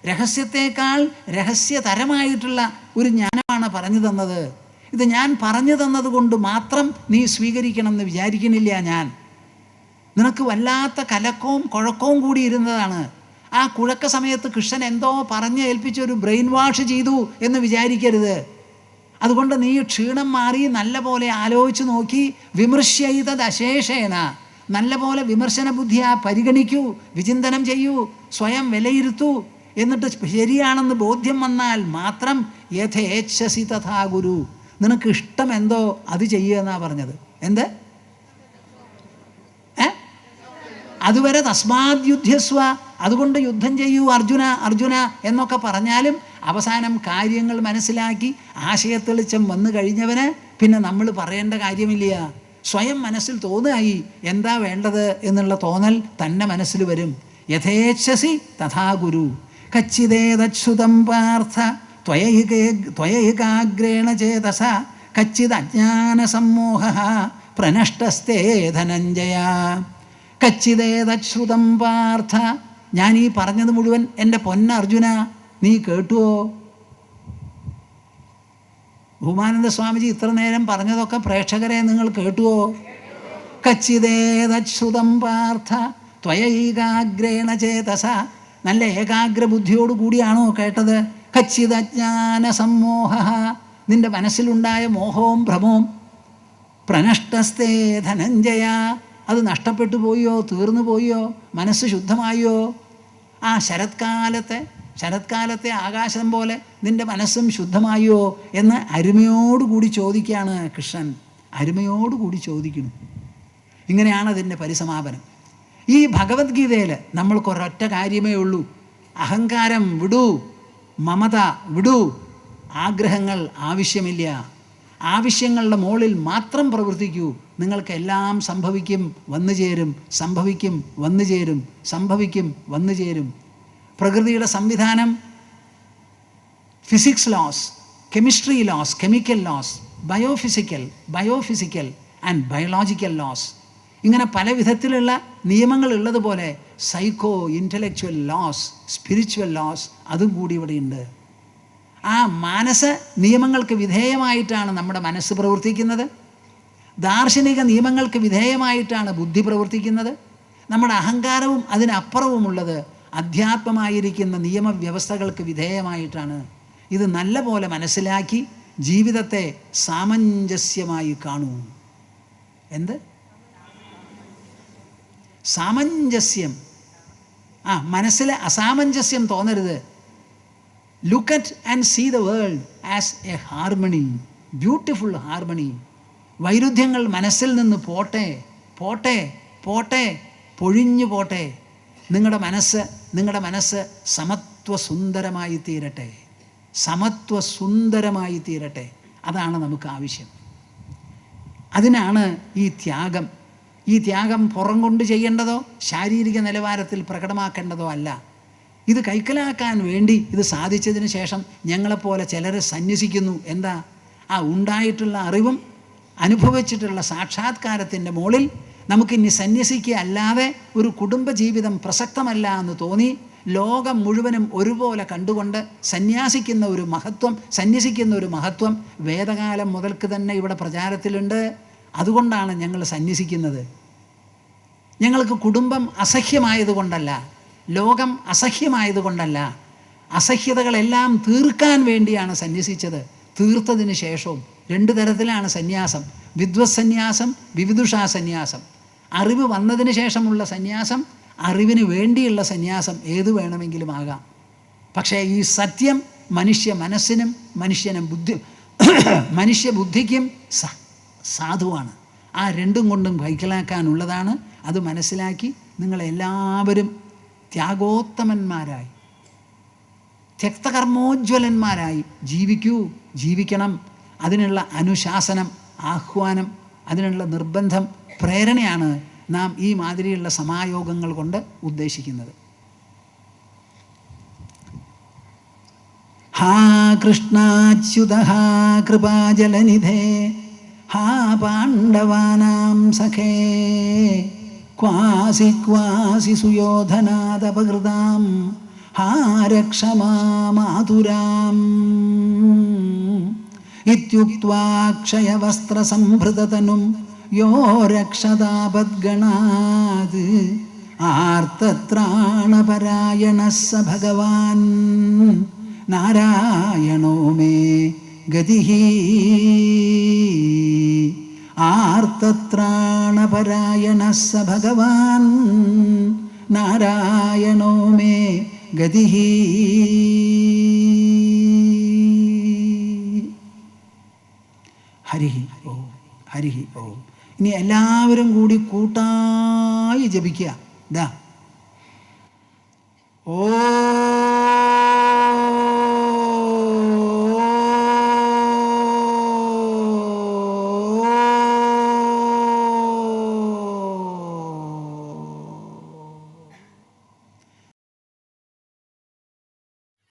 രഹസ്യത്തേക്കാൾ രഹസ്യതരമായിട്ടുള്ള ഒരു ജ്ഞാനമാണ് പറഞ്ഞു തന്നത്. ഇത് ഞാൻ പറഞ്ഞു തന്നത് കൊണ്ട് മാത്രം നീ സ്വീകരിക്കണം എന്ന് വിചാരിക്കുന്നില്ല. ഞാൻ നിനക്ക് വല്ലാത്ത കലക്കവും കുഴക്കവും കൂടി ഇരുന്നതാണ്. ആ കുഴക്ക സമയത്ത് കൃഷ്ണൻ എന്തോ പറഞ്ഞ് ഏൽപ്പിച്ചൊരു ബ്രെയിൻ വാഷ് ചെയ്തു എന്ന് വിചാരിക്കരുത്. അതുകൊണ്ട് നീ ക്ഷീണം മാറി നല്ല പോലെ ആലോചിച്ച് നോക്കി വിമർശ്യൈതദശേഷേണ, നല്ല പോലെ വിമർശന ബുദ്ധിയാ പരിഗണിക്കൂ, വിചിന്തനം ചെയ്യൂ, സ്വയം വിലയിരുത്തൂ. എന്നിട്ട് ശരിയാണെന്ന് ബോധ്യം വന്നാൽ മാത്രം യഥേച്ഛസി തഥാ ഗുരു, നിനക്ക് ഇഷ്ടം എന്തോ അത് ചെയ്യുക എന്നാ പറഞ്ഞത്. എന്ത്? അതുവരെ തസ്മാത് യുദ്ധ്യസ്വ, അതുകൊണ്ട് യുദ്ധം ചെയ്യൂ അർജുന എന്നൊക്കെ പറഞ്ഞാലും അവസാനം കാര്യങ്ങൾ മനസ്സിലാക്കി ആശയത്തെളിച്ചം വന്നു കഴിഞ്ഞവന് പിന്നെ നമ്മൾ പറയേണ്ട കാര്യമില്ല. സ്വയം മനസ്സിൽ തോന്നുകയായി എന്താ വേണ്ടത് എന്നുള്ള തോന്നൽ തന്നെ മനസ്സിൽ വരും. യഥേച്ഛസി തഥാ ഗുരു. കച്ചിദേതച്യുതം പാർത്ഥ ത്വയൈകാഗ്രേണ ചേതസ കച്ചിത് അജ്ഞാനസമ്മോഹഃ പ്രനഷ്ടസ്തേ ധനഞ്ജയ. കച്ചിദേതശ്രുതം പാർത്ഥ, ഞാൻ ഈ പറഞ്ഞത് മുഴുവൻ എൻ്റെ പൊന്നർജുന നീ കേട്ടുവോ? ഭൂമാനന്ദ സ്വാമിജി ഇത്ര നേരം പറഞ്ഞതൊക്കെ പ്രേക്ഷകരെ നിങ്ങൾ കേട്ടുവോ? കച്ചിദേതശ്രുതം പാർത്ഥ ത്വയൈകാഗ്രേണ ചേതസ, നല്ല ഏകാഗ്ര ബുദ്ധിയോടുകൂടിയാണോ കേട്ടത്? കച്ചിദജ്ഞാന സമ്മോഹഃ, നിന്റെ മനസ്സിലുണ്ടായ മോഹവും ഭ്രമവും പ്രനഷ്ടസ്തേ ധനഞ്ജയ, അത് നഷ്ടപ്പെട്ടു പോയോ? തീർന്നു പോയോ? മനസ്സ് ശുദ്ധമായോ? ആ ശരത്കാലത്തെ ആകാശം പോലെ നിൻ്റെ മനസ്സും ശുദ്ധമായോ എന്ന് അരുമയോടുകൂടി ചോദിക്കുകയാണ് കൃഷ്ണൻ. അരുമയോടുകൂടി ചോദിക്കുന്നു. ഇങ്ങനെയാണ് അതിൻ്റെ പരിസമാപനം. ഈ ഭഗവത്ഗീതയിൽ നമ്മൾക്കൊരൊറ്റ കാര്യമേ ഉള്ളൂ: അഹങ്കാരം വിടൂ, മമത വിടൂ, ആഗ്രഹങ്ങൾ ആവശ്യമില്ല. ആവശ്യങ്ങളുടെ മുകളിൽ മാത്രം പ്രവർത്തിക്കൂ. നിങ്ങൾക്കെല്ലാം സംഭവിക്കും, വന്നു ചേരും, സംഭവിക്കും, വന്നു ചേരും, സംഭവിക്കും, വന്നു ചേരും. പ്രകൃതിയുടെ സംവിധാനം, physics laws, chemistry laws, chemical laws, biophysical and biological laws, ഇങ്ങനെ പല വിധത്തിലുള്ള നിയമങ്ങൾ ഉള്ളതുപോലെ psycho intellectual laws, spiritual laws അതും കൂടി ഇവിടെയുണ്ട്. ആ മാനസ നിയമങ്ങൾക്ക് വിധേയമായിട്ടാണ് നമ്മുടെ മനസ്സ് പ്രവർത്തിക്കുന്നത്. ദാർശനിക നിയമങ്ങൾക്ക് വിധേയമായിട്ടാണ് ബുദ്ധി പ്രവർത്തിക്കുന്നത്. നമ്മുടെ അഹങ്കാരവും അതിനപ്പുറവുമുള്ളത് അധ്യാത്മമായിരിക്കുന്ന നിയമവ്യവസ്ഥകൾക്ക് വിധേയമായിട്ടാണ്. ഇത് നല്ല പോലെ മനസ്സിലാക്കി ജീവിതത്തെ സാമഞ്ജസ്യമായി കാണൂ. എന്ത് സാമഞ്ജസ്യം? മനസ്സിലെ അസാമഞ്ജസ്യം തോന്നരുത്. Look at and see the world as a harmony, beautiful harmony. വൈരുദ്ധ്യങ്ങൾ മനസ്സിൽ നിന്ന് പോട്ടെ, പോട്ടെ, പോട്ടെ, പൊഴിഞ്ഞു പോട്ടെ. നിങ്ങളുടെ മനസ്സ് സമത്വസുന്ദരമായി തീരട്ടെ, സമത്വസുന്ദരമായി തീരട്ടെ. അതാണ് നമുക്ക് ആവശ്യം. അതിനാണ് ഈ ത്യാഗം. ഈ ത്യാഗം പുറം കൊണ്ട് ചെയ്യേണ്ടതോ ശാരീരിക നിലവാരത്തിൽ പ്രകടമാക്കേണ്ടതോ അല്ല. ഇത് കൈക്കലാക്കാൻ വേണ്ടി ഇത് സാധിച്ചതിന് ശേഷം ഞങ്ങളെപ്പോലെ ചിലർ സന്യസിക്കുന്നു. എന്താ? ഉണ്ടായിട്ടുള്ള അറിവും അനുഭവിച്ചിട്ടുള്ള സാക്ഷാത്കാരത്തിൻ്റെ മുകളിൽ നമുക്കിനി സന്യസിക്കുക അല്ലാതെ ഒരു കുടുംബജീവിതം പ്രസക്തമല്ല എന്ന് തോന്നി ലോകം മുഴുവനും ഒരുപോലെ കണ്ടുകൊണ്ട് സന്യസിക്കുന്ന ഒരു മഹത്വം വേദകാലം മുതൽക്ക് തന്നെ ഇവിടെ പ്രചാരത്തിലുണ്ട്. അതുകൊണ്ടാണ് ഞങ്ങൾ സന്യസിക്കുന്നത്. ഞങ്ങൾക്ക് കുടുംബം അസഹ്യമായതുകൊണ്ടല്ല, ലോകം അസഹ്യമായതുകൊണ്ടല്ല, അസഹ്യതകളെല്ലാം തീർക്കാൻ വേണ്ടിയാണ് സന്യസിച്ചത്. തീർത്തതിന് ശേഷവും 2 തരത്തിലാണ് സന്യാസം: വിദ്വത് സന്യാസം, വിവിദുഷാ സന്യാസം. അറിവ് വന്നതിന് ശേഷമുള്ള സന്യാസം, അറിവിന് വേണ്ടിയുള്ള സന്യാസം, ഏത് വേണമെങ്കിലും ആകാം. പക്ഷേ ഈ സത്യം മനുഷ്യ മനസ്സിനും മനുഷ്യ ബുദ്ധിക്കും സാധുവാണ്. ആ രണ്ടും കൊണ്ടും കൈക്കലാക്കാനുള്ളതാണ്. അത് മനസ്സിലാക്കി നിങ്ങളെല്ലാവരും ത്യാഗോത്തമന്മാരായി, ത്യക്തകർമ്മോജ്വലന്മാരായി ജീവിക്കണം. അതിനുള്ള അനുശാസനം, ആഹ്വാനം, അതിനുള്ള നിർബന്ധം, പ്രേരണയാണ് നാം ഈ മാതിരിയുള്ള സമായോഗങ്ങൾ കൊണ്ട് ഉദ്ദേശിക്കുന്നത്. ഹാ കൃഷ്ണാച്യുത ഹാ കൃപാജലനിധേ ഹാ പാണ്ഡവാനാം സഖേ ക്വാസി ക്വാസി സുയോധനാദപകൃതാം ഹാ രക്ഷ മാതുരാം ഇത്യുക്ത്വാ ക്ഷയവസ്ത്രസംഭൃതതനും യോ രക്ഷതാപദ്ഗണാത് ആർത്തത്രാണപരായണഃ സ ഭഗവാൻ നാരായണോ മേ ഗതിഃ. ആർത്തത്രാണപരായണഃ സ ഭഗവാൻ നാരായണോ മേ ഗതിഃ. ഹരി ഓം, ഹരി ഓം. ഇനി എല്ലാവരും കൂടി കൂട്ടായി ജപിക്കുക. ഓ